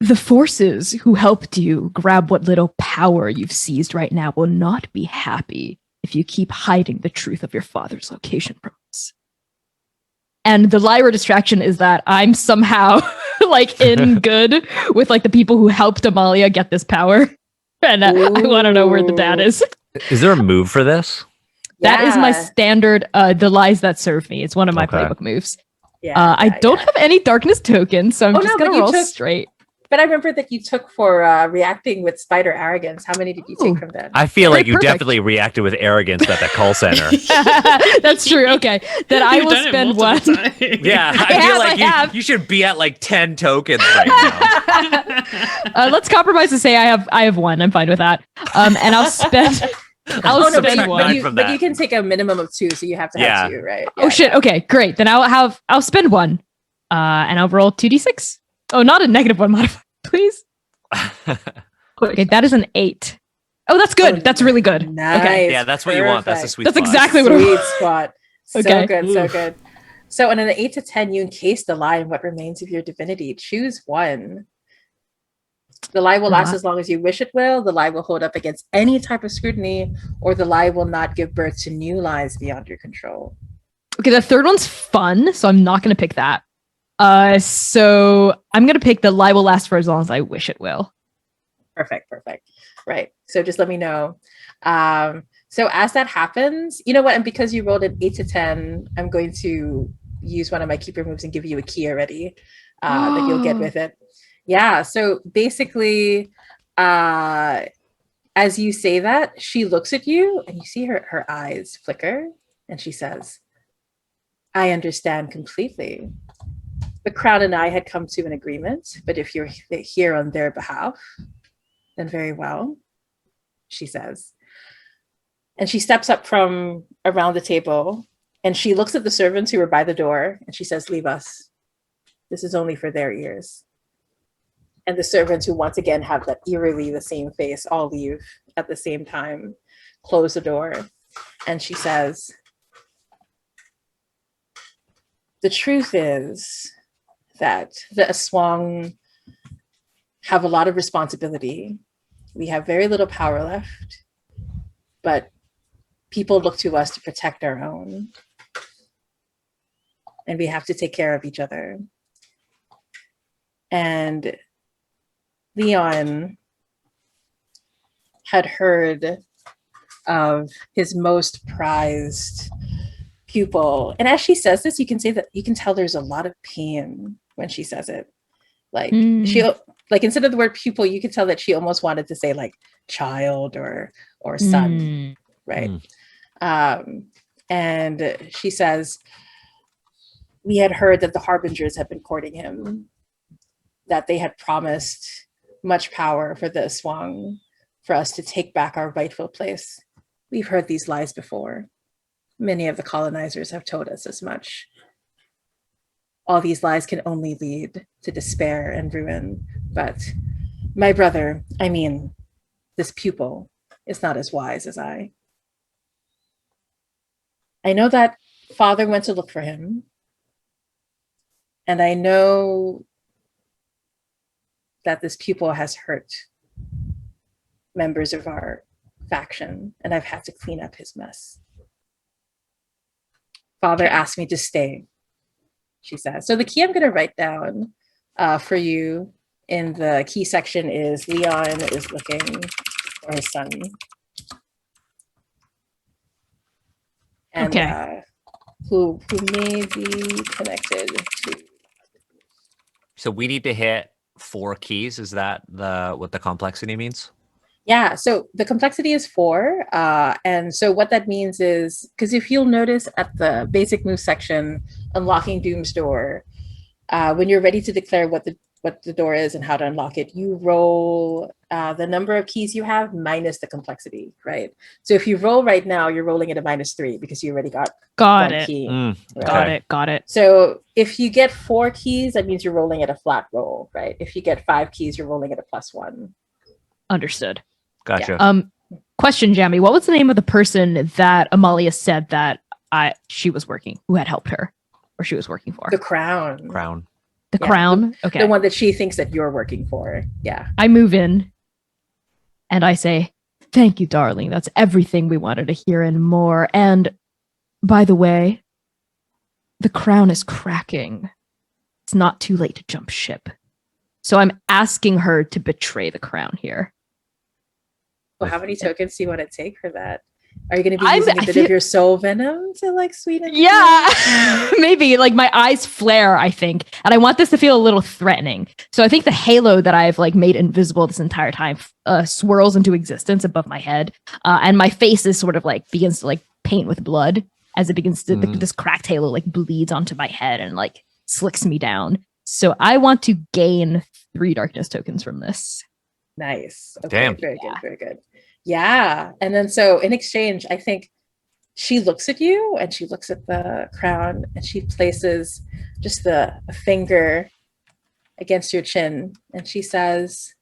the forces who helped you grab what little power you've seized right now will not be happy if you keep hiding the truth of your father's location from us. And the Lyra distraction is that I'm somehow like in good with like the people who helped Amalia get this power. And I want to know where the dad is. Is there a move for this? That is my Yeah. standard, the lies that serve me. It's one of my Okay. playbook moves. Yeah, I don't have any darkness tokens, so I'm Oh, just no, but going to you roll took- straight. But I remember that you took for reacting with spider arrogance. How many did you Ooh. take from that? I feel Very like you perfect. definitely reacted with arrogance at the call center. That's true. Okay. Then I You've will done it spend multiple one. times. Yeah, I have, feel like I have. you should be at like 10 tokens right now. Let's compromise to say I have one. I'm fine with that. And I'll spend. I'll Oh no, but spend you, one. but, you, from but that. you can take a minimum of 2, so you have to Yeah. have 2, right? Oh shit. Okay, great. Then I'll spend one. And I'll roll 2d6. Oh, not a negative one modifier, please. Okay, that is an 8. Oh, that's good. Oh, That's really good. Nice. Okay. Yeah, that's what you want. That's a Perfect. sweet That's spot. exactly what I Sweet want. spot. So Okay. good, so Oof. good. So on an 8 to 10, you encase the lie in what remains of your divinity. Choose one. The lie will last as long as you wish it will. The lie will hold up against any type of scrutiny, or the lie will not give birth to new lies beyond your control. Okay, the third one's fun, so I'm not going to pick that. So I'm going to pick the lie will last for as long as I wish it will. Perfect. Right. So just let me know. So as that happens, you know what? And because you rolled an 8 to 10, I'm going to use one of my keeper moves and give you a key already that you'll get with it. Yeah. So basically, as you say that, she looks at you and you see her eyes flicker and she says, I understand completely. The Crown and I had come to an agreement, but if you're here on their behalf, then very well, she says. And she steps up from around the table and she looks at the servants who were by the door and she says, leave us. This is only for their ears. And the servants, who once again have that eerily the same face, all leave at the same time, close the door. And she says, the truth is that the Aswang have a lot of responsibility. We have very little power left, but people look to us to protect our own. And we have to take care of each other. And Leon had heard of his most prized pupil. And as she says this, you can tell there's a lot of pain when she says it. Like instead of the word pupil, you could tell that she almost wanted to say like child or son, right? And she says, we had heard that the Harbingers had been courting him, that they had promised much power for the Aswang, for us to take back our rightful place. We've heard these lies before. Many of the colonizers have told us as much. All these lies can only lead to despair and ruin. But my brother, this pupil, is not as wise as I. I know that father went to look for him. And I know that this pupil has hurt members of our faction, and I've had to clean up his mess. Father asked me to stay, she says. So the key I'm going to write down for you in the key section is Leon is looking for his son. And who may be connected to. So we need to hit 4 keys. Is that what the complexity means? Yeah, so the complexity is 4. And so what that means is, because if you'll notice at the basic move section, unlocking Doom's door, when you're ready to declare what the door is and how to unlock it, you roll the number of keys you have minus the complexity, right? So if you roll right now, you're rolling at a -3 because you already got one key. Right? Got it. So if you get 4 keys, that means you're rolling at a flat roll, right? If you get 5 keys, you're rolling at a +1. Understood. Gotcha. Yeah. Question, Jamie. What was the name of the person that Amalia said that she was working, who had helped her, or she was working for? The Crown. The Crown? Okay. The one that she thinks that you're working for. Yeah. I move in and I say, thank you, darling. That's everything we wanted to hear and more. And by the way, the Crown is cracking. It's not too late to jump ship. So I'm asking her to betray the Crown here. Well, how many tokens do you want to take for that? Are you going to be using a bit of your soul venom to like sweeten? Yeah, maybe. Like my eyes flare, I think, and I want this to feel a little threatening. So I think the halo that I've like made invisible this entire time swirls into existence above my head, and my face is sort of like begins to like paint with blood as it begins to this cracked halo like bleeds onto my head and like slicks me down. So I want to gain 3 darkness tokens from this. Nice. Okay, Damn. Very good. Yeah. And then so in exchange, I think she looks at you and she looks at the Crown and she places just a finger against your chin and she says,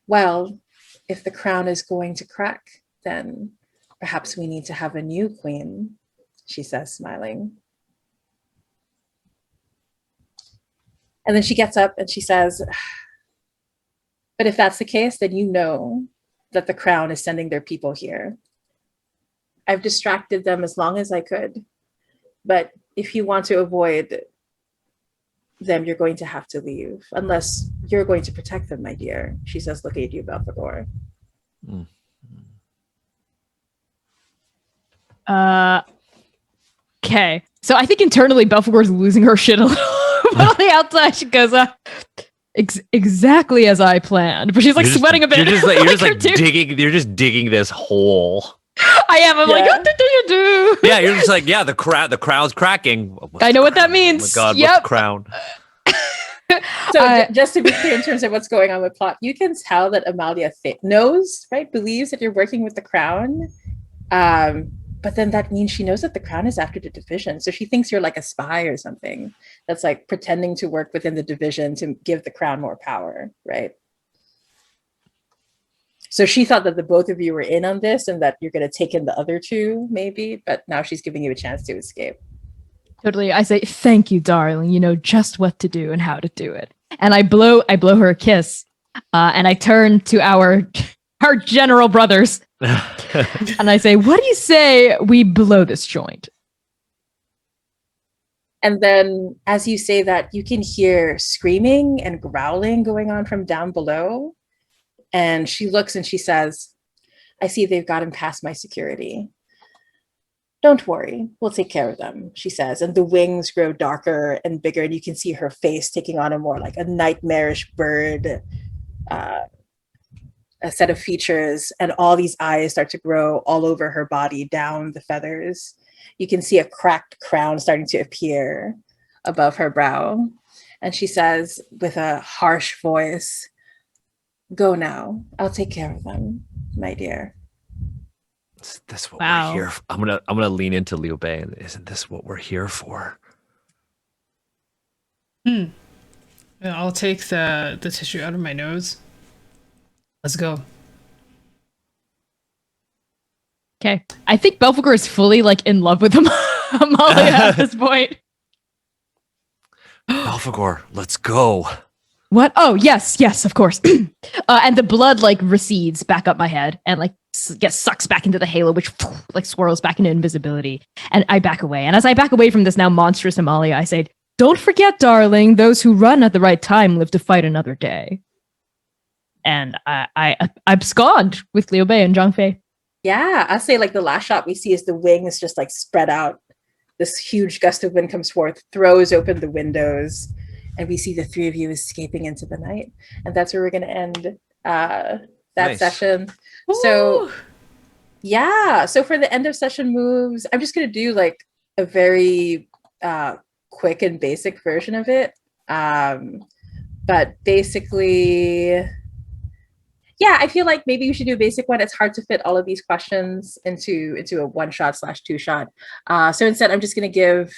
well, if the Crown is going to crack, then perhaps we need to have a new queen, she says, smiling. And then she gets up and she says, but if that's the case, then you know that the crown is sending their people here. I've distracted them as long as I could. But if you want to avoid them, you're going to have to leave. Unless you're going to protect them, my dear. She says, looking at you, Belphegor. Okay. So I think internally Belphegor's losing her shit a little. But on the outside, she goes, exactly as I planned. But she's like sweating a bit. You're just digging this hole. I am. I'm like, what do you do? Yeah, you're just like, yeah, the crown's cracking. I know what that means. Oh my God, yep. what's the crown? So just to be clear in terms of what's going on with plot, you can tell that Amalia knows, right? Believes that you're working with the crown. But then that means she knows that the crown is after the division. So she thinks you're like a spy or something that's like pretending to work within the division to give the crown more power, right? So she thought that the both of you were in on this and that you're going to take in the other two, maybe. But now she's giving you a chance to escape. Totally. I say, thank you, darling. You know just what to do and how to do it. And I blow her a kiss. And I turn to our general brothers. And I say, what do you say we blow this joint? And then as you say that, you can hear screaming and growling going on from down below. And she looks and she says, I see they've gotten past my security. Don't worry, we'll take care of them, she says. And the wings grow darker and bigger, and you can see her face taking on a more like a nightmarish bird a set of features, and all these eyes start to grow all over her body, down the feathers. You can see a cracked crown starting to appear above her brow. And she says with a harsh voice, go now. I'll take care of them, my dear. Is this what we're here for? I'm gonna lean into Liu Bei. Isn't this what we're here for? I'll take the tissue out of my nose. Let's go. Okay. I think Belphegor is fully like in love with Amalia at this point. Belphegor, let's go. What? Oh, yes, of course. And the blood like recedes back up my head and like gets sucks back into the halo, which like swirls back into invisibility. And I back away. And as I back away from this now monstrous Amalia, I say, don't forget, darling, those who run at the right time live to fight another day. And I abscond with Liu Bei and Zhang Fei. Yeah, I'll say like the last shot we see is the wings just like spread out. This huge gust of wind comes forth, throws open the windows, and we see the three of you escaping into the night. And that's where we're going to end that session. Ooh. So yeah, so for the end of session moves, I'm just going to do like a very quick and basic version of it. But basically, yeah, I feel like maybe we should do a basic one. It's hard to fit all of these questions into a one-shot/two-shot. So instead, I'm just going to give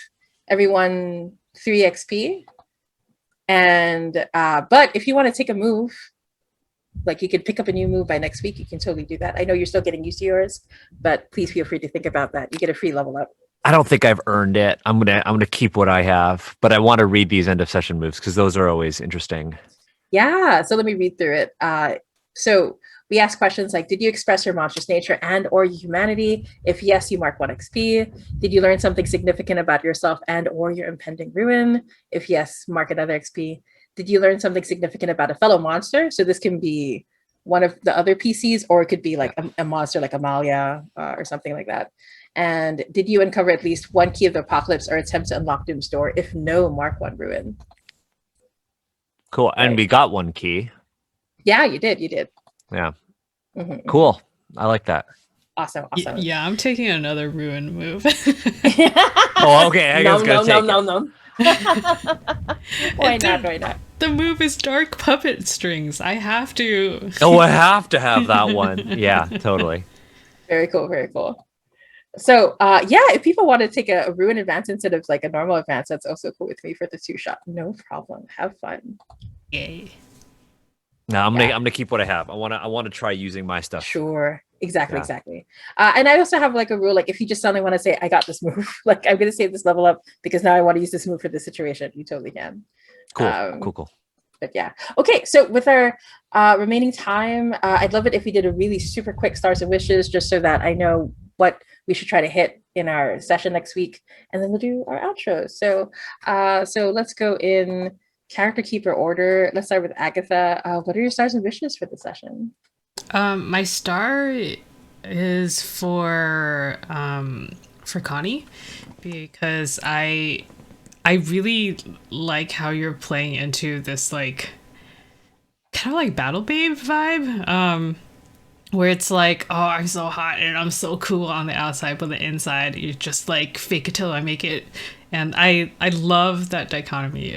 everyone 3 XP. And but if you want to take a move, like you could pick up a new move by next week, you can totally do that. I know you're still getting used to yours, but please feel free to think about that. You get a free level up. I don't think I've earned it. I'm gonna keep what I have, but I want to read these end of session moves because those are always interesting. Yeah, so let me read through it. So we ask questions like, did you express your monstrous nature and or your humanity? If yes, you mark 1 XP. Did you learn something significant about yourself and or your impending ruin? If yes, mark another XP. Did you learn something significant about a fellow monster? So this can be one of the other PCs, or it could be like a monster like Amalia or something like that. And did you uncover at least 1 key of the apocalypse or attempt to unlock Doom's door? If no, mark 1 ruin. Cool. And we got 1 key. Yeah, you did. Yeah. Mm-hmm. Cool. I like that. Awesome. Yeah, I'm taking another ruin move. Oh, okay. I was gonna take no. Why not? The move is dark puppet strings. I have to. Oh, I have to have that one. Yeah, totally. Very cool. So yeah, if people want to take a ruin advance instead of like a normal advance, that's also cool with me for the 2-shot. No problem. Have fun. Yay. No, I'm gonna keep what I have. I wanna try using my stuff. Sure. Exactly. And I also have like a rule, like if you just suddenly want to say, I got this move, like I'm gonna save this level up because now I want to use this move for this situation, you totally can. Cool. But yeah. Okay, so with our remaining time, I'd love it if we did a really super quick stars and wishes, just so that I know what we should try to hit in our session next week, and then we'll do our outro. So let's go in character keeper order. Let's start with Agatha. What are your stars and wishes for the session? My star is for Connie, because I really like how you're playing into this like kind of like Battle Babe vibe, where it's like, oh, I'm so hot and I'm so cool on the outside, but the inside you just like fake it till I make it. And I love that dichotomy.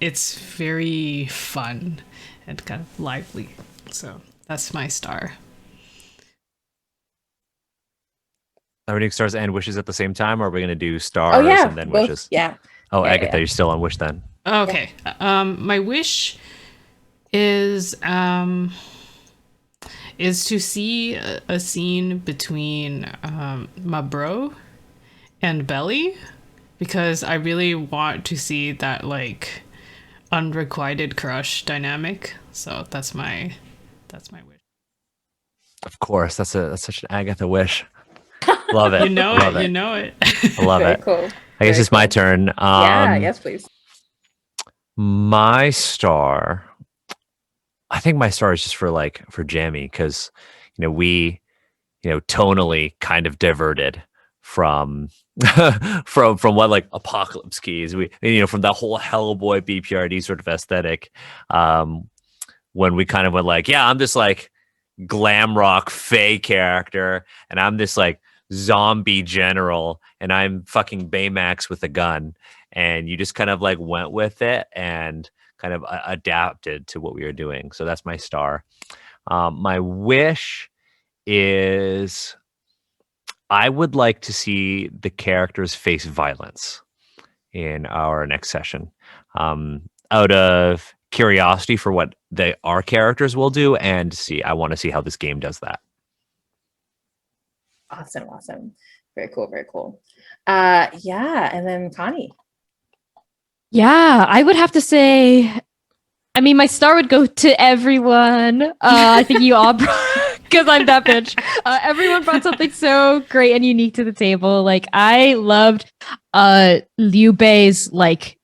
It's very fun and kind of lively. So that's my star. Are we doing stars and wishes at the same time, or are we going to do stars and then both, wishes? Yeah. Oh, Yeah, Agatha, you're still on wish then. Okay. My wish is to see a scene between my bro and Belly, because I really want to see that like unrequited crush dynamic. So that's my wish. Of course, that's such an Agatha wish. Love it. You know Love it. You know it. I love Very it. cool. I guess Very it's my cool. turn. Yes, please. My star, I think my star is just for Jamie, because we tonally kind of diverted from from what like Apocalypse Keys, from that whole Hellboy BPRD sort of aesthetic, when we kind of went like, yeah, I'm this like glam rock fae character, and I'm this like zombie general, and I'm fucking Baymax with a gun, and you just kind of like went with it and kind of adapted to what we were doing. So that's my star. My wish is I would like to see the characters face violence in our next session, out of curiosity for what our characters will do, and I want to see how this game does that. Awesome. Very cool. Yeah, and then Connie. Yeah, I would have to say, I mean, my star would go to everyone. I think you all because I'm that bitch. Everyone brought something so great and unique to the table. Like, I loved Liu Bei's, like,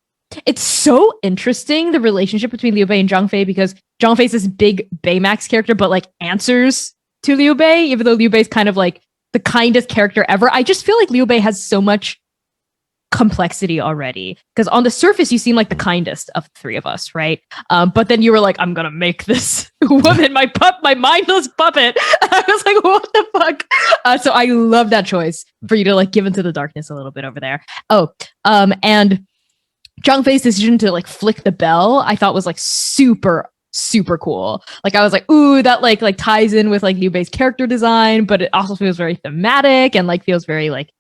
it's so interesting, the relationship between Liu Bei and Zhang Fei, because Zhang Fei's this big Baymax character, but like answers to Liu Bei, even though Liu Bei's kind of like the kindest character ever. I just feel like Liu Bei has so much complexity already, because on the surface you seem like the kindest of the three of us, right? But then you were like, I'm gonna make this woman my mindless puppet. I was like, what the fuck? So I love that choice for you to like give into the darkness a little bit over there. And Zhang Fei's decision to like flick the bell, I thought was like super cool. Like, I was like, ooh, that like ties in with like Liu Bei's character design, but it also feels very thematic and like feels very like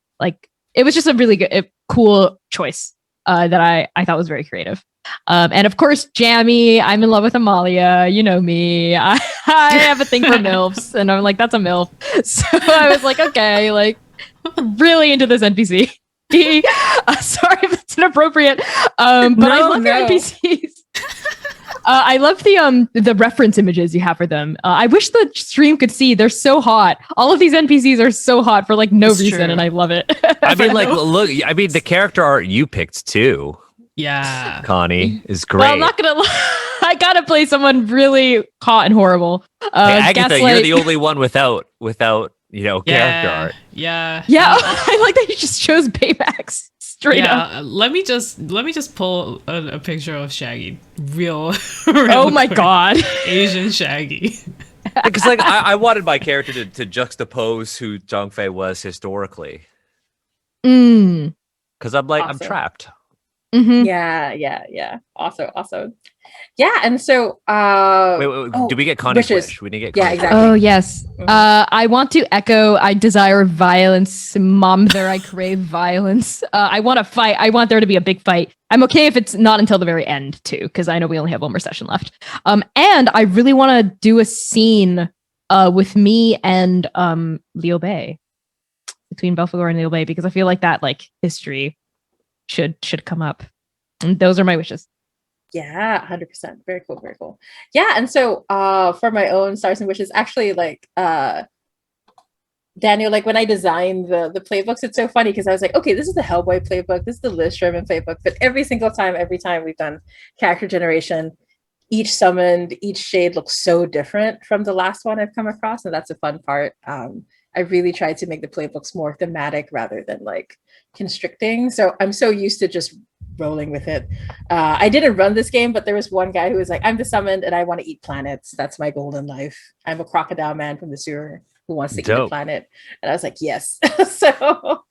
it was just a really good, cool choice that I thought was very creative. And of course, Jamie, I'm in love with Amalia. You know me. I have a thing for MILFs, and I'm like, that's a MILF. So I was like, okay, like, really into this NPC. Sorry if it's inappropriate, but I love your NPCs. I love the reference images you have for them. I wish the stream could see. They're so hot. All of these NPCs are so hot for like no reason, true. And I love it. I mean, like, look. I mean, the character art you picked too. Yeah, Connie is great. Well, I'm not gonna lie. I gotta play someone really hot and horrible. Hey, Agatha, Gaslight. You're the only one without character art. Yeah. I like that you just chose Baymax. Straight up. Let me just pull a picture of Shaggy. Real oh my god. Asian Shaggy. Because like I wanted my character to juxtapose who Zhang Fei was historically. Because I'm like, awesome. I'm trapped. Mm-hmm. Yeah. Awesome. Yeah, and so wait, did we get Connie's wish? We didn't get Connie's. Yeah, exactly. Oh yes. Mm-hmm. I want to echo, I desire violence. Mom, there I crave violence. I want to fight. I want there to be a big fight. I'm okay if it's not until the very end too, because I know we only have one more session left. And I really want to do a scene with me and Liu Bei, between Belphegor and Liu Bei, because I feel like that like history should come up. And those are my wishes. Yeah, 100%. Very cool, very cool. Yeah, and so for my own stars and wishes, actually, like Daniel, like when I designed the playbooks, it's so funny because I was like, okay, this is the Hellboy playbook, this is the Liz Sherman playbook, but every single time, every time we've done character generation, each summoned, each shade looks so different from the last one I've come across, and that's a fun part. I really tried to make the playbooks more thematic rather than like constricting. So I'm so used to just rolling with it. I didn't run this game, but there was one guy who was like, I'm the summoned and I want to eat planets. That's my goal in life. I'm a crocodile man from the sewer who wants to eat a planet. And I was like, yes. So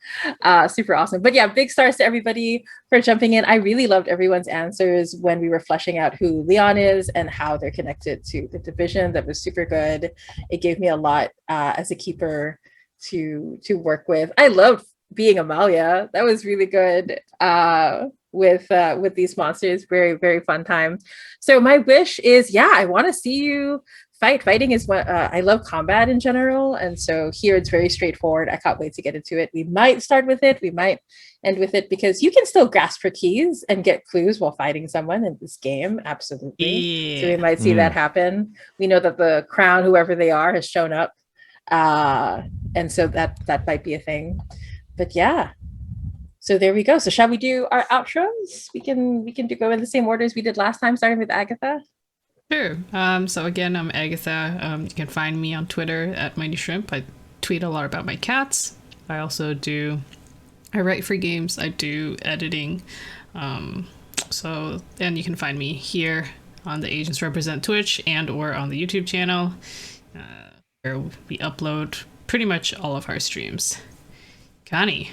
super awesome. But yeah, big stars to everybody for jumping in. I really loved everyone's answers when we were fleshing out who Leon is and how they're connected to the division. That was super good. It gave me a lot as a keeper to work with. I loved being Amalia. That was really good with these monsters. Very, very fun time. So my wish is, yeah, I want to see you fight. Fighting is what I love combat in general. And so here it's very straightforward. I can't wait to get into it. We might start with it. We might end with it because you can still grasp for keys and get clues while fighting someone in this game. Absolutely. Yeah. So we might see that happen. We know that the crown, whoever they are, has shown up. And so that might be a thing. But yeah. So there we go. So shall we do our outros? We can go in the same order as we did last time, starting with Agatha. Sure. So again, I'm Agatha. You can find me on Twitter at Mighty Shrimp. I tweet a lot about my cats. I write for games. I do editing. So then you can find me here on the Agents Represent Twitch and or on the YouTube channel, where we upload pretty much all of our streams. Connie.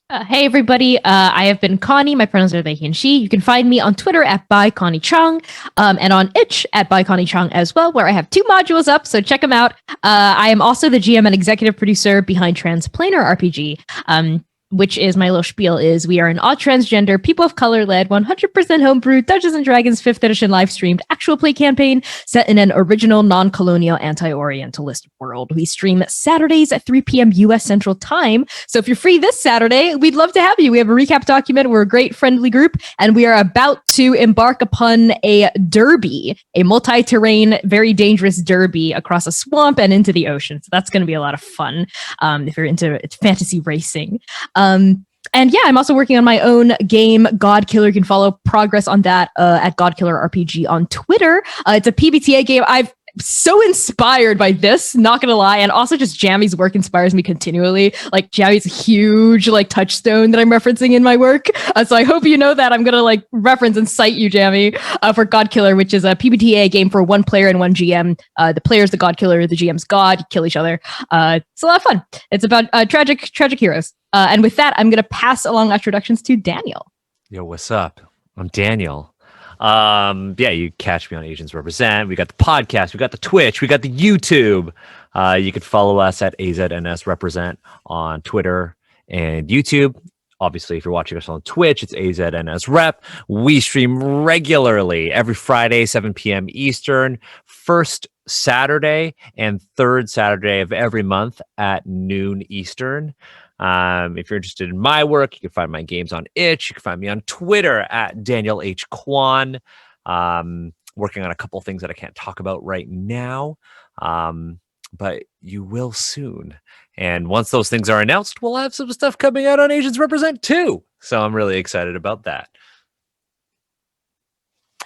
Hey everybody, I have been Connie. My pronouns are they, he, and she. You can find me on Twitter at @byconniechang, and on itch at @byconniechang as well, where I have 2 modules up, so check them out. I am also the GM and executive producer behind Transplanar RPG, which is my little spiel is we are an odd transgender, people of color led, 100% homebrew, Dungeons and Dragons 5th edition live streamed actual play campaign set in an original non-colonial anti-Orientalist world. We stream Saturdays at 3 p.m. US Central Time. So if you're free this Saturday, we'd love to have you. We have a recap document. We're a great friendly group, and we are about to embark upon a derby, a multi-terrain, very dangerous derby across a swamp and into the ocean. So that's going to be a lot of fun if you're into fantasy racing. And yeah, I'm also working on my own game, God Killer. You can follow progress on that at God Killer RPG on Twitter. It's a PBTA game. I've so inspired by this, not gonna lie, and also just Jammy's work inspires me continually. Like Jammy's a huge like touchstone that I'm referencing in my work, so I hope you know that. I'm gonna like reference and cite you, Jammy, for God Killer, which is a PBTA game for 1 player and 1 GM. The player's the God Killer, the GM's God. You kill each other. It's a lot of fun. It's about tragic heroes. And with that, I'm gonna pass along introductions to Daniel. Yo, what's up? I'm Daniel. Yeah, you catch me on Agents Represent. We got the podcast, we got the Twitch, we got the YouTube. You can follow us at AZNS Represent on Twitter and YouTube. Obviously, if you're watching us on Twitch, it's AZNS Rep. We stream regularly every Friday, 7 p.m. Eastern, first Saturday and third Saturday of every month at noon Eastern. If you're interested in my work, you can find my games on itch. You can find me on Twitter at Daniel H. Kwan. Working on a couple things that I can't talk about right now, but you will soon. And once those things are announced, we'll have some stuff coming out on Agents Represent too. So I'm really excited about that.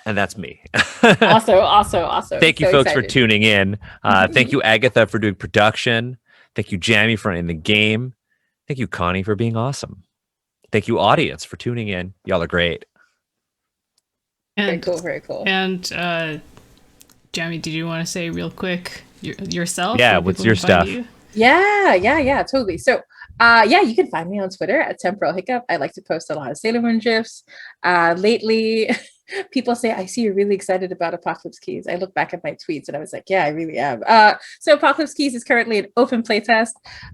And that's me. Awesome. Thank you, folks, for tuning in. Thank you, Agatha, for doing production. Thank you, Jamie, for running the game. Thank you, Connie, for being awesome. Thank you, audience, for tuning in. Y'all are great. And, very cool. And Jamie, did you want to say real quick yourself? Yeah, what's your stuff? Yeah, totally. So, you can find me on Twitter at Temporal Hiccup. I like to post a lot of Sailor Moon GIFs. Lately, People say, I see you're really excited about Apocalypse Keys. I look back at my tweets and I was like, yeah, I really am. So Apocalypse Keys is currently an open playtest.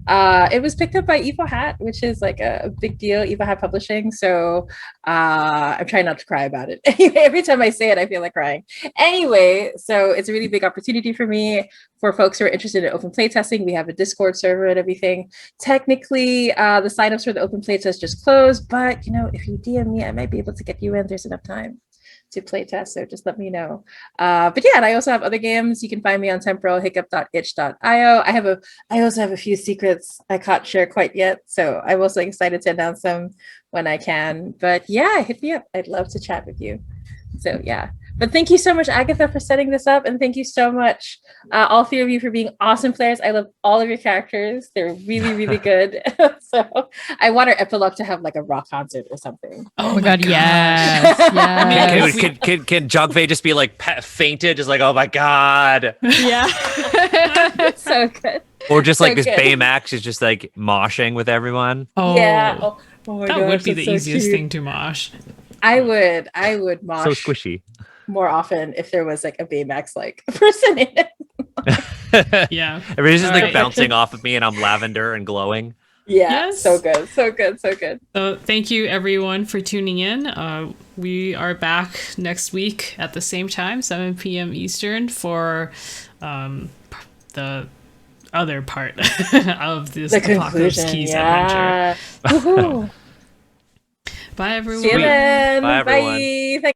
It was picked up by Evil Hat, which is like a big deal, Evil Hat Publishing. So I'm trying not to cry about it. Anyway, every time I say it, I feel like crying. Anyway, so it's a really big opportunity for me. For folks who are interested in open playtesting, we have a Discord server and everything. Technically, the signups for the open playtest just closed, but if you DM me, I might be able to get you in. There's enough time to playtest, so just let me know. But yeah, and I also have other games. You can find me on temporalhiccup.itch.io. I also have a few secrets I can't share quite yet, so I'm also excited to announce them when I can. But yeah, hit me up. I'd love to chat with you. So yeah. But thank you so much, Agatha, for setting this up. And thank you so much, all three of you, for being awesome players. I love all of your characters. They're really, really good. So I want our epilogue to have like a rock concert or something. Oh my God, yes. Yes. Can Jogvei just be like fainted, just like, oh my God? Yeah. So good. Or just like So this good. Baymax is just like moshing with everyone. Oh, Yeah. Oh my that gosh, would be that's the so easiest cute. thing to mosh. I would mosh So squishy. more often if there was like a Baymax like person in it. Yeah. Everybody's just All like right. bouncing off of me and I'm lavender and glowing. Yeah. Yes. So good. So good. So good. So thank you everyone for tuning in. We are back next week at the same time, 7 p.m. Eastern, for the other part of this The Apocalypse conclusion. Keys adventure. Yeah. Woohoo. Bye everyone. See you then. Bye, everyone. Bye.